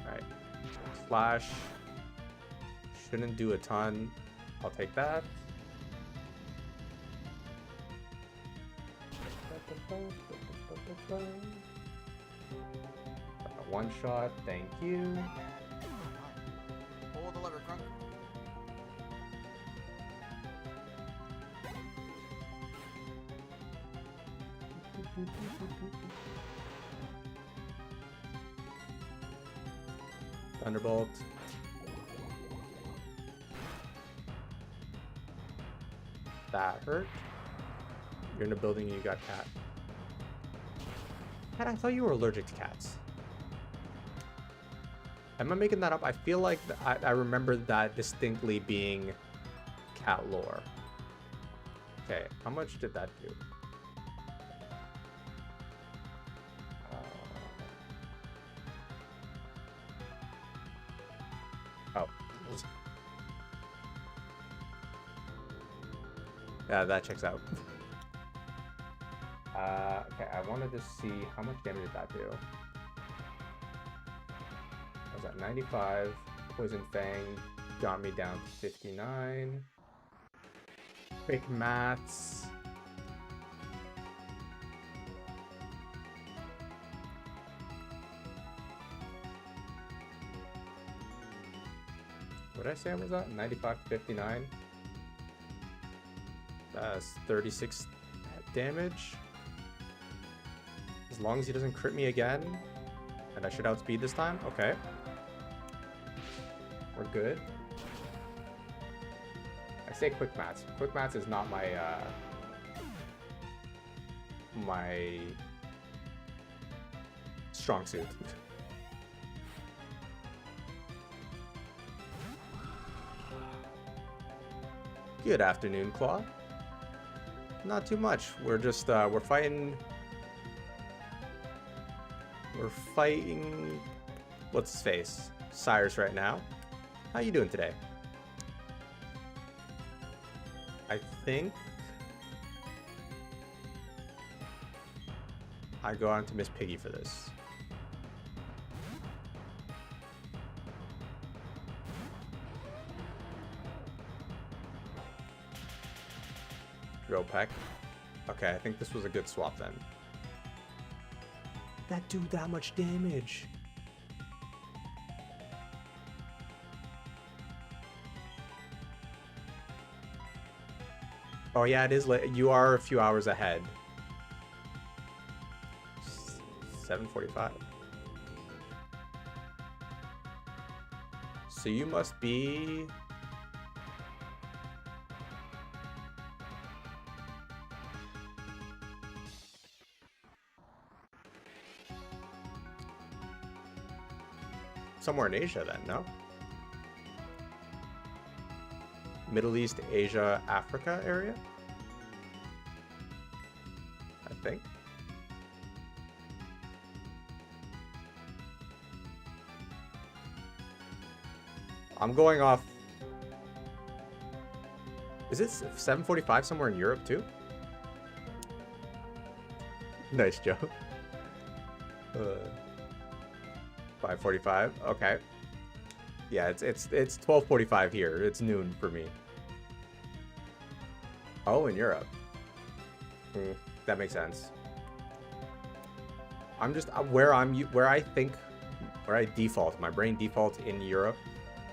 All right, Flash shouldn't do a ton. I'll take that. One shot, thank you. Hold the lever, Crunk. Thunderbolt. That hurt. You're in a building and you got cat. Cat, I thought you were allergic to cats. Am I making that up? I feel like I remember that distinctly being cat lore. Okay, how much did that do? Oh. Yeah, that checks out. Okay, I wanted to see how much damage did that do. I was at 95. Poison Fang got me down to 59. Quick maths. What did I say I was at? 95 to 59. That's 36 damage. As long as he doesn't crit me again. And I should outspeed this time. Okay. We're good. I say quick mats. Quick mats is not my my strong suit. Good afternoon, Claw. Not too much. We're just we're fighting what's his face? Cyrus right now. How you doing today? I think I go on to Miss Piggy for this. Peck. Okay, I think this was a good swap then. That do that much damage. Oh yeah, it is late. You are a few hours ahead. 7:45. So you must be... somewhere in Asia then, no? Middle East, Asia, Africa area? I think. I'm going off... Is it 7:45 somewhere in Europe too? Nice joke. 5:45. Okay. Yeah, it's 12:45 here. It's noon for me. Oh, in Europe. That makes sense. I'm just where I default. My brain defaults in Europe.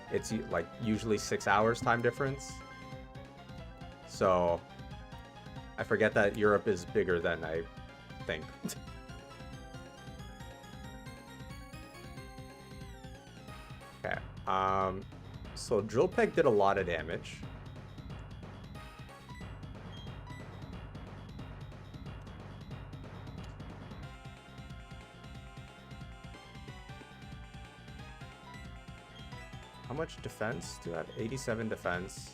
It's like usually 6 hours time difference. So I forget that Europe is bigger than I think. Okay. So Drill Peg did a lot of damage. How much defense do I have? 87 defense.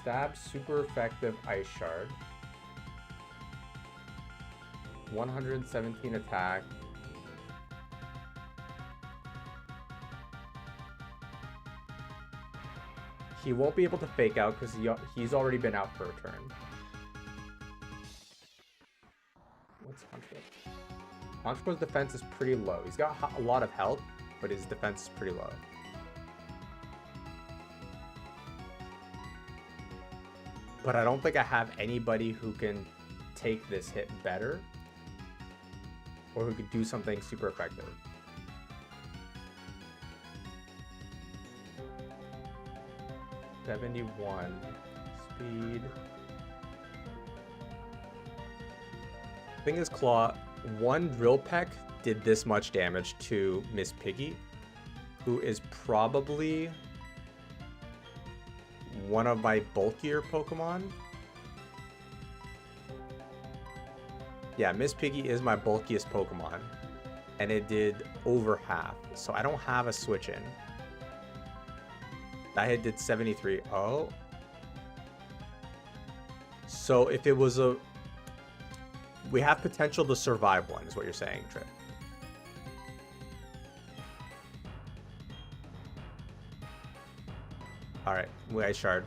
Stab, super effective Ice Shard. 117 attack. He won't be able to fake out because he's already been out for a turn. What's Honchko? Honchko's defense is pretty low. He's got a lot of health, but his defense is pretty low. But I don't think I have anybody who can take this hit better or who could do something super effective. .71 speed. Thing is, Claw, one Drill Peck did this much damage to Miss Piggy, who is probably one of my bulkier Pokemon. Yeah, Miss Piggy is my bulkiest Pokemon, and it did over half, so I don't have a switch in. That hit did 73. Oh. So if it was a... We have potential to survive one, is what you're saying, Trip. Alright, we Ice Shard.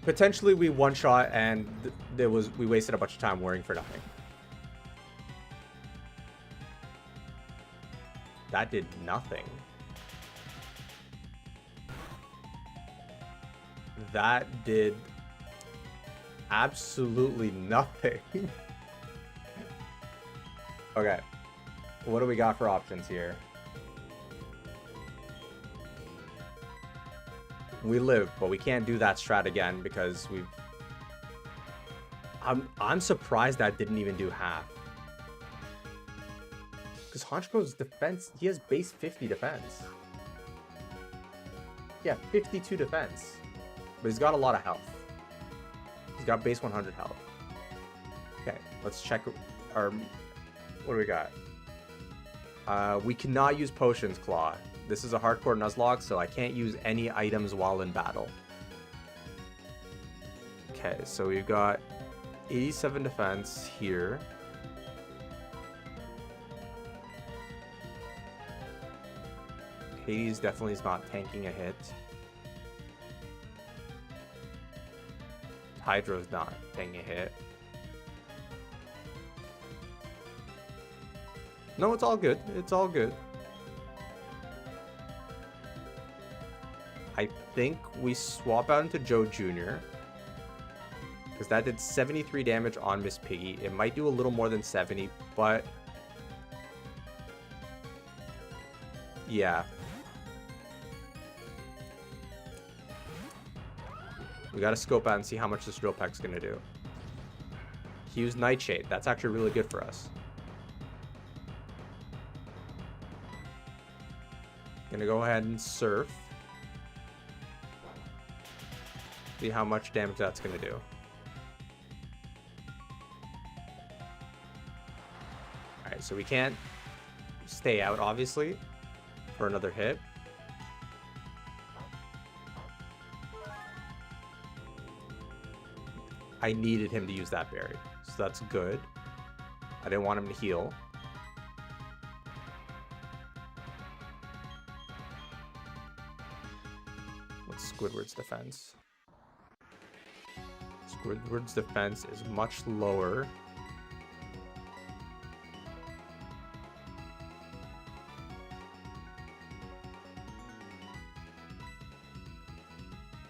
Potentially we one-shot and we wasted a bunch of time worrying for nothing. That did nothing. That did absolutely nothing. Okay. What do we got for options here? We live, but we can't do that strat again because we've... I'm surprised that didn't even do half. Because Honchko's defense, he has base 50 defense. Yeah, 52 defense. But he's got a lot of health. He's got base 100 health. Okay, let's check our... What do we got? We cannot use potions, Claw. This is a hardcore Nuzlocke, so I can't use any items while in battle. Okay, so we've got 87 defense here. Hades definitely is not tanking a hit. Hydro's not taking a hit. No, it's all good. It's all good. I think we swap out into Joe Jr. because that did 73 damage on Miss Piggy. It might do a little more than 70, but yeah. We gotta scope out and see how much this Drill Peck's gonna do. He used Nightshade. That's actually really good for us. Gonna go ahead and Surf. See how much damage that's gonna do. Alright, so we can't stay out, obviously, for another hit. I needed him to use that berry, so that's good. I didn't want him to heal. What's Squidward's defense? Squidward's defense is much lower.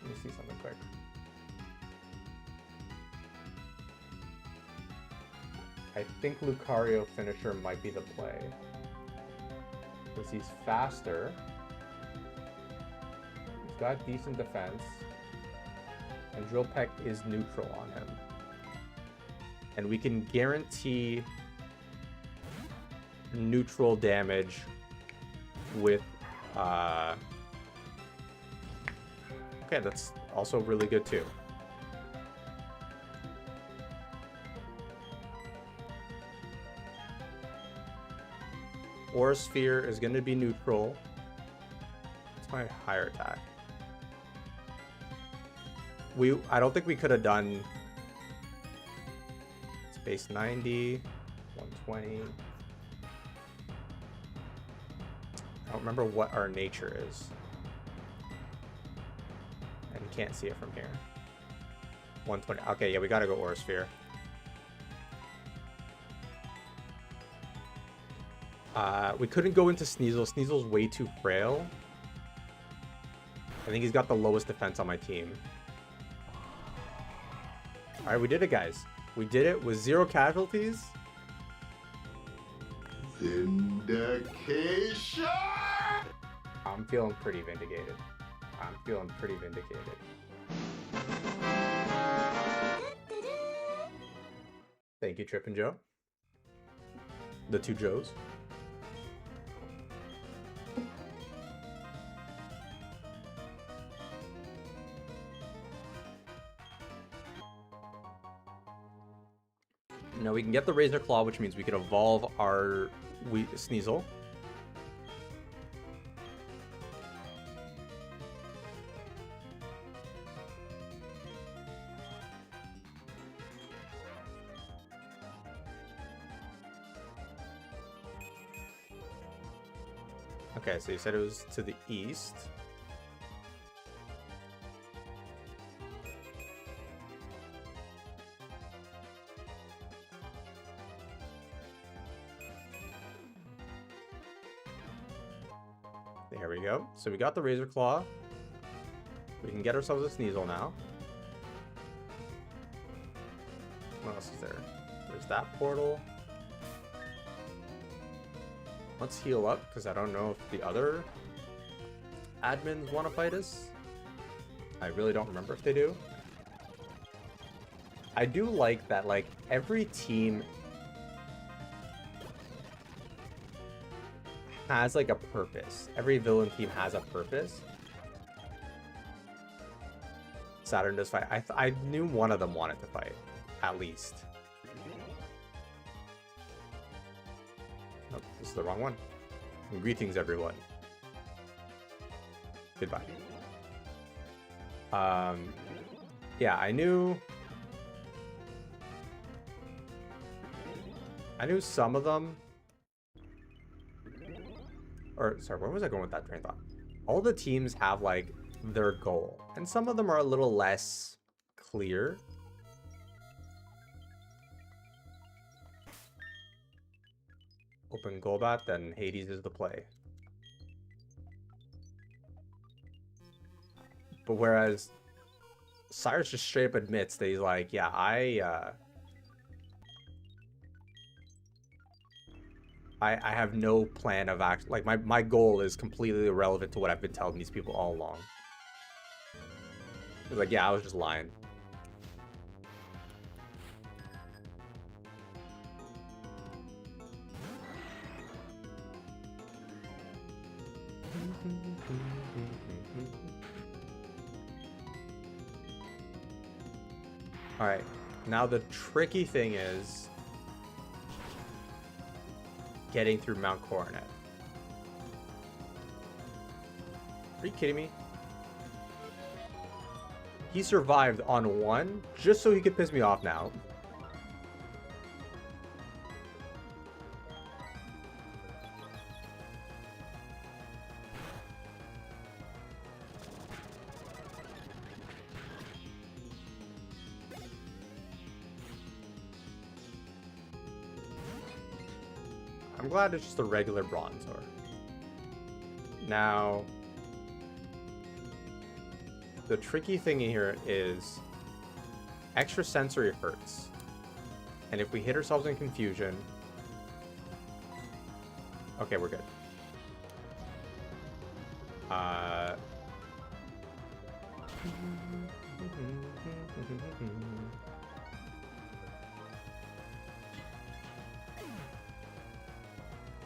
Let me see something quick. I think Lucario finisher might be the play. Because he's faster. He's got decent defense. And Drill Peck is neutral on him. And we can guarantee neutral damage with okay, that's also really good too. Aura Sphere is going to be neutral. It's my higher attack. I don't think we could have done space 90, 120. I don't remember what our nature is. And you can't see it from here. 120. Okay, yeah, we gotta go Aura Sphere. We couldn't go into Sneasel. Sneasel's way too frail. I think he's got the lowest defense on my team. Alright, we did it, guys. We did it with 0 casualties. Vindication! I'm feeling pretty vindicated. I'm feeling pretty vindicated. Thank you, Trip and Joe. The 2 Joes. Now we can get the Razor Claw, which means we can evolve our Sneasel. Okay, so you said it was to the east. There we go. So we got the Razor Claw. We can get ourselves a Sneasel now. What else is there? There's that portal. Let's heal up, because I don't know if the other admins want to fight us. I really don't remember if they do. I do like that, like, every team has, like, a purpose. Every villain team has a purpose. Saturn does fight. I knew one of them wanted to fight, at least. Nope, this is the wrong one. And greetings, everyone. Goodbye. Yeah, I knew some of them. Or, sorry, where was I going with that train of thought? All the teams have, like, their goal. And some of them are a little less clear. Open Golbat, then Hades is the play. But whereas Cyrus just straight up admits that he's like, yeah, I have no plan of action. Like, my goal is completely irrelevant to what I've been telling these people all along. He's like, yeah, I was just lying. Alright, now the tricky thing is getting through Mount Coronet. Are you kidding me? He survived on 1 just so he could piss me off now. I'm glad it's just a regular Bronzor. Now, the tricky thing here is extrasensory hurts. And if we hit ourselves in confusion... Okay, we're good.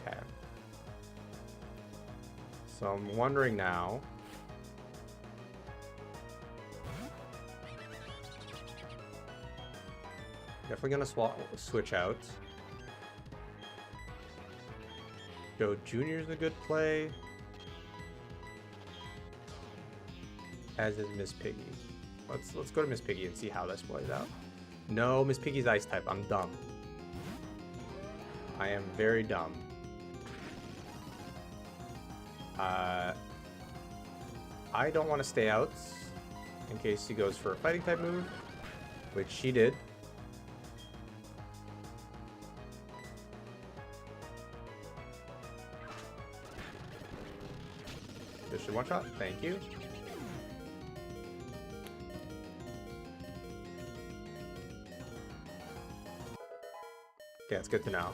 Okay. So I'm wondering now... Definitely gonna switch out. Joe Jr.'s a good play. As is Miss Piggy. Let's go to Miss Piggy and see how this plays out. No, Miss Piggy's ice type. I'm dumb. I am very dumb. I don't want to stay out in case he goes for a fighting type move, which she did. This should one shot. Thank you. Okay, it's good to know.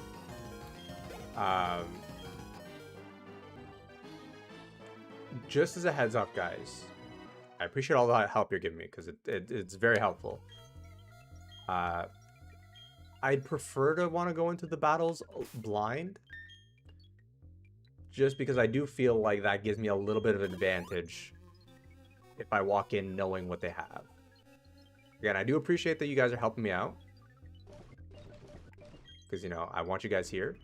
Just as a heads up, guys, I appreciate all the help you're giving me because it's very helpful. I'd prefer to want to go into the battles blind, just because I do feel like that gives me a little bit of advantage if I walk in knowing what they have. Again, I do appreciate that you guys are helping me out, because, you know, I want you guys here.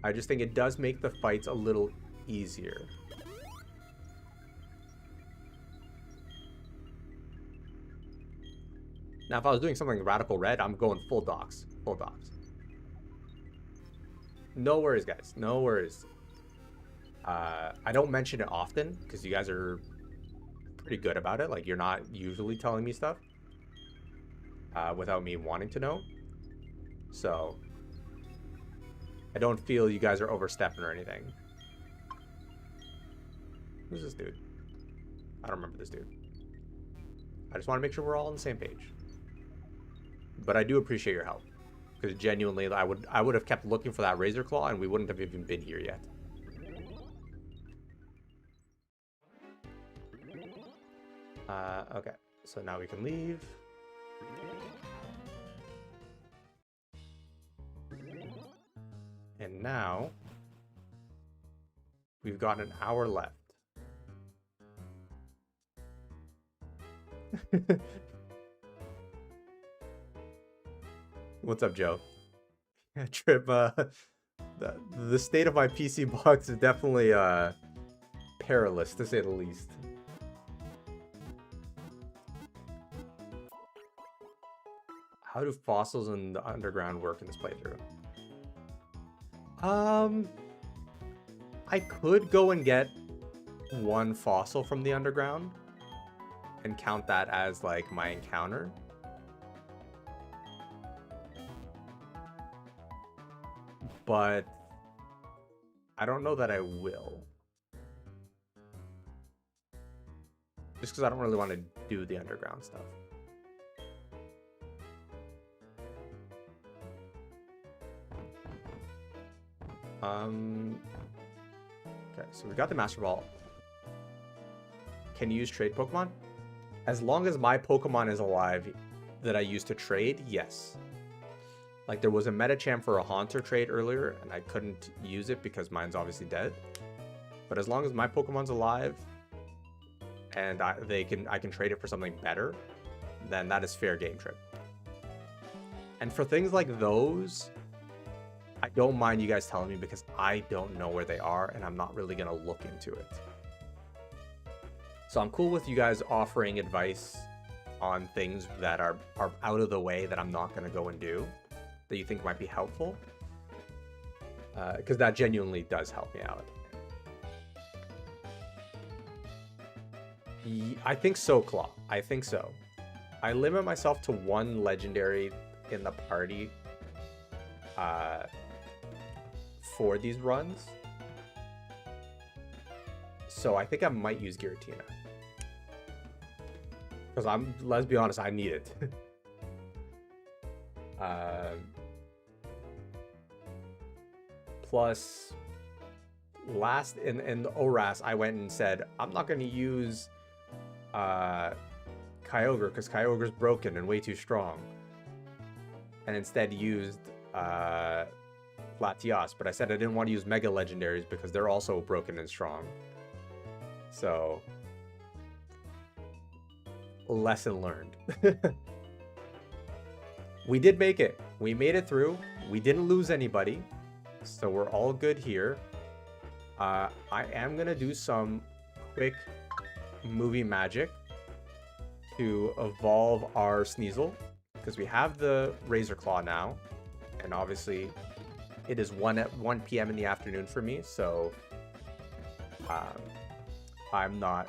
I just think it does make the fights a little easier. Now, if I was doing something radical red, I'm going full docs. Full docs. No worries, guys. No worries. I don't mention it often because you guys are pretty good about it. Like, you're not usually telling me stuff without me wanting to know. So, I don't feel you guys are overstepping or anything. Who's this dude? I don't remember this dude. I just want to make sure we're all on the same page. But I do appreciate your help. Because genuinely, I would have kept looking for that Razor Claw and we wouldn't have even been here yet. Okay, so now we can leave. And now, we've got an hour left. What's up, Joe? Trip, the state of my PC box is definitely perilous, to say the least. How do fossils in the underground work in this playthrough? I could go and get one fossil from the underground and count that as like my encounter. But I don't know that I will. Just because I don't really want to do the underground stuff. Okay, so we got the Master Ball. Can you use trade Pokemon? As long as my Pokemon is alive that I used to trade, yes. Like, there was a Medicham for a Haunter trade earlier, and I couldn't use it because mine's obviously dead. But as long as my Pokemon's alive, and I can trade it for something better, then that is fair game, Trip. And for things like those, I don't mind you guys telling me because I don't know where they are, and I'm not really going to look into it. So I'm cool with you guys offering advice on things that are out of the way that I'm not going to go and do, that you think might be helpful, because that genuinely does help me out. I think so, Claw. I think so. I limit myself to one legendary in the party for these runs. So I think I might use Giratina. Because let's be honest, I need it. Plus, last in the ORAS, I went and said, I'm not going to use Kyogre because Kyogre's broken and way too strong. And instead used Latias, but I said I didn't want to use Mega Legendaries because they're also broken and strong. So, lesson learned. We did make it. We made it through. We didn't lose anybody. So we're all good here. I am going to do some quick movie magic to evolve our Sneasel, because we have the Razor Claw now, and obviously it is 1 p.m. in the afternoon for me, so I'm not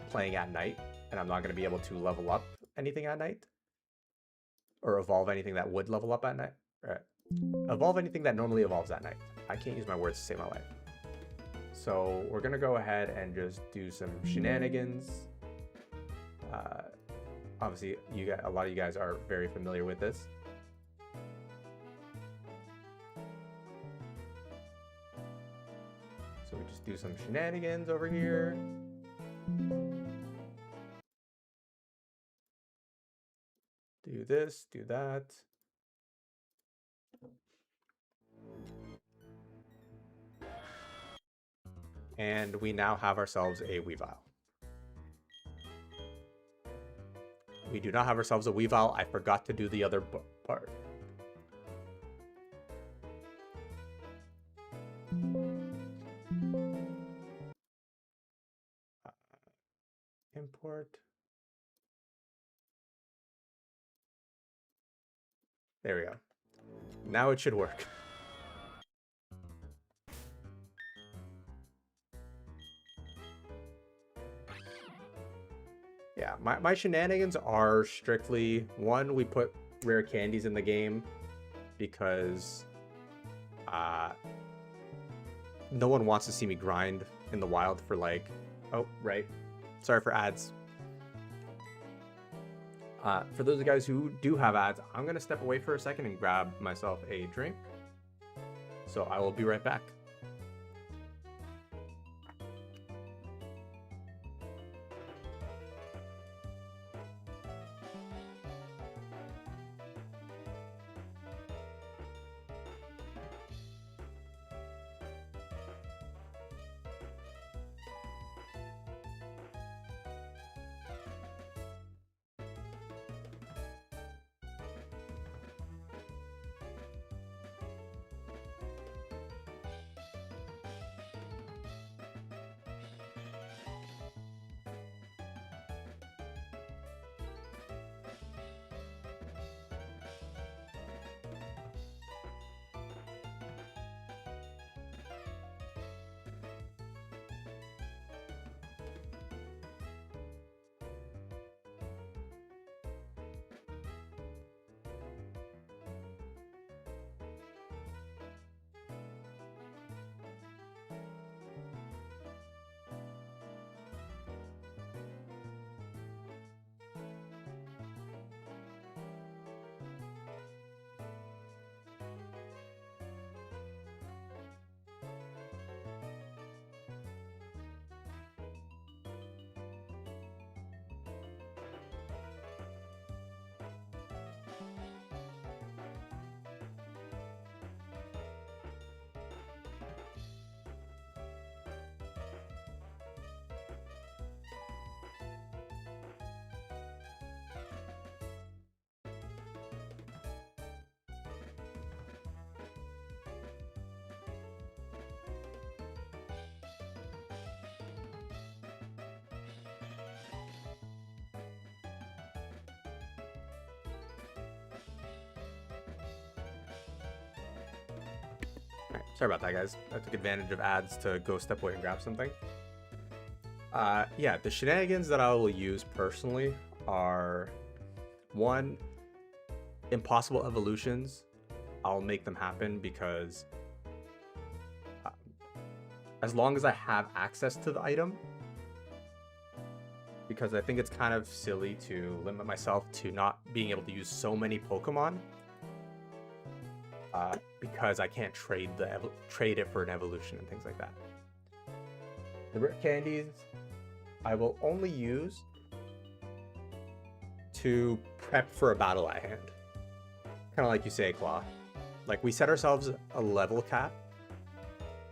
playing at night, and I'm not going to be able to level up anything at night, or evolve anything that would level up at night. Evolve anything that normally evolves at night. I can't use my words to save my life. So we're going to go ahead and just do some shenanigans. Obviously, a lot of you guys are very familiar with this. So we just do some shenanigans over here. Do this, do that. And we now have ourselves a Weavile. We do not have ourselves a Weavile. I forgot to do the other part. Import. There we go. Now it should work. Yeah, my shenanigans are strictly, one, we put rare candies in the game because no one wants to see me grind in the wild for like, oh, right. Sorry for ads. For those of you guys who do have ads, I'm going to step away for a second and grab myself a drink. So I will be right back. Sorry about that, guys. I took advantage of ads to go step away and grab something. Yeah, the shenanigans that I will use personally are, one, impossible evolutions. I'll make them happen because as long as I have access to the item, because I think it's kind of silly to limit myself to not being able to use so many Pokemon because I can't trade it for an evolution and things like that. The rare candies I will only use to prep for a battle at hand. Kind of like you say, Claw. Like, we set ourselves a level cap,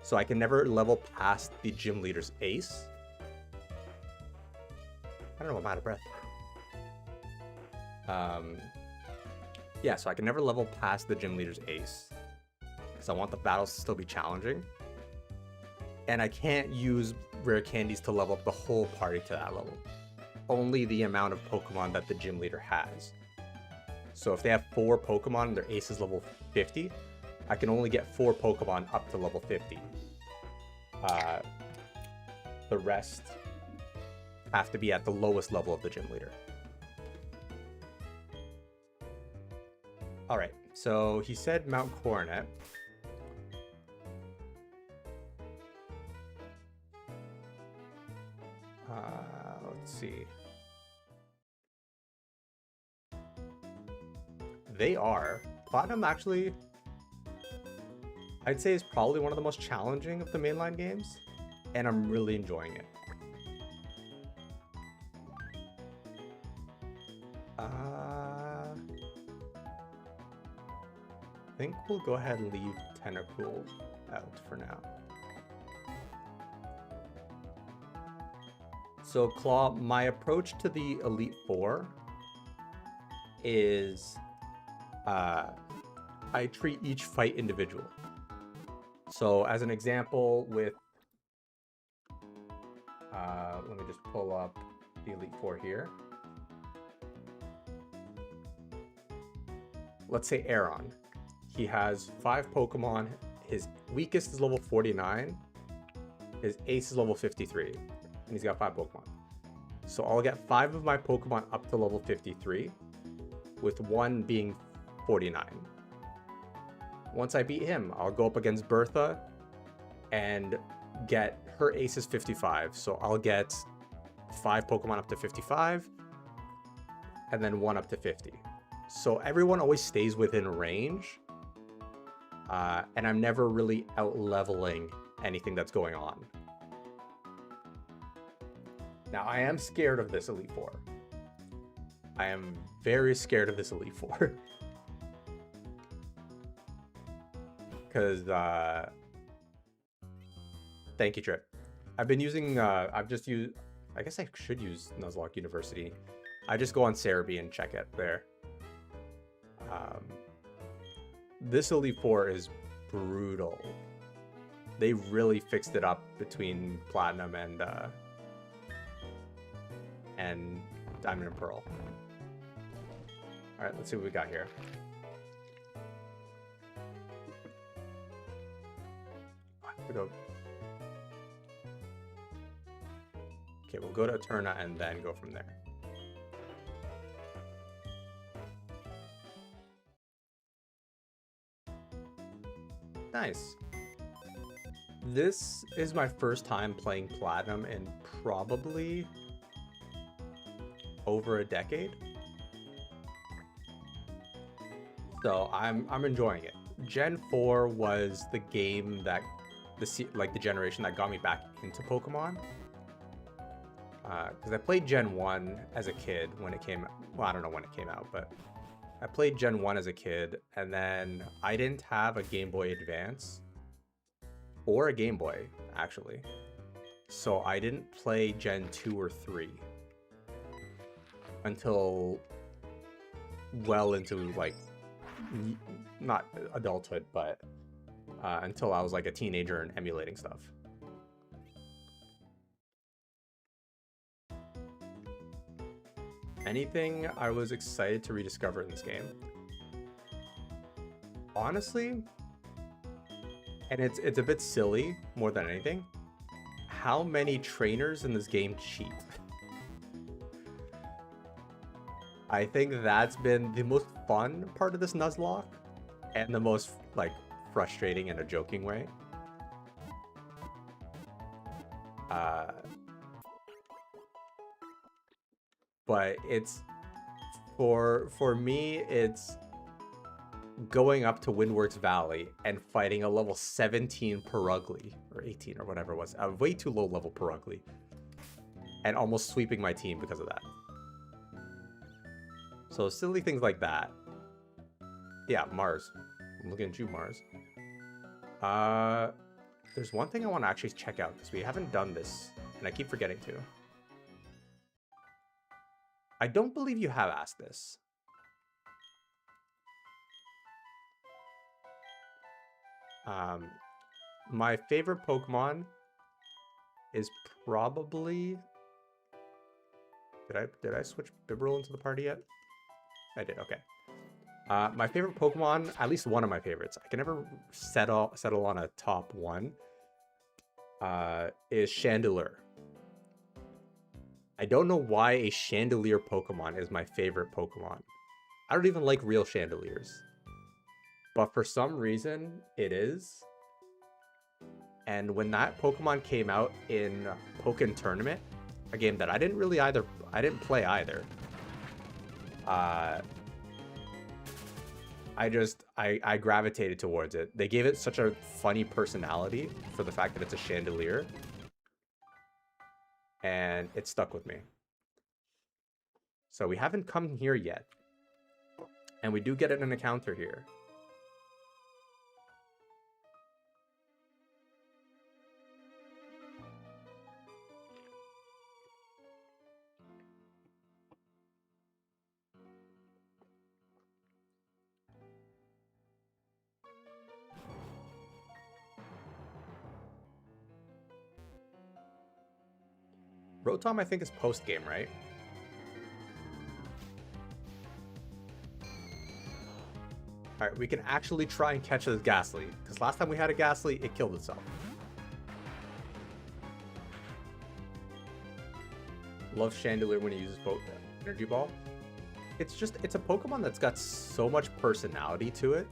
so I can never level past the gym leader's ace. I don't know, I'm out of breath. Yeah, so I can never level past the gym leader's ace, because I want the battles to still be challenging. And I can't use rare candies to level up the whole party to that level. Only the amount of Pokemon that the gym leader has. So if they have 4 Pokemon and their ace is level 50, I can only get 4 Pokemon up to level 50. The rest have to be at the lowest level of the gym leader. Alright, so he said Mount Coronet. Let's see. They are. Platinum actually, I'd say, is probably one of the most challenging of the mainline games, and I'm really enjoying it. I think we'll go ahead and leave Tentacool out for now. So Claw, my approach to the Elite Four is I treat each fight individual. So as an example with, let me just pull up the Elite Four here. Let's say Aeron. He has 5 Pokemon. His weakest is level 49. His ace is level 53. And he's got 5 Pokemon. So I'll get 5 of my Pokemon up to level 53, with 1 being 49. Once I beat him, I'll go up against Bertha and get her ace is 55. So I'll get 5 Pokemon up to 55, and then 1 up to 50. So everyone always stays within range, and I'm never really out-leveling anything that's going on. Now, I am scared of this Elite Four. I am very scared of this Elite Four. Because, thank you, Trip. I've been using, I've just used, I guess I should use Nuzlocke University. I just go on Cerebi and check it there. This Elite Four is brutal. They really fixed it up between Platinum and Diamond and Pearl. All right, let's see what we got here. We go. Okay, we'll go to Eterna and then go from there. Nice. This is my first time playing Platinum in probably over a decade. So I'm enjoying it. Gen 4 was the game that the generation that got me back into Pokemon. Because I played Gen 1 as a kid when it came, well, I don't know when it came out, but I played Gen 1 as a kid, and then I didn't have a Game Boy Advance or a Game Boy, actually. So I didn't play Gen 2 or 3 until well into, like, not adulthood, but until I was like a teenager and emulating stuff. Anything I was excited to rediscover in this game? Honestly, and it's a bit silly more than anything, how many trainers in this game cheat? I think that's been the most fun part of this Nuzlocke, and the most, like, frustrating in a joking way. But it's, for me, it's going up to Windworks Valley and fighting a level 17 Perugly, or 18 or whatever it was, a way too low level Perugly, and almost sweeping my team because of that. So silly things like that. Yeah, Mars. I'm looking at you, Mars. There's one thing I want to actually check out because we haven't done this, and I keep forgetting to. I don't believe you have asked this. My favorite Pokemon is probably... Did I switch Bibarel into the party yet? I did, okay. My favorite Pokemon, at least one of my favorites, I can never settle on a top one, is Chandelure. I don't know why a Chandelier Pokemon is my favorite Pokemon. I don't even like real Chandeliers. But for some reason, it is. And when that Pokemon came out in Pokken Tournament, a game that I didn't play either. I gravitated towards it. They gave it such a funny personality for the fact that it's a Chandelier. And it stuck with me. So we haven't come here yet. And we do get an encounter here. Rotom, I think, is post-game, right? Alright, we can actually try and catch this Ghastly. Because last time we had a Ghastly, it killed itself. Love Chandelure when he uses Energy Ball. It's a Pokemon that's got so much personality to it.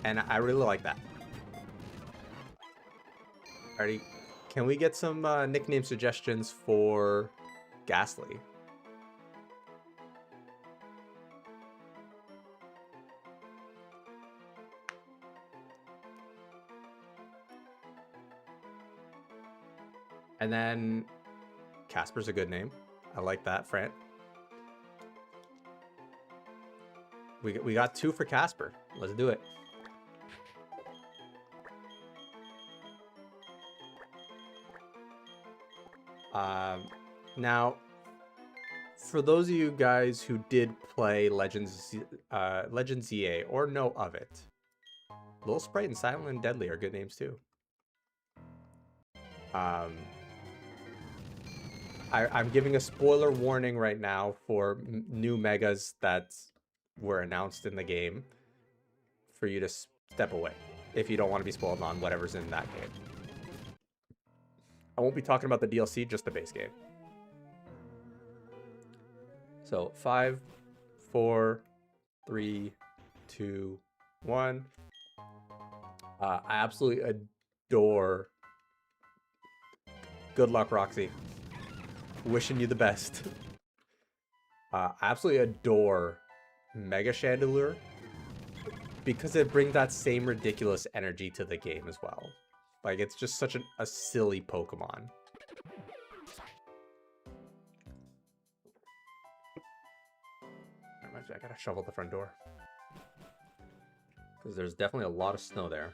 And I really like that. Alrighty. Can we get some nickname suggestions for Ghastly? And then Casper's a good name. I like that, Fran. We got 2 for Casper. Let's do it. Now, for those of you guys who did play Legends EA or know of it, Little Sprite and Silent and Deadly are good names too. I'm giving a spoiler warning right now for new megas that were announced in the game for you to step away if you don't want to be spoiled on whatever's in that game. I won't be talking about the DLC, just the base game. So 5, 4, 3, 2, 1. I absolutely adore. Good luck, Roxy. Wishing you the best. I absolutely adore Mega Chandelure because it brings that same ridiculous energy to the game as well. Like, it's just such a silly Pokemon. I gotta shovel the front door. Because there's definitely a lot of snow there.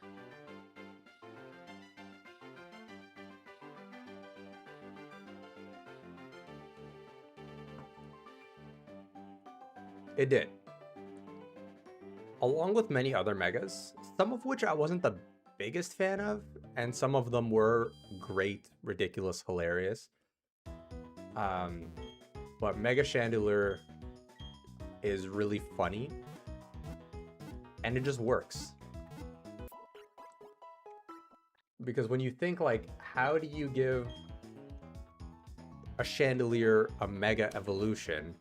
It did. Along with many other megas, some of which I wasn't the biggest fan of, and some of them were great, ridiculous, hilarious. But Mega Chandelure is really funny, and it just works. Because when you think, like, how do you give a Chandelure a Mega Evolution?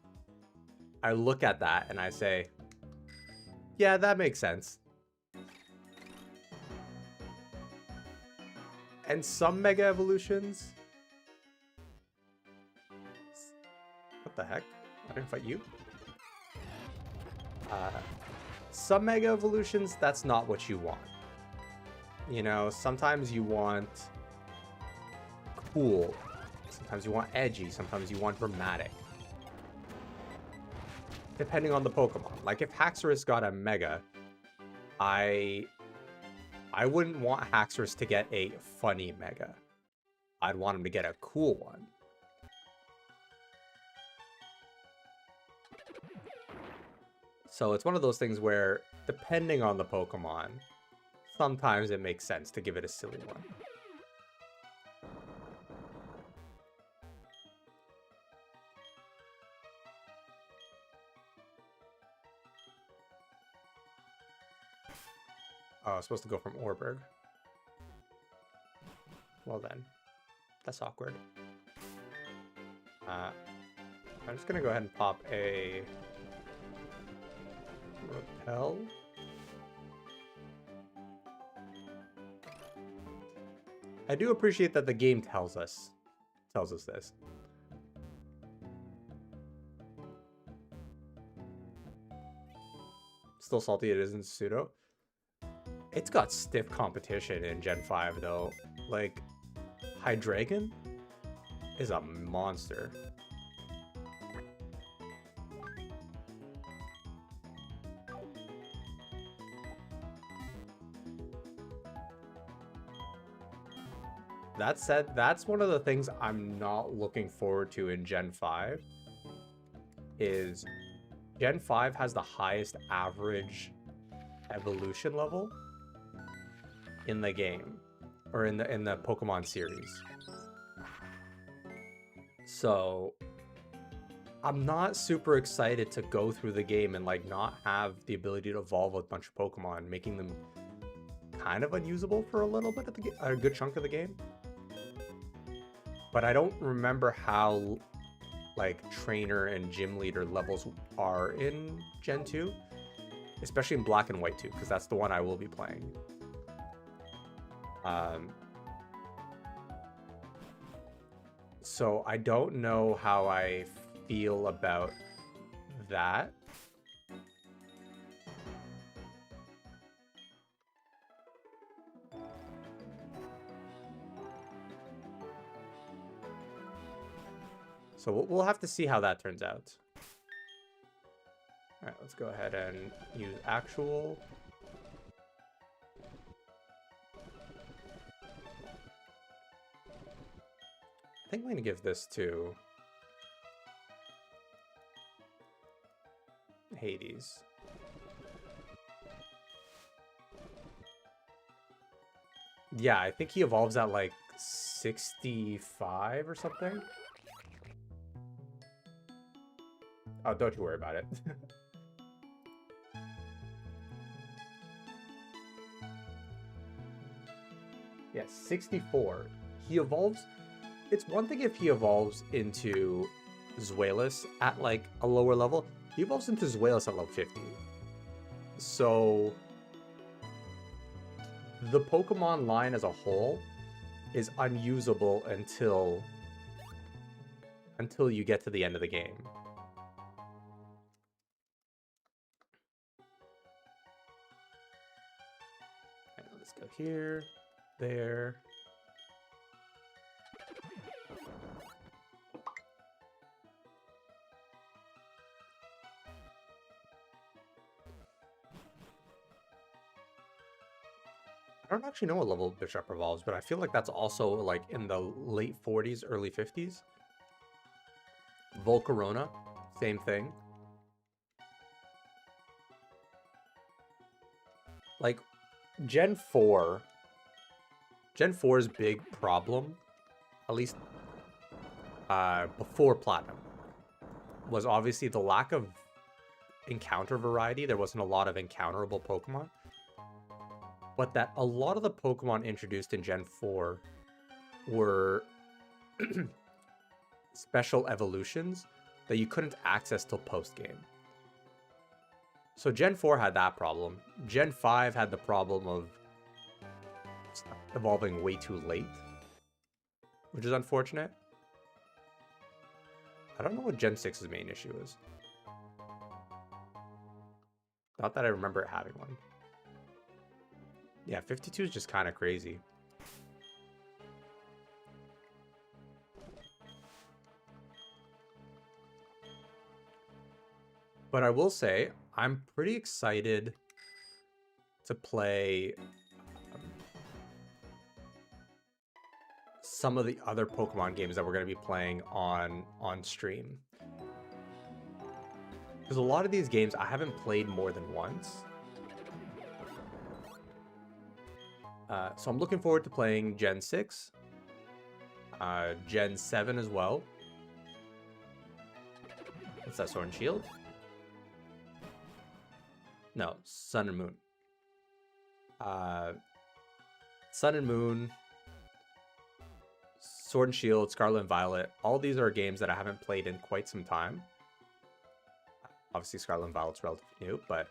I look at that and I say, yeah, that makes sense. And some Mega Evolutions... What the heck? I didn't fight you? Some Mega Evolutions, that's not what you want. You know, sometimes you want cool, sometimes you want edgy, sometimes you want dramatic. Depending on the Pokemon. Like if Haxorus got a Mega, I wouldn't want Haxorus to get a funny Mega. I'd want him to get a cool one. So it's one of those things where, depending on the Pokemon, sometimes it makes sense to give it a silly one. Oh, I was supposed to go from Orberg. Well then, that's awkward. I'm just gonna go ahead and pop a Repel. I do appreciate that the game tells us this. Still salty it isn't pseudo. It's got stiff competition in Gen 5 though. Like Hydreigon is a monster. That said, that's one of the things I'm not looking forward to in Gen 5 is Gen 5 has the highest average evolution level in the game or in the Pokemon series. So I'm not super excited to go through the game and like not have the ability to evolve a bunch of Pokemon, making them kind of unusable for a little bit of a good chunk of the game. But I don't remember how like trainer and gym leader levels are in Gen 2, especially in Black and White 2, because that's the one I will be playing. So I don't know how I feel about that. So we'll have to see how that turns out. All right, let's go ahead and use actual. I think I'm going to give this to Hades. Yeah, I think he evolves at like 65 or something. Oh, don't you worry about it. Yeah, 64. He evolves. It's one thing if he evolves into Zweilous at like a lower level. He evolves into Zweilous at level 50. So the Pokemon line as a whole is unusable until you get to the end of the game. Right, let's go here, there. I don't actually know what level Bishop evolves, but I feel like that's also like in the late 40s, early 50s. Volcarona, same thing. Like Gen 4's big problem, at least before Platinum, was obviously the lack of encounter variety. There wasn't a lot of encounterable Pokemon. But that a lot of the Pokemon introduced in Gen 4 were special evolutions that you couldn't access till post-game. So Gen 4 had that problem. Gen 5 had the problem of evolving way too late, which is unfortunate. I don't know what Gen 6's main issue is. Not that I remember having one. Yeah, 52 is just kind of crazy. But I will say, I'm pretty excited to play some of the other Pokemon games that we're going to be playing on stream. Because a lot of these games I haven't played more than once. So I'm looking forward to playing Gen 6, Gen 7 as well. What's that, Sword and Shield? No, Sun and Moon. Sun and Moon, Sword and Shield, Scarlet and Violet. All these are games that I haven't played in quite some time. Obviously, Scarlet and Violet's relatively new, but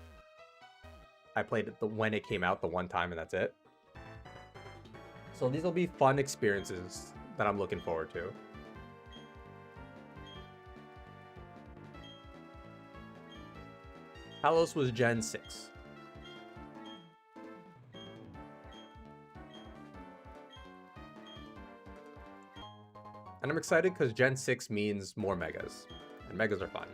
I played it when it came out the one time, and that's it. So these will be fun experiences that I'm looking forward to. Kalos was Gen 6. And I'm excited because Gen 6 means more Megas. And Megas are fun.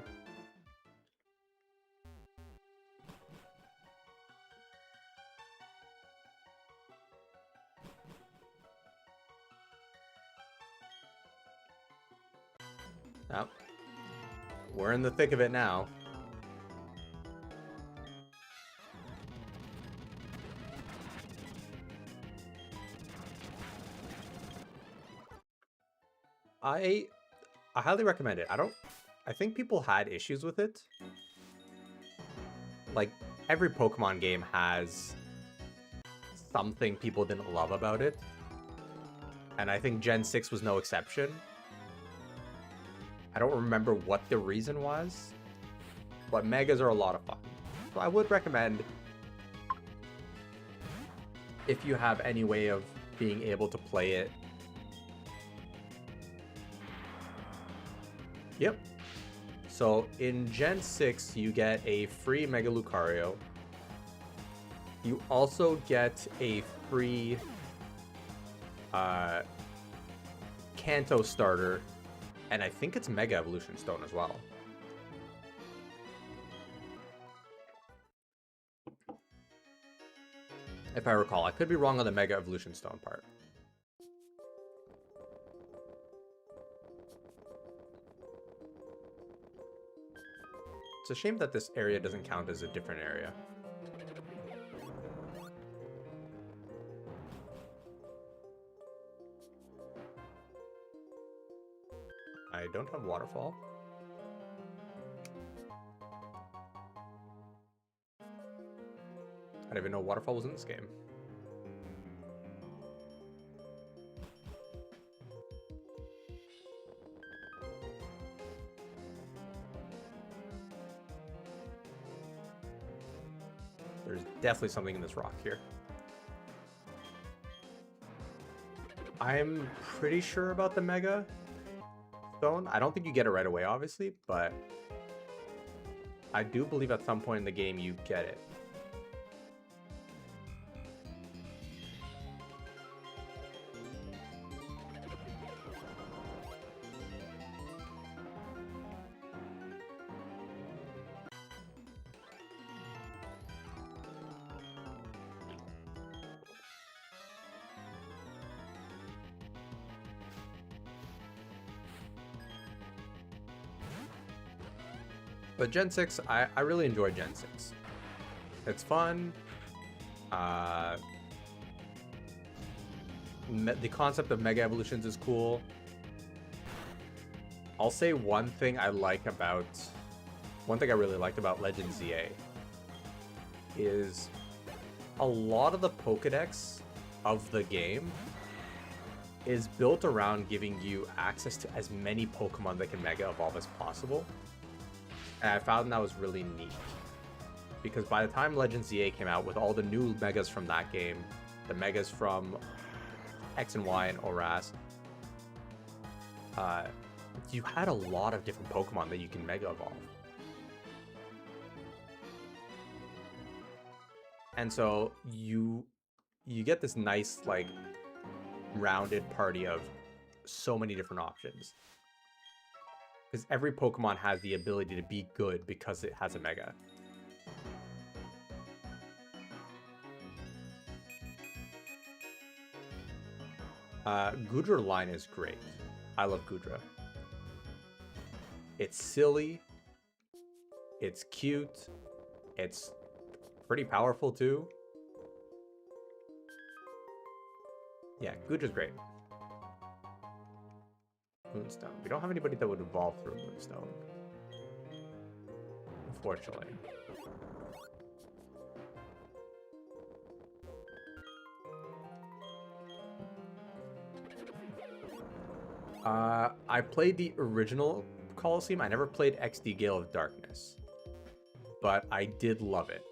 Now, we're in the thick of it now. I highly recommend it. I think people had issues with it. Like, every Pokemon game has something people didn't love about it. And I think Gen 6 was no exception. I don't remember what the reason was, but Megas are a lot of fun. So I would recommend, if you have any way of being able to play it. Yep. So in Gen 6, you get a free Mega Lucario. You also get a free Kanto starter, and I think it's Mega Evolution Stone as well. If I recall, I could be wrong on the Mega Evolution Stone part. It's a shame that this area doesn't count as a different area. I don't have Waterfall. I didn't even know Waterfall was in this game. There's definitely something in this rock here. I'm pretty sure about the Mega Stone. I don't think you get it right away, obviously, but I do believe at some point in the game you get it. But Gen 6, I really enjoy Gen 6. It's fun. The concept of Mega Evolutions is cool. I'll say one thing I really liked about Legend ZA is a lot of the Pokedex of the game is built around giving you access to as many Pokemon that can Mega Evolve as possible. And I found that was really neat. Because by the time Legends ZA came out with all the new Megas from that game, the Megas from X and Y and ORAS, you had a lot of different Pokemon that you can Mega Evolve. And so you get this nice like rounded party of so many different options. Because every Pokemon has the ability to be good because it has a Mega. Goodra line is great. I love Goodra. It's silly. It's cute. It's pretty powerful too. Yeah, Goodra's great. Moonstone. We don't have anybody that would evolve through Moonstone. Unfortunately. I played the original Coliseum. I never played XD Gale of Darkness. But I did love it.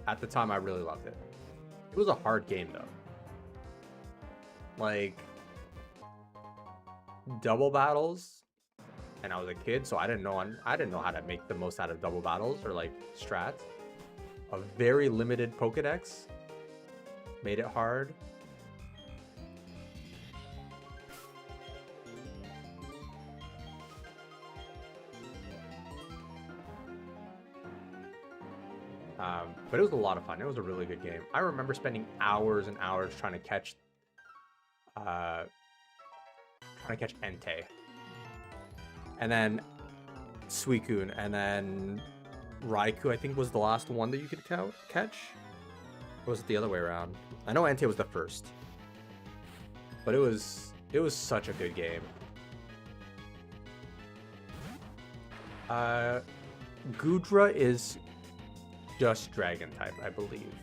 At the time, I really loved it. It was a hard game, though. Like, double battles, and I was a kid, so I didn't know how to make the most out of double battles or like strats. A very limited Pokedex made it hard. But it was a lot of fun. It was a really good game. I remember spending hours and hours trying to catch Entei. And then Suicune, and then Raikou, I think, was the last one that you could catch. Or was it the other way around? I know Entei was the first. But it was such a good game. Goodra is just Dragon type, I believe.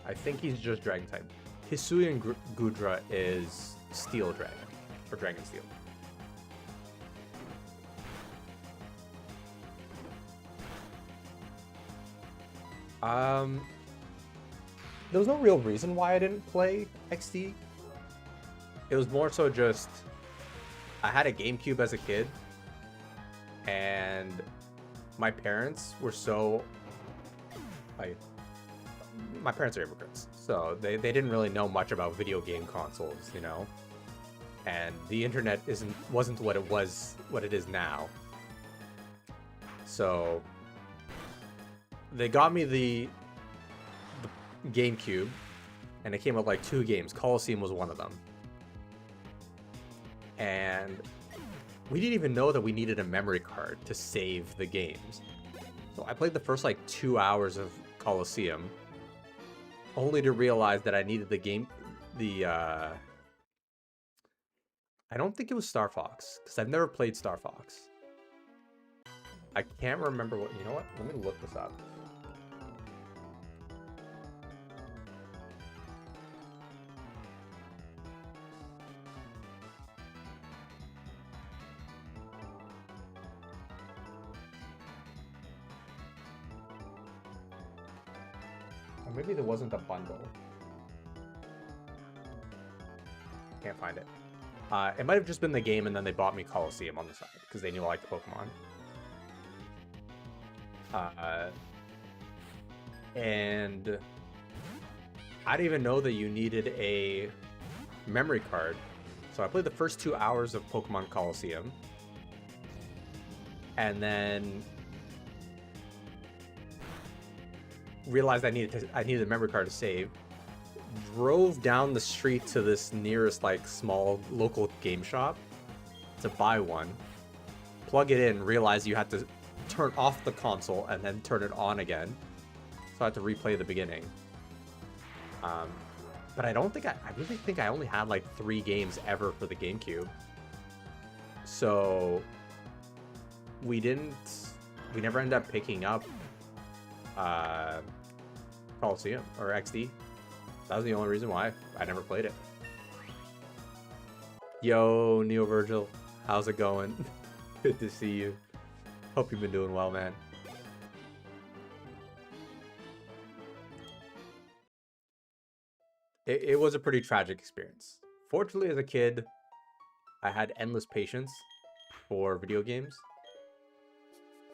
I think he's just Dragon type. Hisuian Goodra is Steel Dragon, or Dragon Steel. There was no real reason why I didn't play XD. It was more so just I had a GameCube as a kid, and my parents were so like, my parents are immigrants, so they didn't really know much about video game consoles, you know, and the internet wasn't what it is now. So they got me the GameCube, and it came with like 2 games. Coliseum was one of them, and we didn't even know that we needed a memory card to save the games. So I played the first like 2 hours of Coliseum, only to realize that I needed I don't think it was Star Fox, because I've never played Star Fox. I can't remember what, you know what? Let me look this up. Or maybe there wasn't a bundle. Can't find it. It might have just been the game, and then they bought me Coliseum on the side because they knew I liked Pokemon. And I didn't even know that you needed a memory card. So I played the first 2 hours of Pokemon Coliseum, and then realized I needed a memory card to save. Drove down the street to this nearest like small local game shop to buy one, plug it in, realize you had to turn off the console and then turn it on again, so I had to replay the beginning. But I really think I only had like 3 games ever for the GameCube, so we never ended up picking up Coliseum or XD. That was the only reason why I never played it. Yo, Neo Virgil, how's it going? Good to see you. Hope you've been doing well, man. It was a pretty tragic experience. Fortunately, as a kid, I had endless patience for video games,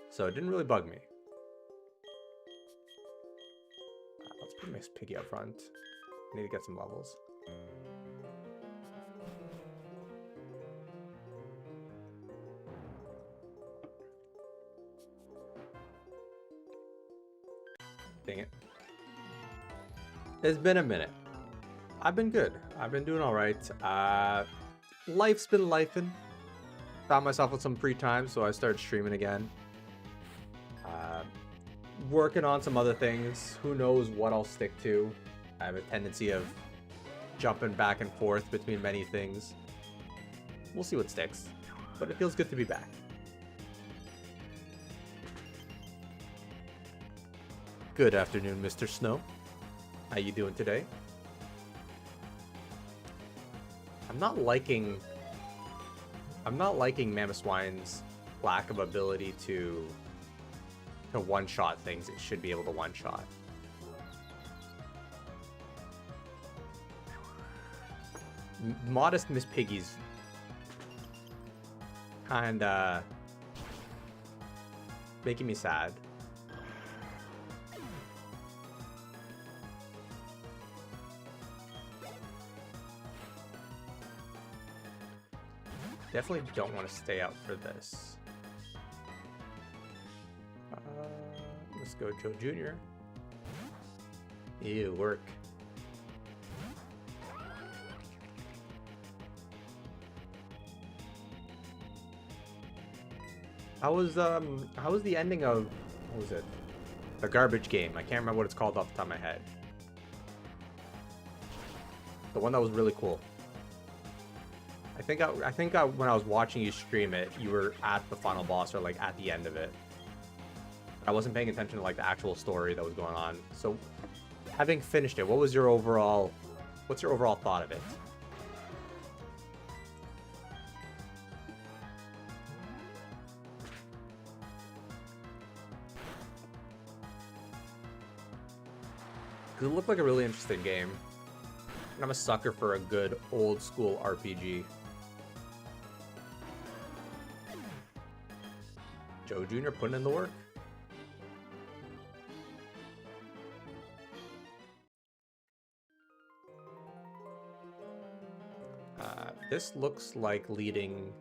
so it didn't really bug me. Let's put Miss Piggy up front. I need to get some levels. Dang it. It's been a minute. I've been good. I've been doing all right. Life's been lifing. Found myself with some free time, so I started streaming again. Working on some other things. Who knows what I'll stick to. I have a tendency of jumping back and forth between many things. We'll see what sticks. But it feels good to be back. Good afternoon, Mr. Snow. How you doing today? I'm not liking Mamoswine's lack of ability to one-shot things it should be able to one-shot. Modest Miss Piggy's kinda making me sad. Definitely don't want to stay out for this. Let's go Joe Jr. Ew, work. How was the ending of, what was it? The garbage game. I can't remember what it's called off the top of my head. The one that was really cool. I think when I was watching you stream it, you were at the final boss or like at the end of it. I wasn't paying attention to like the actual story that was going on. So, having finished it, what's your overall thought of it? Because it looked like a really interesting game. And I'm a sucker for a good old school RPG. Joe Jr. putting in the work. This looks like leading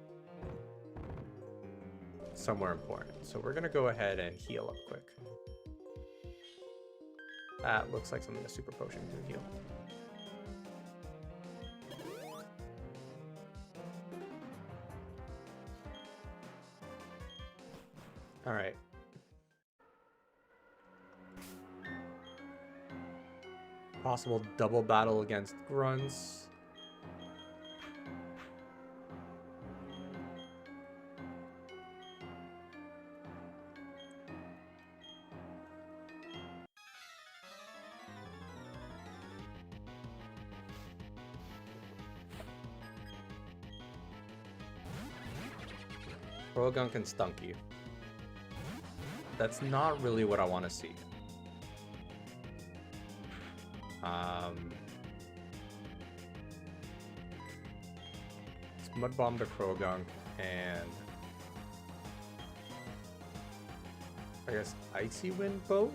somewhere important. So we're going to go ahead and heal up quick. That looks like something a super potion can heal. All right. Possible double battle against grunts. Progunk and Stunky. That's not really what I want to see. It's Mud Bomb to Progunk and I guess Icy Wind both?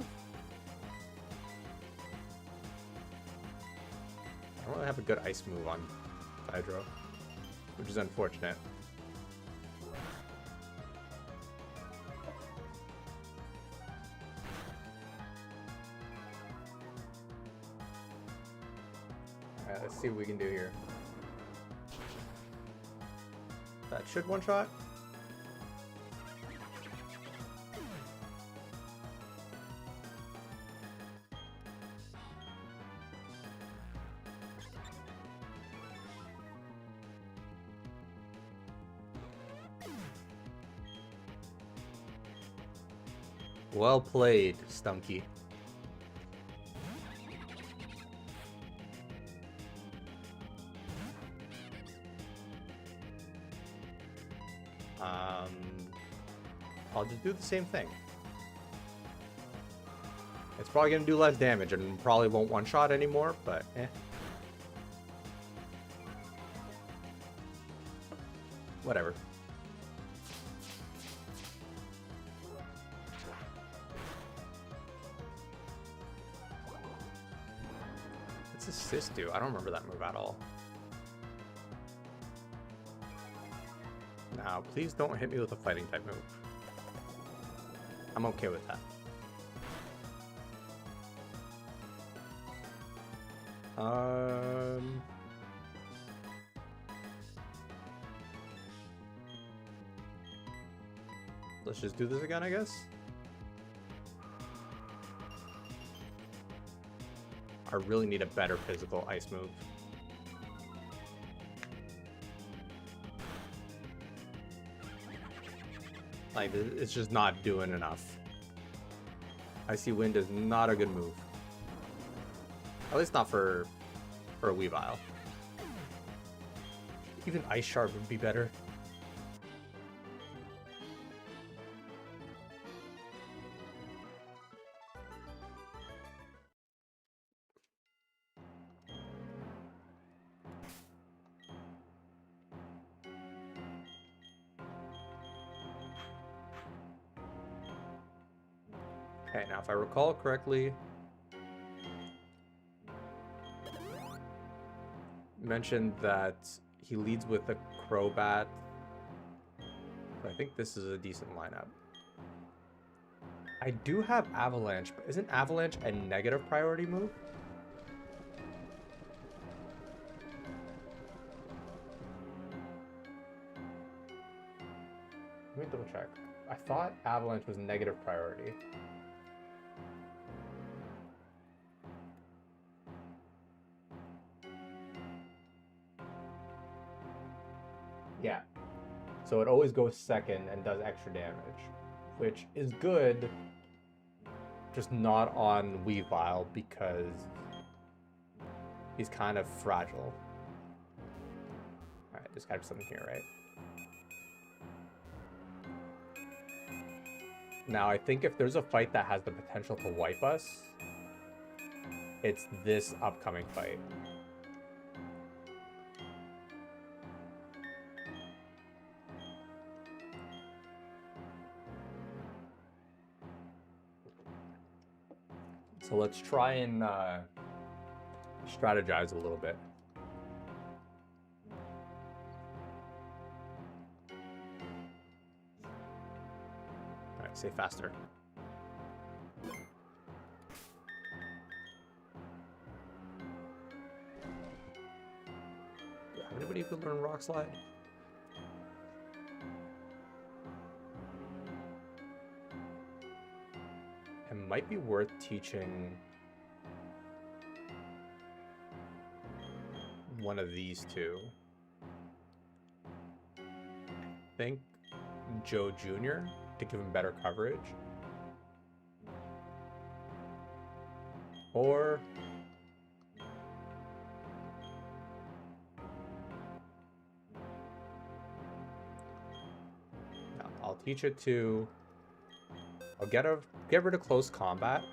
I don't really have a good ice move on Hydro, which is unfortunate. Alright, let's see what we can do here. That should one shot. Well played, Stunky. I'll just do the same thing. It's probably going to do less damage and probably won't one-shot anymore, but eh. whatever. What's assist do? I don't remember that move at all. Now, please don't hit me with a fighting type move. I'm okay with that. Let's just do this again, I guess. I really need a better physical ice move. Like, it's just not doing enough. Icy Wind is not a good move. At least not for a Weavile. Even Ice Shard would be better. Okay, now if I recall correctly, mentioned that he leads with the Crobat. But I think this is a decent lineup. I do have Avalanche, but isn't Avalanche a negative priority move? Let me double check. I thought Avalanche was negative priority. Yeah. So it always goes second and does extra damage, which is good, just not on Weavile because he's kind of fragile. Alright, just got something here, right? Now, I think if there's a fight that has the potential to wipe us, it's this upcoming fight. So let's try and strategize a little bit. All right, say faster. Anybody who can learn Rock Slide? It might be worth teaching one of these two. I think Joe Jr. to give him better coverage. Or no, I'll teach it to I'll get rid of close combat.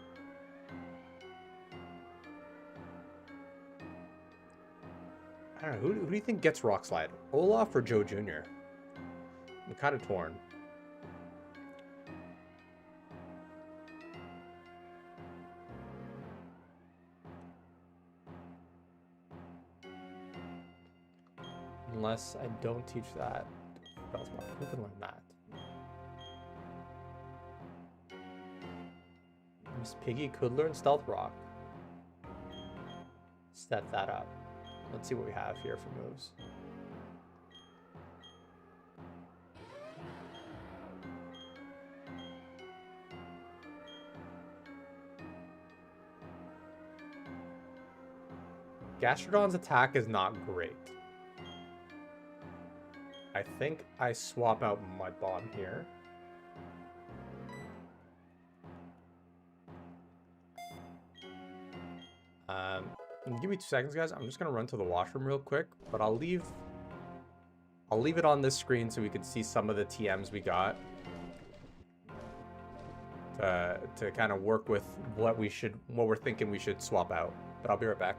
I don't know, who do you think gets Rock Slide? Olaf or Joe Jr.? I'm kind of torn. Unless I don't teach that. Who can learn that? Miss Piggy could learn Stealth Rock. Set that up. Let's see what we have here for moves. Gastrodon's attack is not great. I think I swap out Mud Bomb here. Give me 2 seconds, guys. I'm just gonna run to the washroom real quick, but I'll leave it on this screen so we can see some of the TMs we got to kind of work with what we're thinking we should swap out. But I'll be right back.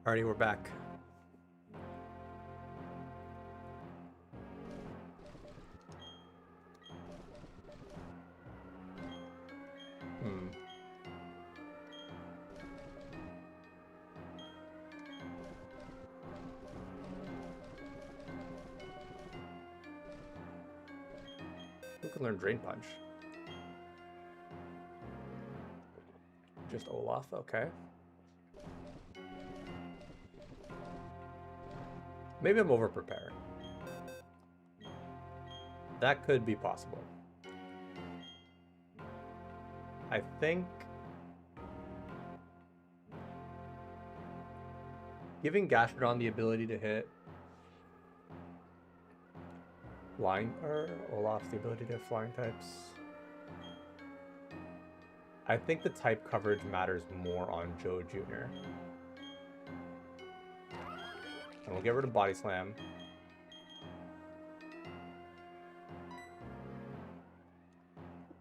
Alrighty, we're back. Who can learn Drain Punch? Just Olaf, okay. Maybe I'm over-prepared. That could be possible. I think giving Gastrodon the ability to hit flying, or Olaf the ability to hit flying types. I think the type coverage matters more on Joe Jr. And we'll get rid of Body Slam.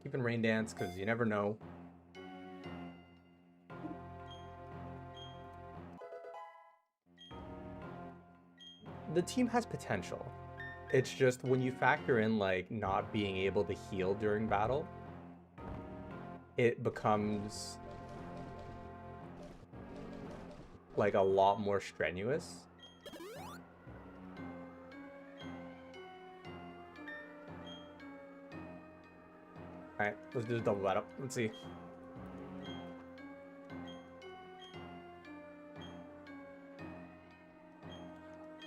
Keeping Rain Dance, because you never know. The team has potential. It's just when you factor in, like, not being able to heal during battle, it becomes, like, a lot more strenuous. Alright, let's do the double battle. Let's see.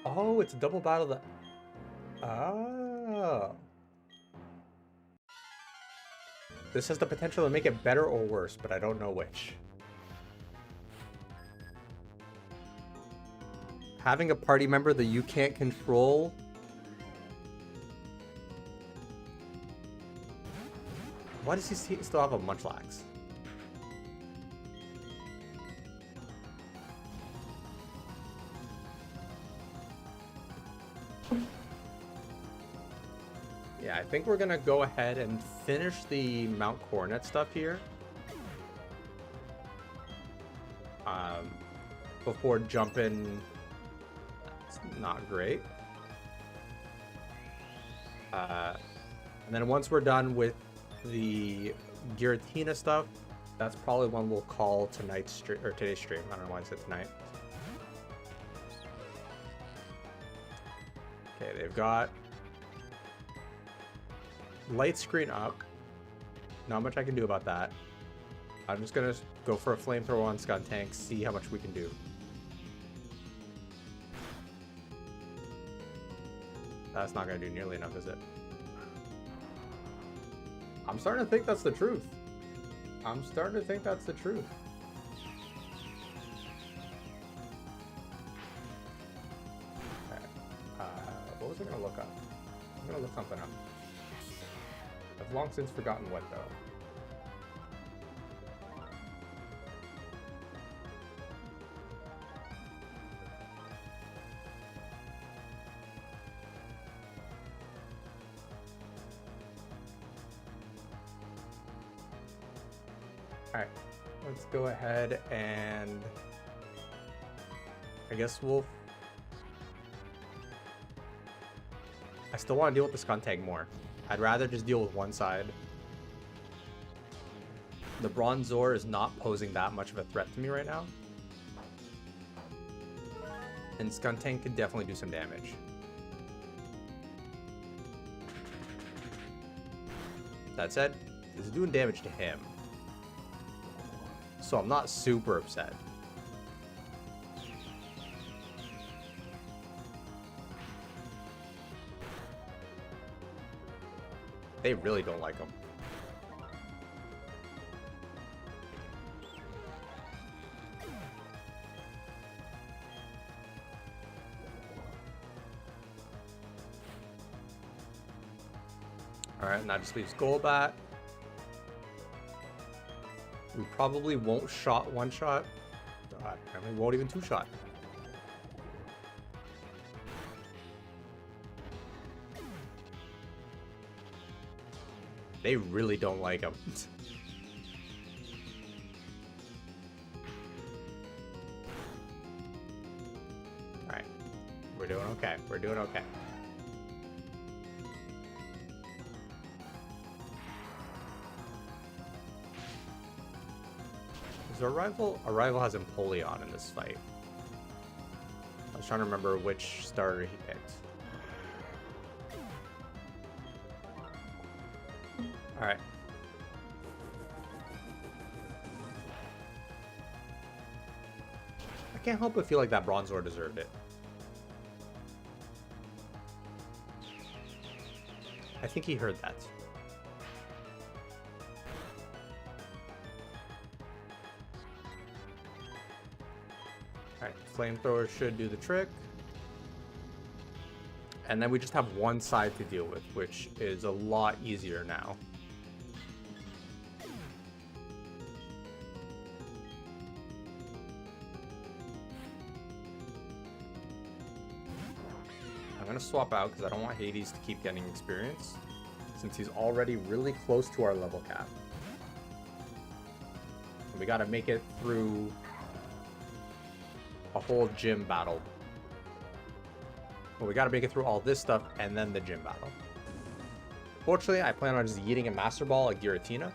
Oh, it's a double battle that... Oh. This has the potential to make it better or worse, but I don't know which. Having a party member that you can't control... Why does he still have a Munchlax? Yeah, I think we're gonna go ahead and finish the Mount Coronet stuff here. Before jumping... That's not great. And then once we're done with the Giratina stuff, that's probably one we'll call tonight's stream, or today's stream. I don't know why I said tonight. Okay, they've got light screen up. Not much I can do about that. I'm just gonna go for a flamethrower on Skuntank, see how much we can do. That's not gonna do nearly enough, is it? I'm starting to think that's the truth. I'm starting to think that's the truth. Okay. What was I gonna look up? I'm gonna look something up. I've long since forgotten what, though. Alright, let's go ahead and I guess we'll... I still want to deal with the Skuntank more. I'd rather just deal with one side. The Bronzor is not posing that much of a threat to me right now. And Skuntank could definitely do some damage. That said, this is doing damage to him. So I'm not super upset. They really don't like him. Alright, and that just leaves Golbat. We probably won't shot one shot. Apparently we won't even two shot. They really don't like him. okay. We're doing okay. So Arrival has Empoleon in this fight. I was trying to remember which starter he picked. Alright. I can't help but feel like that Bronzor deserved it. I think he heard that. Alright, Flamethrower should do the trick. And then we just have one side to deal with, which is a lot easier now. I'm going to swap out because I don't want Hades to keep getting experience, since he's already really close to our level cap. And we got to make it through a whole gym battle. Well, we got to make it through all this stuff and then the gym battle. Fortunately, I plan on just yeeting a Master Ball at Giratina.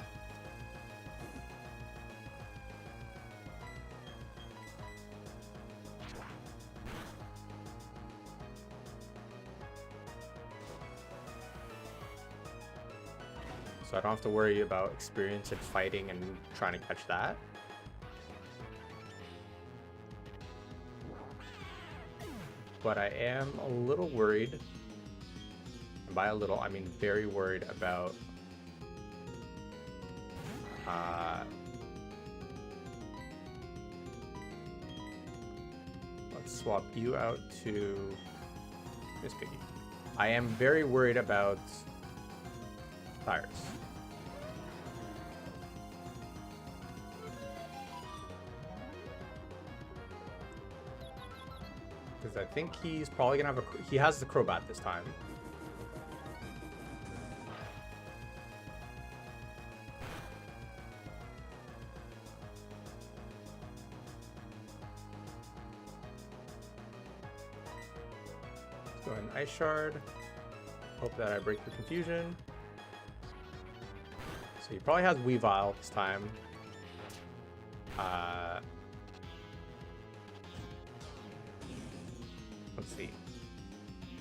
So I don't have to worry about experience and fighting and trying to catch that. But I am a little worried, and by a little, I mean very worried about let's swap you out to Miss Piggy. I am very worried about Tires. Because I think he's probably gonna have he has the Crobat this time. Let's go ahead and Ice Shard. Hope that I break the confusion. So he probably has Weavile this time. Let's see.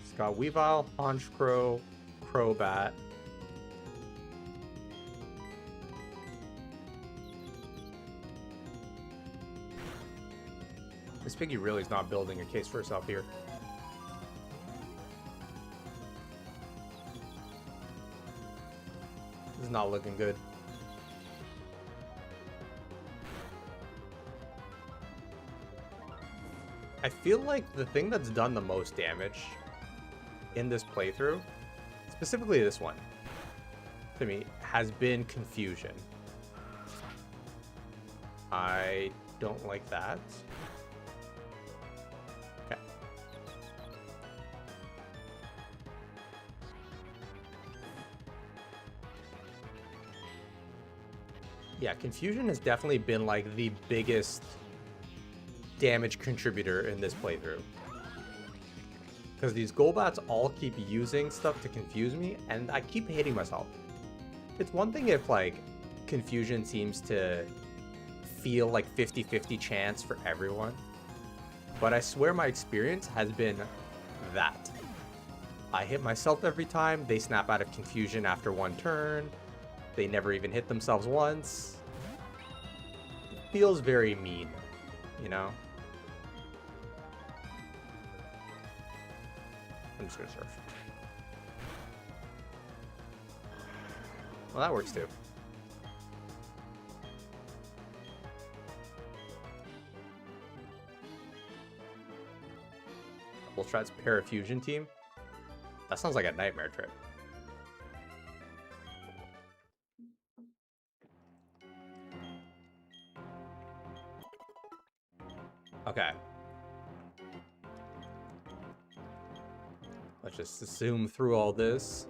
He's got Weavile, Honchkrow, Crobat. This Piggy really is not building a case for herself here. This is not looking good. I feel like the thing that's done the most damage in this playthrough, specifically this one, to me, has been confusion. I don't like that. Okay. Yeah, confusion has definitely been like the biggest damage contributor in this playthrough. Because these Golbats all keep using stuff to confuse me, and I keep hating myself. It's one thing if, like, confusion seems to feel like 50-50 chance for everyone, but I swear my experience has been that. I hit myself every time, they snap out of confusion after one turn, they never even hit themselves once. It feels very mean, you know? I'm just gonna surf. Well, that works too. Voltrat's Parafusion team? That sounds like a nightmare trip. Okay. Let's just zoom through all this.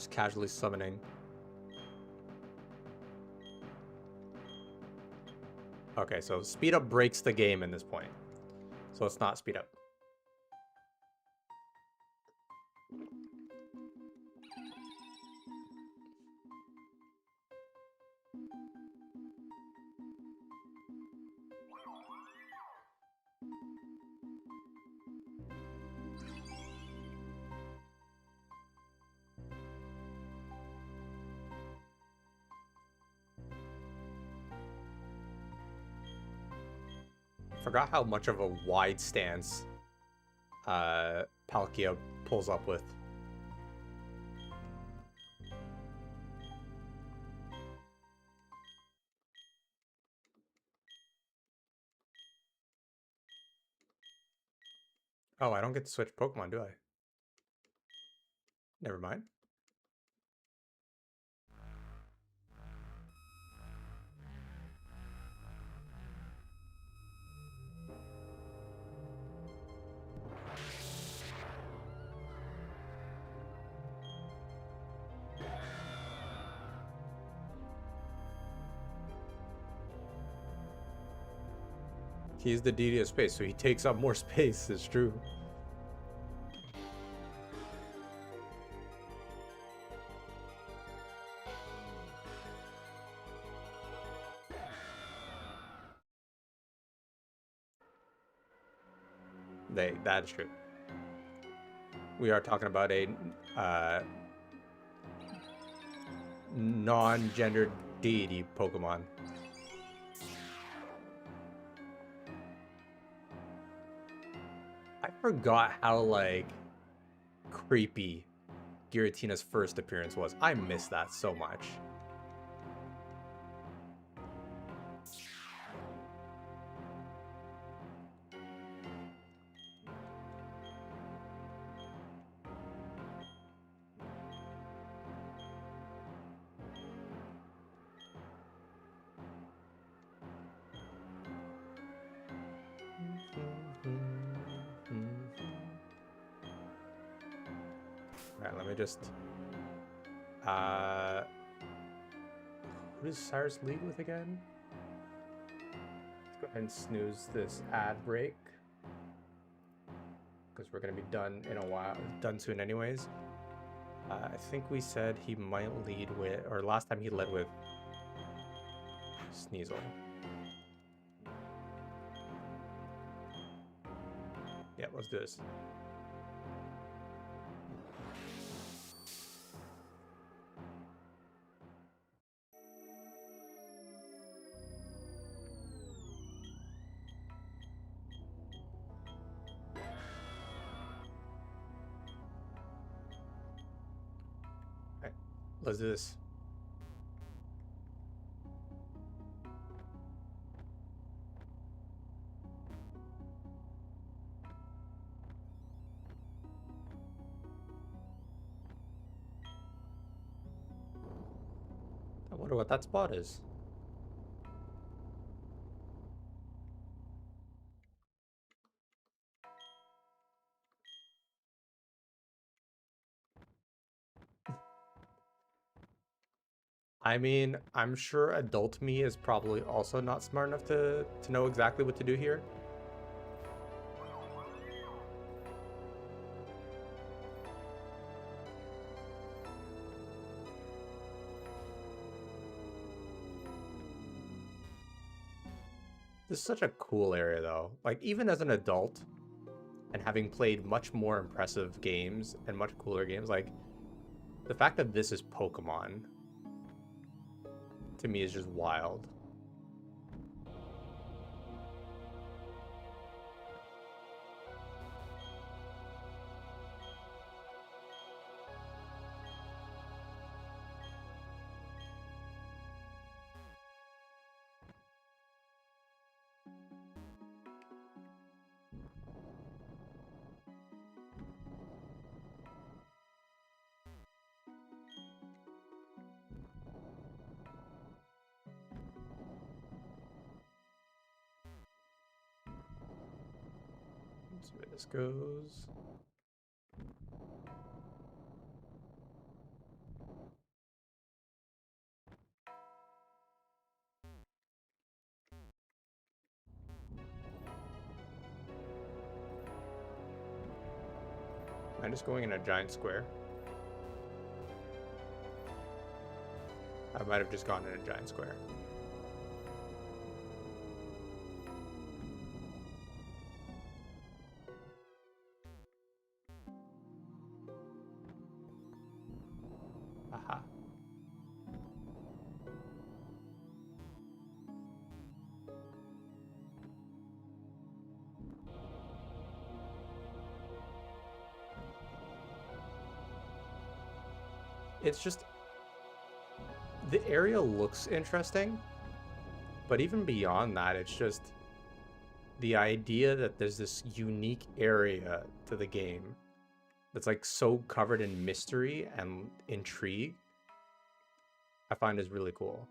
Just casually summoning. Okay, so speed up breaks the game in this point. So it's not speed up. Forgot how much of a wide stance Palkia pulls up with. Oh, I don't get to switch Pokemon, do I? Never mind. He's the deity of space, so he takes up more space, it's true. That is true. We are talking about a non-gendered deity Pokemon. I forgot how, like, creepy Giratina's first appearance was. I miss that so much. Alright, let me just... who does Cyrus lead with again? Let's go ahead and snooze this ad break. Because we're going to be done in a while. Done soon anyways. I think we said he might lead with... Or last time he led with... Sneasel. Yeah, let's do this. Alright, let's do this. I wonder what that spot is. I mean, I'm sure adult me is probably also not smart enough to know exactly what to do here. This is such a cool area though. Like, even as an adult and having played much more impressive games and much cooler games, like, the fact that this is Pokemon to me is just wild. Let's see where this goes. I'm just going in a giant square. I might have just gone in a giant square. Aha. It's just, the area looks interesting, but even beyond that, it's just the idea that there's this unique area to the game that's like so covered in mystery and intrigue, I find is really cool.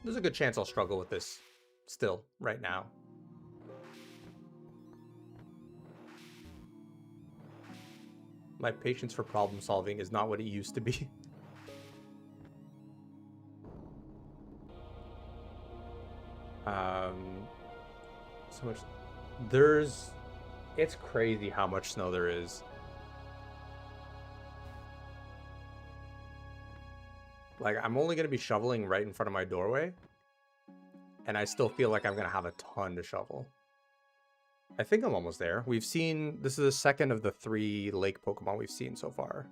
There's a good chance I'll struggle with this still right now. My patience for problem solving is not what it used to be. So much. It's crazy how much snow there is. Like, I'm only going to be shoveling right in front of my doorway, and I still feel like I'm going to have a ton to shovel. I think I'm almost there. We've seen, this is the second of the 3 lake Pokemon we've seen so far.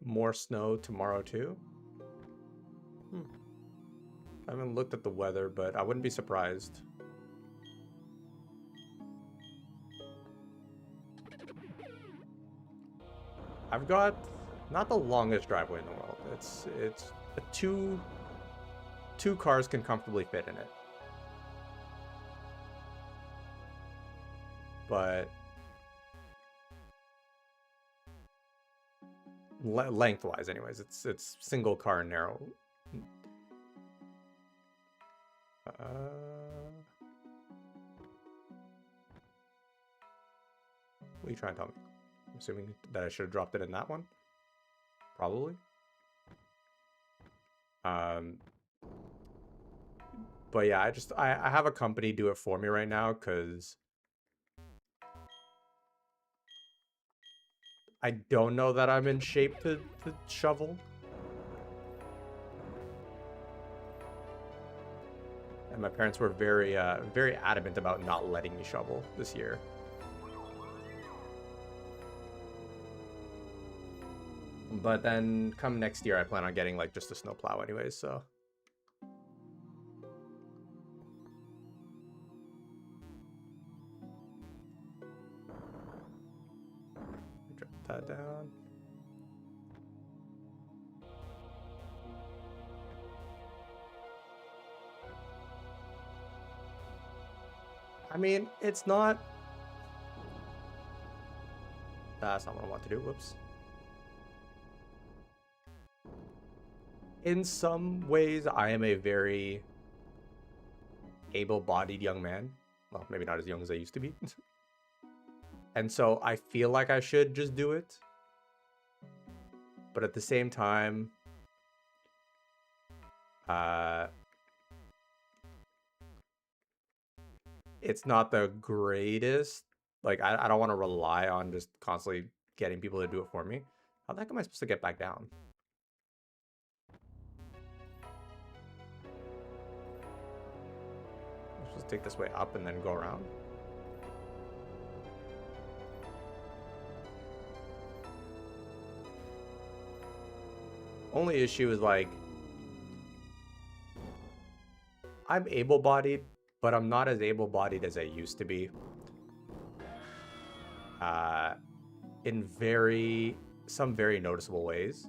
More snow tomorrow too? I haven't looked at the weather, but I wouldn't be surprised. I've got not the longest driveway in the world. It's a two cars can comfortably fit in it. But lengthwise anyways, it's single car and narrow. What are you trying to tell me? I'm assuming that I should have dropped it in that one. Probably. But yeah, I have a company do it for me right now because I don't know that I'm in shape to shovel. And my parents were very adamant about not letting me shovel this year. But then come next year, I plan on getting like just a snowplow anyways, so. Drop that down. I mean, it's not... That's not what I want to do, whoops. In some ways, I am a very able-bodied young man. Well, maybe not as young as I used to be. And so I feel like I should just do it. But at the same time, it's not the greatest Like, I don't want to rely on just constantly getting people to do it for me. How the heck am I supposed to get back down? I'm supposed to take this way up and then go around? Only issue is, like, I'm able-bodied, but I'm not as able-bodied as I used to be. In some very noticeable ways.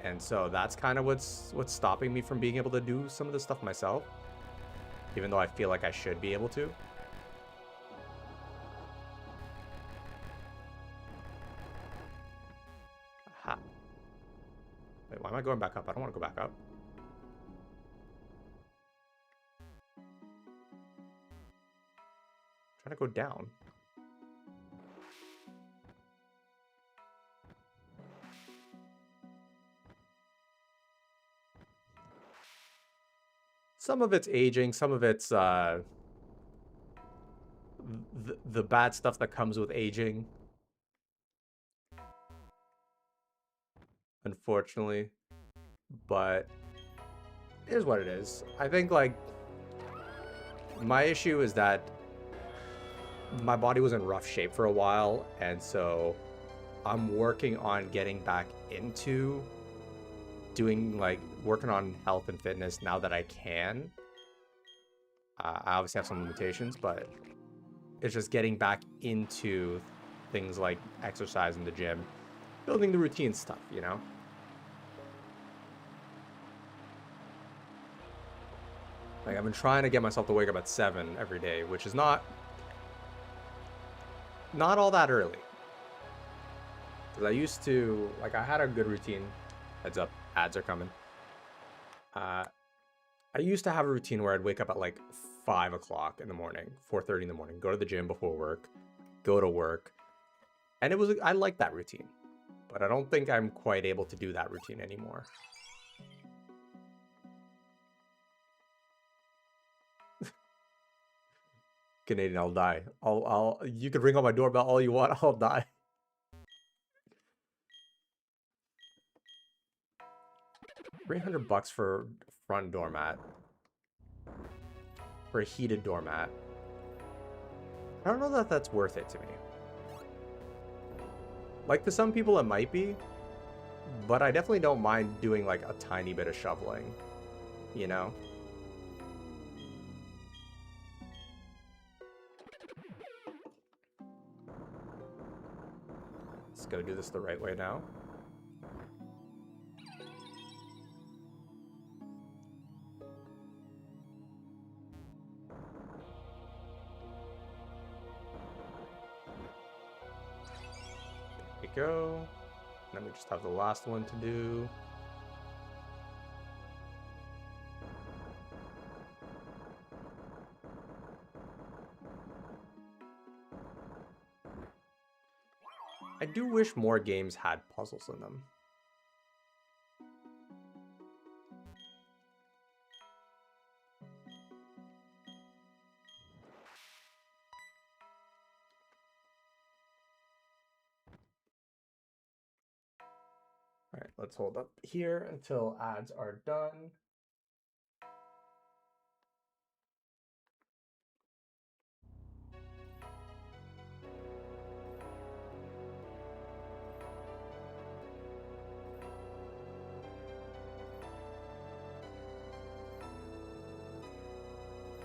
And so that's kind of what's stopping me from being able to do some of this stuff myself, even though I feel like I should be able to. Aha. Wait, why am I going back up? I don't want to go back up. I'm trying to go down. Some of it's aging, some of it's the bad stuff that comes with aging. Unfortunately. But here's what it is. I think, like, my issue is that my body was in rough shape for a while, and so I'm working on getting back into doing, like, working on health and fitness now that I can. I obviously have some limitations, but it's just getting back into things like exercise in the gym, building the routine stuff, you know? Like, I've been trying to get myself to wake up at 7 every day, which is not all that early. Because I used to, like, I had a good routine. Heads up, ads are coming. I used to have a routine where I'd wake up at like 5 o'clock in the morning, 4:30 in the morning, go to the gym before work, go to work. And I like that routine, but I don't think I'm quite able to do that routine anymore. Canadian, I'll die. You can ring on my doorbell all you want, I'll die. $300 for front doormat. For a heated doormat. I don't know that that's worth it to me. Like, to some people it might be, but I definitely don't mind doing, like, a tiny bit of shoveling, you know? Let's go do this the right way now. There we go. And then we just have the last one to do. I do wish more games had puzzles in them. All right, let's hold up here until ads are done.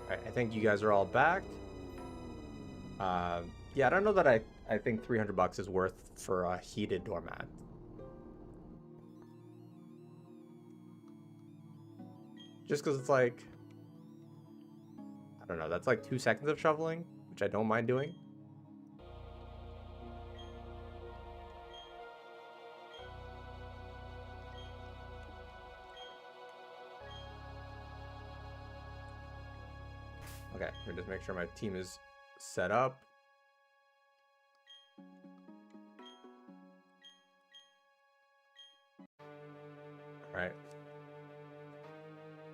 All right, I think you guys are all back. Yeah, I don't know that I think $300 is worth for a heated doormat. Just because it's like, I don't know, that's like 2 seconds of shoveling, which I don't mind doing. Okay, let me just make sure my team is set up. All right.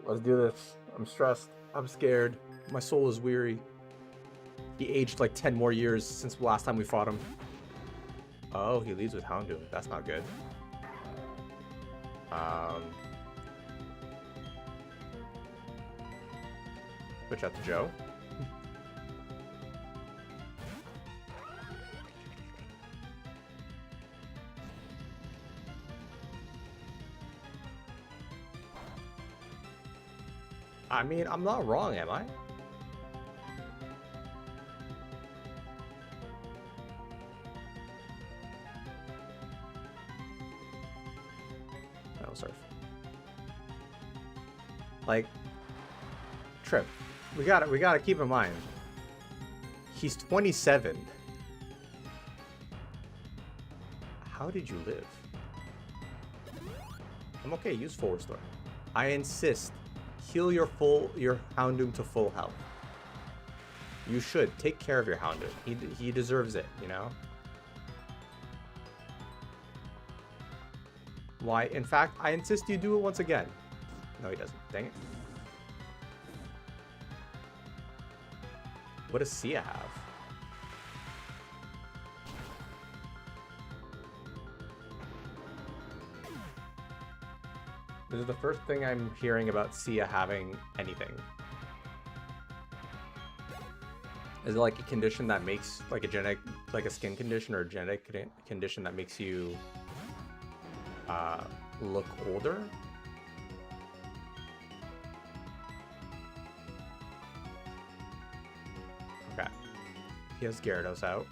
Let's do this. I'm stressed. I'm scared. My soul is weary. He aged like 10 more years since the last time we fought him. Oh, he leads with Houndoom. That's not good. Switch out to Joe. I mean, I'm not wrong, am I? No, surf. Like, Trip, we gotta keep in mind. He's 27. How did you live? I'm okay, use full restore. I insist. Heal your Houndoom to full health. You should take care of your Houndoom. He deserves it, you know? Why? In fact, I insist you do it once again. No, he doesn't. Dang it. What does Sia have? This is the first thing I'm hearing about Sia having anything. Is it like a condition that makes, like a genetic, like a skin condition or a genetic condition that makes you look older? Okay. He has Gyarados out.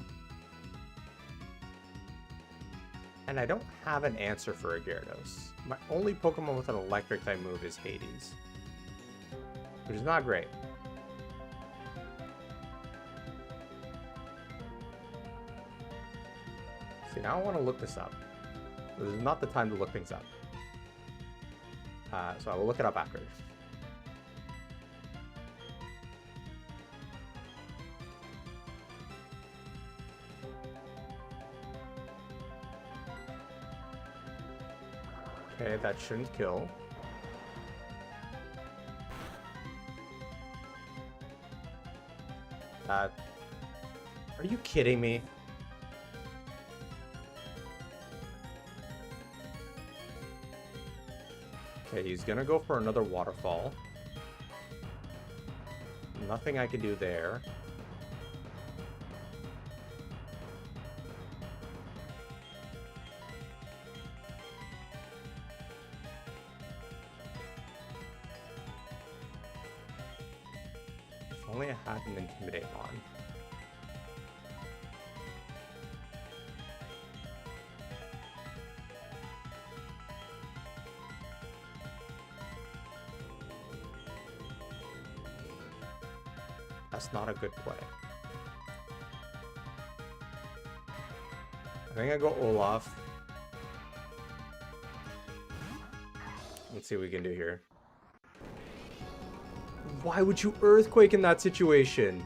And I don't have an answer for a Gyarados. My only Pokemon with an electric type move is Hades, which is not great. See, now I want to look this up. This is not the time to look things up. So I will look it up after. Okay, that shouldn't kill. Are you kidding me? Okay, he's gonna go for another waterfall. Nothing I can do there. If only I had an Intimidate on. That's not a good play. I think I go Olaf. Let's see what we can do here. Why would you Earthquake in that situation?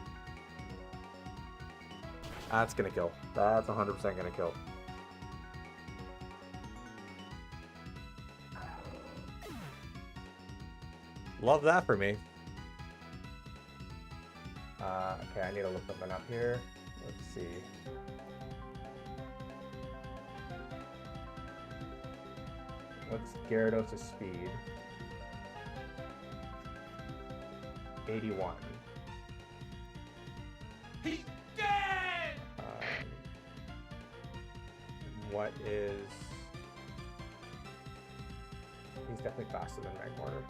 That's gonna kill. That's 100% gonna kill. Love that for me. Okay, I need to look something up here. Let's see. What's Gyarados' speed? 81. He's dead! What is... He's definitely faster than Magmortar.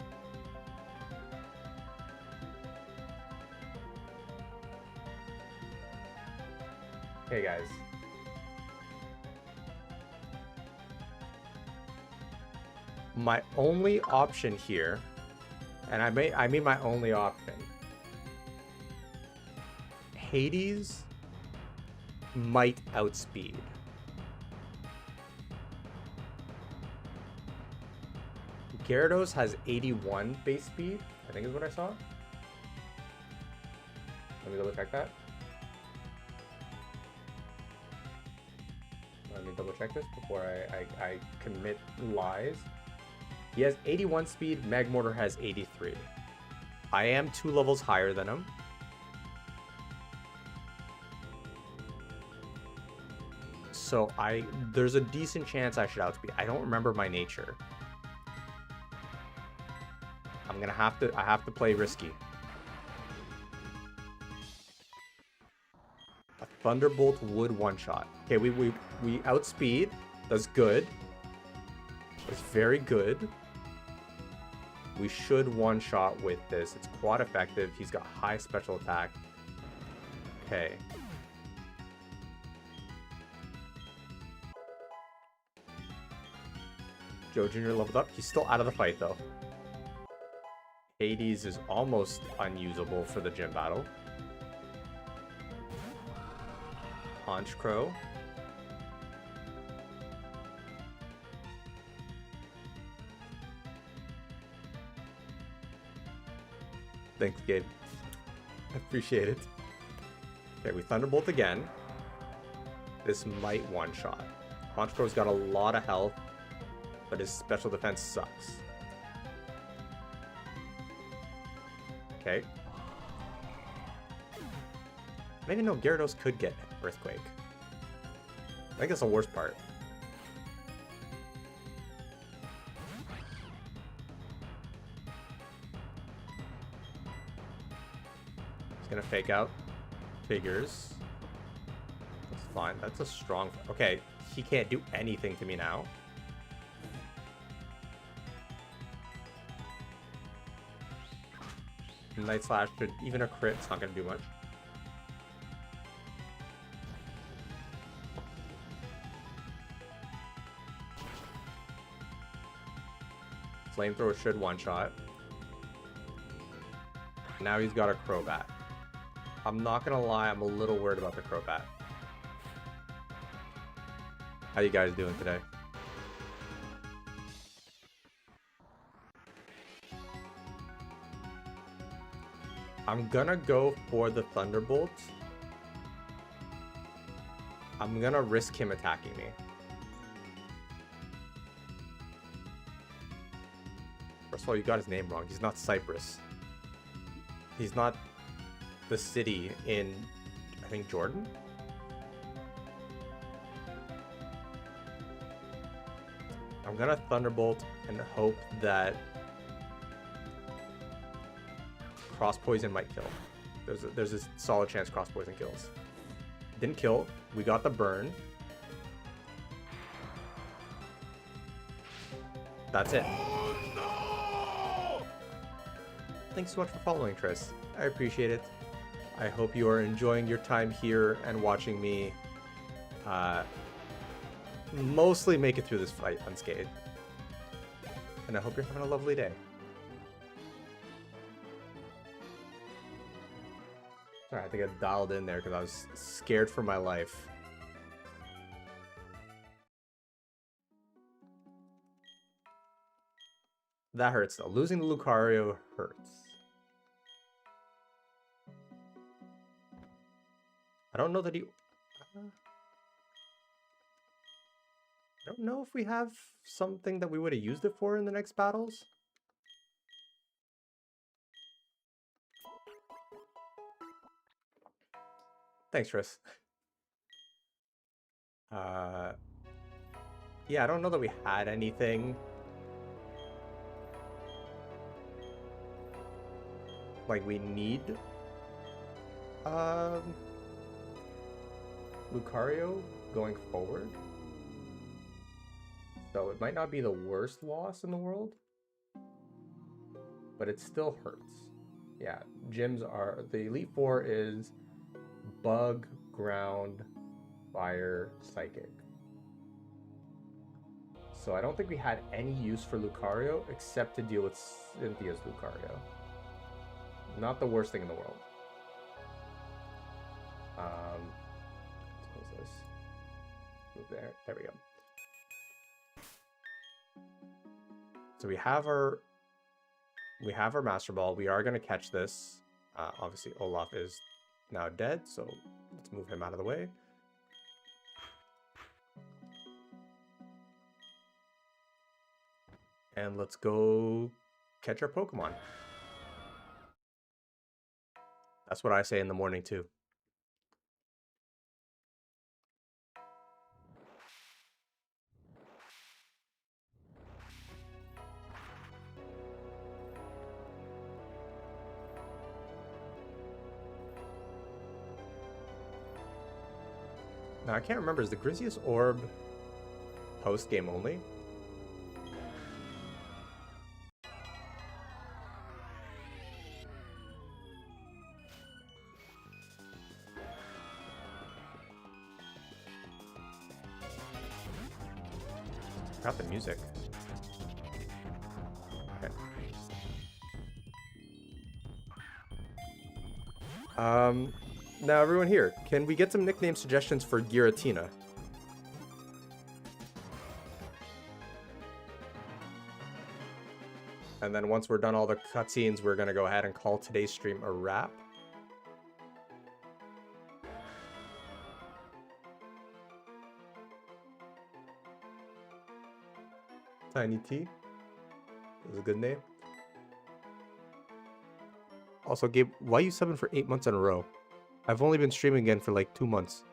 Hey guys. My only option here, and I mean my only option. Hades might outspeed. Gyarados has 81 base speed, I think is what I saw. Let me double check that. Let me double check this before I commit lies. He has 81 speed, Magmortar has 83. I am 2 levels higher than him. So there's a decent chance I should outspeed. I don't remember my nature. I have to play risky. A Thunderbolt would one-shot. Okay, we outspeed. That's good. That's very good. We should one-shot with this. It's quad effective. He's got high special attack. Okay. Joe Jr. leveled up. He's still out of the fight, though. Hades is almost unusable for the gym battle. Punch Crow. Thanks, Gabe. I appreciate it. Okay, we Thunderbolt again. This might one-shot. Punch Crow's got a lot of health, but his special defense sucks. Okay. I didn't even know Gyarados could get Earthquake. I think that's the worst part. He's gonna fake out. Figures. That's fine. That's a strong... Okay, he can't do anything to me now. Night Slash should... Even a crit, it's not gonna do much. Flamethrower should one-shot. Now he's got a Crobat. I'm not gonna lie, I'm a little worried about the Crobat. How you guys doing today? I'm gonna go for the Thunderbolt. I'm gonna risk him attacking me. First of all, you got his name wrong. He's not Cyprus. He's not the city in, I think, Jordan? I'm gonna Thunderbolt and hope that Cross Poison might kill. There's a solid chance Cross Poison kills. Didn't kill. We got the burn. That's it. Thanks so much for following, Tris. I appreciate it. I hope you are enjoying your time here and watching me mostly make it through this fight unscathed. And I hope you're having a lovely day. Sorry, I think I dialed in there because I was scared for my life. That hurts though. Losing the Lucario hurts. I don't know that he... I don't know if we have something that we would have used it for in the next battles. Thanks, Tris. Yeah, I don't know that we had anything like we need Lucario going forward. So it might not be the worst loss in the world, but it still hurts. Yeah, gyms are... The Elite Four is Bug, Ground, Fire, Psychic. So I don't think we had any use for Lucario except to deal with Cynthia's Lucario. Not the worst thing in the world. Let's close this. Move there. There we go. So we have our Master Ball. We are going to catch this. Obviously, Olaf is now dead, so let's move him out of the way. And let's go catch our Pokemon. That's what I say in the morning too. Now I can't remember, is the Grizius Orb post-game only? Got the music. Okay. Now everyone here, can we get some nickname suggestions for Giratina? And then once we're done all the cutscenes, we're gonna go ahead and call today's stream a wrap. Tiny T is a good name. Also, Gabe, why you subbing for 8 months in a row? I've only been streaming again for like 2 months.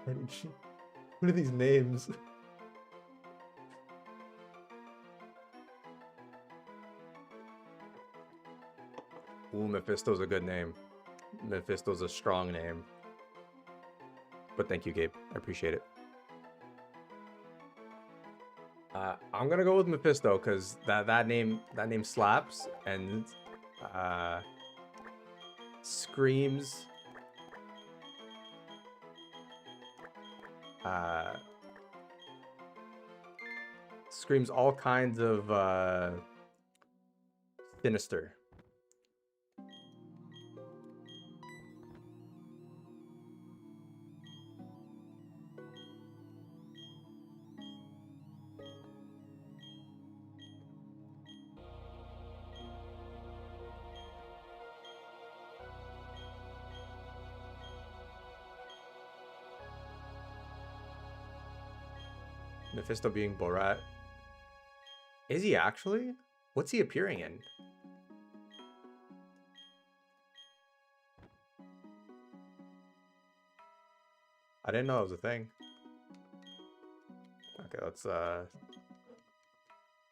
What are these names? Ooh, Mephisto's a good name. Mephisto's a strong name. But thank you, Gabe. I appreciate it. I'm gonna go with Mephisto because that name slaps and screams screams all kinds of sinister. Mephisto being Borat. Is he actually? What's he appearing in? I didn't know it was a thing. Okay, let's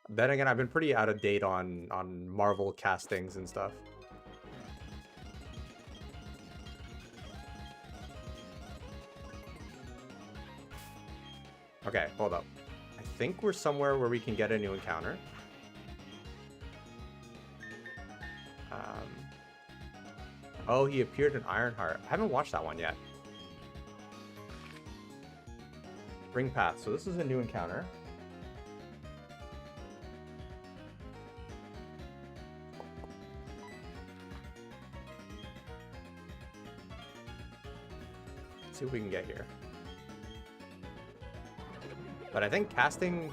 then again, I've been pretty out of date on Marvel castings and stuff. Okay, hold up. I think we're somewhere where we can get a new encounter. Oh, he appeared in Ironheart. I haven't watched that one yet. Ring Path. So this is a new encounter. Let's see what we can get here. But I think casting,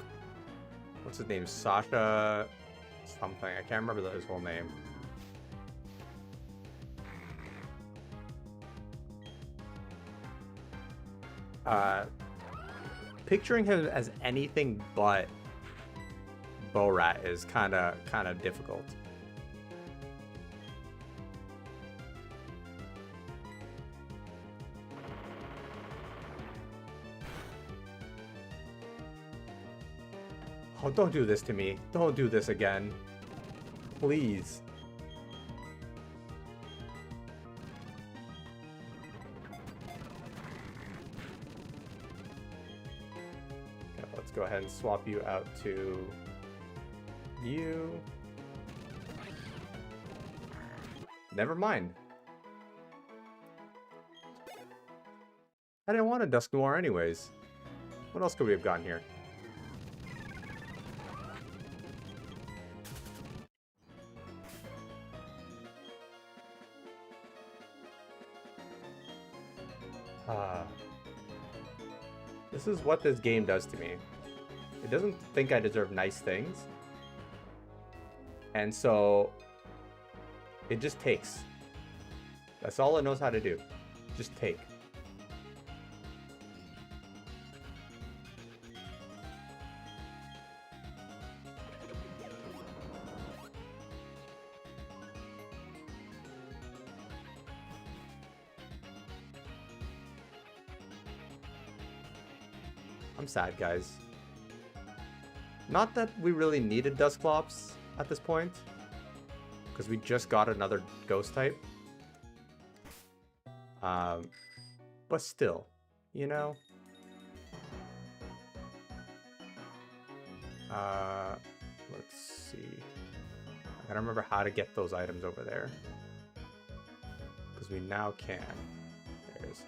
what's his name? Sasha something. I can't remember his whole name. Picturing him as anything but Borat is kind of difficult. Oh, don't do this to me. Don't do this again. Please. Okay, let's go ahead and swap you out to you. Never mind. I didn't want a Dusk Noir anyways. What else could we have gotten here? This is what this game does to me. It doesn't think I deserve nice things. And so it just takes. That's all it knows how to do. Just take. I'm sad, guys. Not that we really needed Dusclops at this point, because we just got another ghost type. But still, you know? Let's see. I gotta remember how to get those items over there. Because we now can. There's...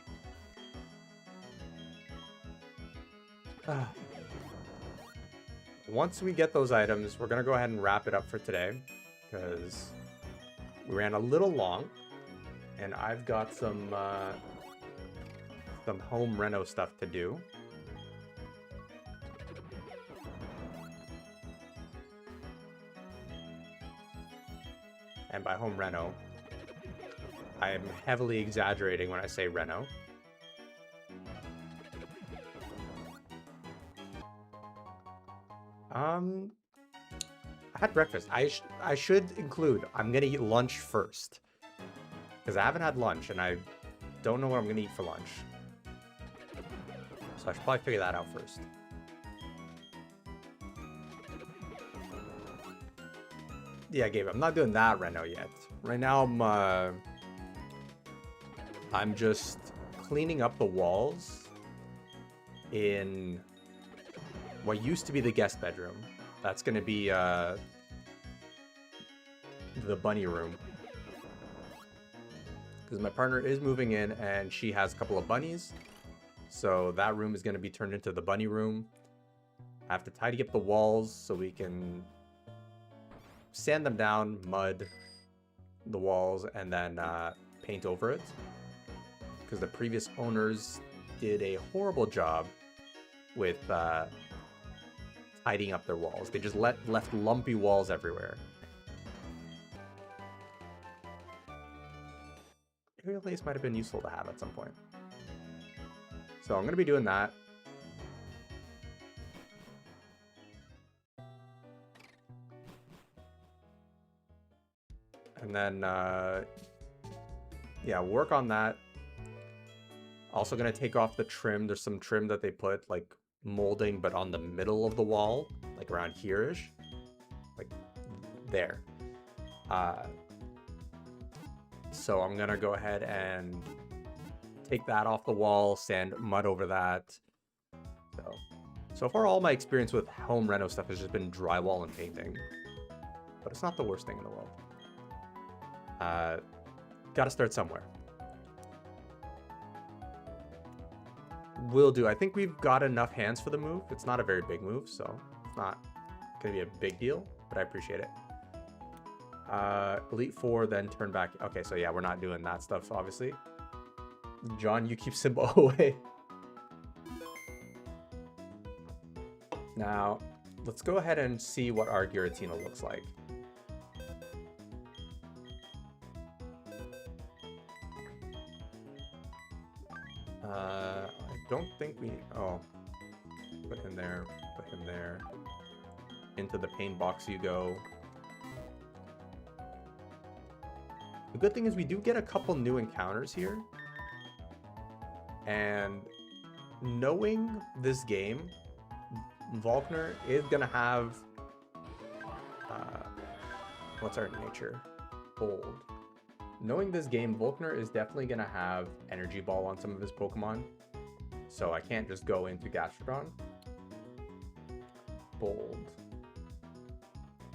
Once we get those items, we're gonna go ahead and wrap it up for today. Because we ran a little long. And I've got some home reno stuff to do. And by home reno, I am heavily exaggerating when I say reno. I had breakfast. I should include, I'm gonna eat lunch first. Because I haven't had lunch, and I don't know what I'm gonna eat for lunch. So I should probably figure that out first. Yeah, Gabe, I'm not doing that right now yet. Right now, I'm just cleaning up the walls in what used to be the guest bedroom. That's gonna be the bunny room. Because my partner is moving in and she has a couple of bunnies. So that room is going to be turned into the bunny room. I have to tidy up the walls so we can sand them down, mud the walls, and then paint over it. Because the previous owners did a horrible job with tidying up their walls. They just left lumpy walls everywhere. Aerial lace might have been useful to have at some point. So I'm going to be doing that. And then, yeah, work on that. Also going to take off the trim. There's some trim that they put, like, molding, but on the middle of the wall, like around here-ish. Like, there. So I'm going to go ahead and take that off the wall, sand mud over that. So far, all my experience with home reno stuff has just been drywall and painting. But it's not the worst thing in the world. Gotta start somewhere. Will do. I think we've got enough hands for the move. It's not a very big move, so it's not going to be a big deal, but I appreciate it. Elite 4, then turn back. Okay, so yeah, we're not doing that stuff, obviously. John, you keep Simba away. Now, let's go ahead and see what our Giratina looks like. I don't think we... Oh. Put him there. Put him there. Into the paint box you go. The good thing is we do get a couple new encounters here. And knowing this game, Volkner is going to have... what's our nature? Bold. Knowing this game, Volkner is definitely going to have Energy Ball on some of his Pokemon. So I can't just go into Gastrodon. Bold.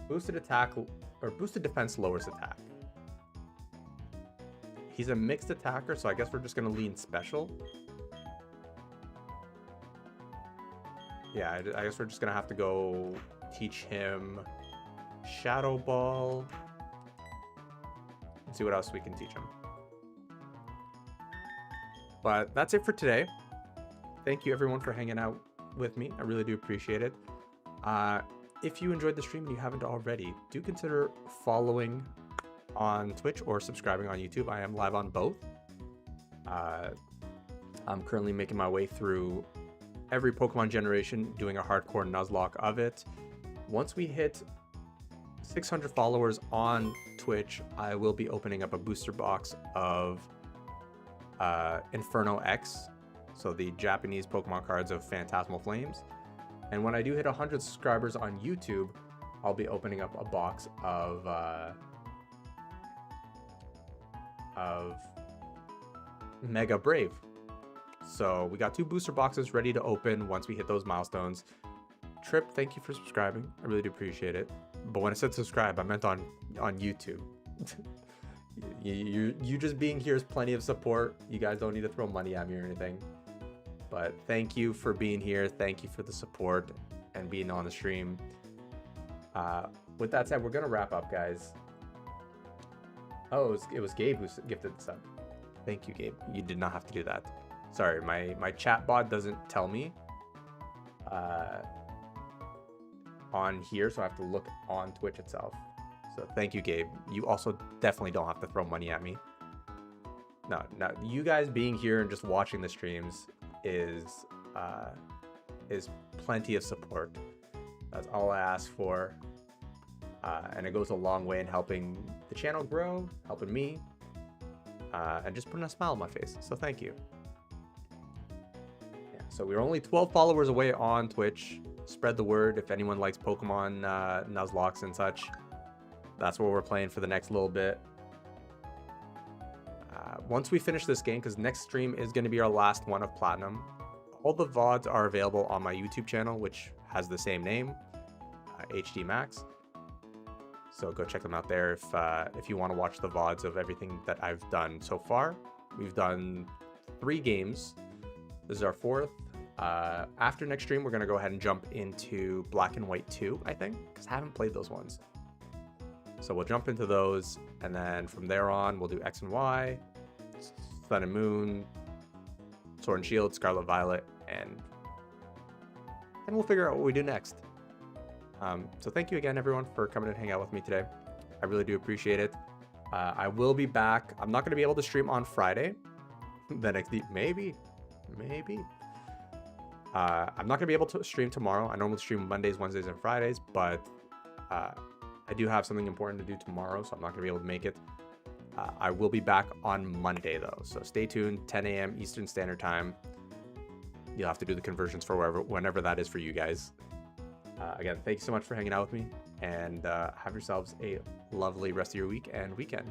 Boosted attack, or boosted defense lowers attack. He's a mixed attacker, so I guess we're just going to lean special. Yeah, I guess we're just going to have to go teach him Shadow Ball. See what else we can teach him. But that's it for today. Thank you everyone for hanging out with me. I really do appreciate it. If you enjoyed the stream and you haven't already, do consider following on Twitch or subscribing on YouTube. I am live on both. I'm currently making my way through every Pokemon generation, doing a hardcore Nuzlocke of it. Once we hit 600 followers on Twitch, I will be opening up a booster box of Inferno X. So the Japanese Pokemon cards of Phantasmal Flames. And when I do hit 100 subscribers on YouTube, I'll be opening up a box of Mega Brave. So we got 2 booster boxes ready to open once we hit those milestones. Trip, thank you for subscribing. I really do appreciate it. But when I said subscribe, I meant on YouTube. you just being here is plenty of support. You guys don't need to throw money at me or anything. But thank you for being here. Thank you for the support and being on the stream. With that said, we're gonna wrap up, guys. Oh, it was Gabe who gifted the sub. Thank you, Gabe. You did not have to do that. Sorry, my chat bot doesn't tell me on here, so I have to look on Twitch itself. So thank you, Gabe. You also definitely don't have to throw money at me. No, you guys being here and just watching the streams is plenty of support. That's all I ask for, and it goes a long way in helping the channel grow, helping me, and just putting a smile on my face. So thank you. Yeah, so we're only 12 followers away on Twitch. Spread the word if anyone likes Pokemon Nuzlocke and such. That's what we're playing for the next little bit. Once we finish this game, because next stream is going to be our last one of Platinum, all the VODs are available on my YouTube channel, which has the same name, HD Max. So go check them out there if you want to watch the VODs of everything that I've done so far. We've done 3 games. This is our 4th. After next stream, we're going to go ahead and jump into Black and White 2, I think, because I haven't played those ones. So we'll jump into those, and then from there on, we'll do X and Y, Sun and Moon, Sword and Shield, Scarlet Violet, and we'll figure out what we do next. So thank you again, everyone, for coming and hang out with me today. I really do appreciate it. I will be back. I'm not going to be able to stream on Friday. The next maybe. I'm not going to be able to stream tomorrow. I normally stream Mondays, Wednesdays, and Fridays, but I do have something important to do tomorrow, so I'm not going to be able to make it. I will be back on Monday, though, so stay tuned. 10 a.m. Eastern Standard Time. You'll have to do the conversions for whenever that is for you guys. Again, thank you so much for hanging out with me, and have yourselves a lovely rest of your week and weekend.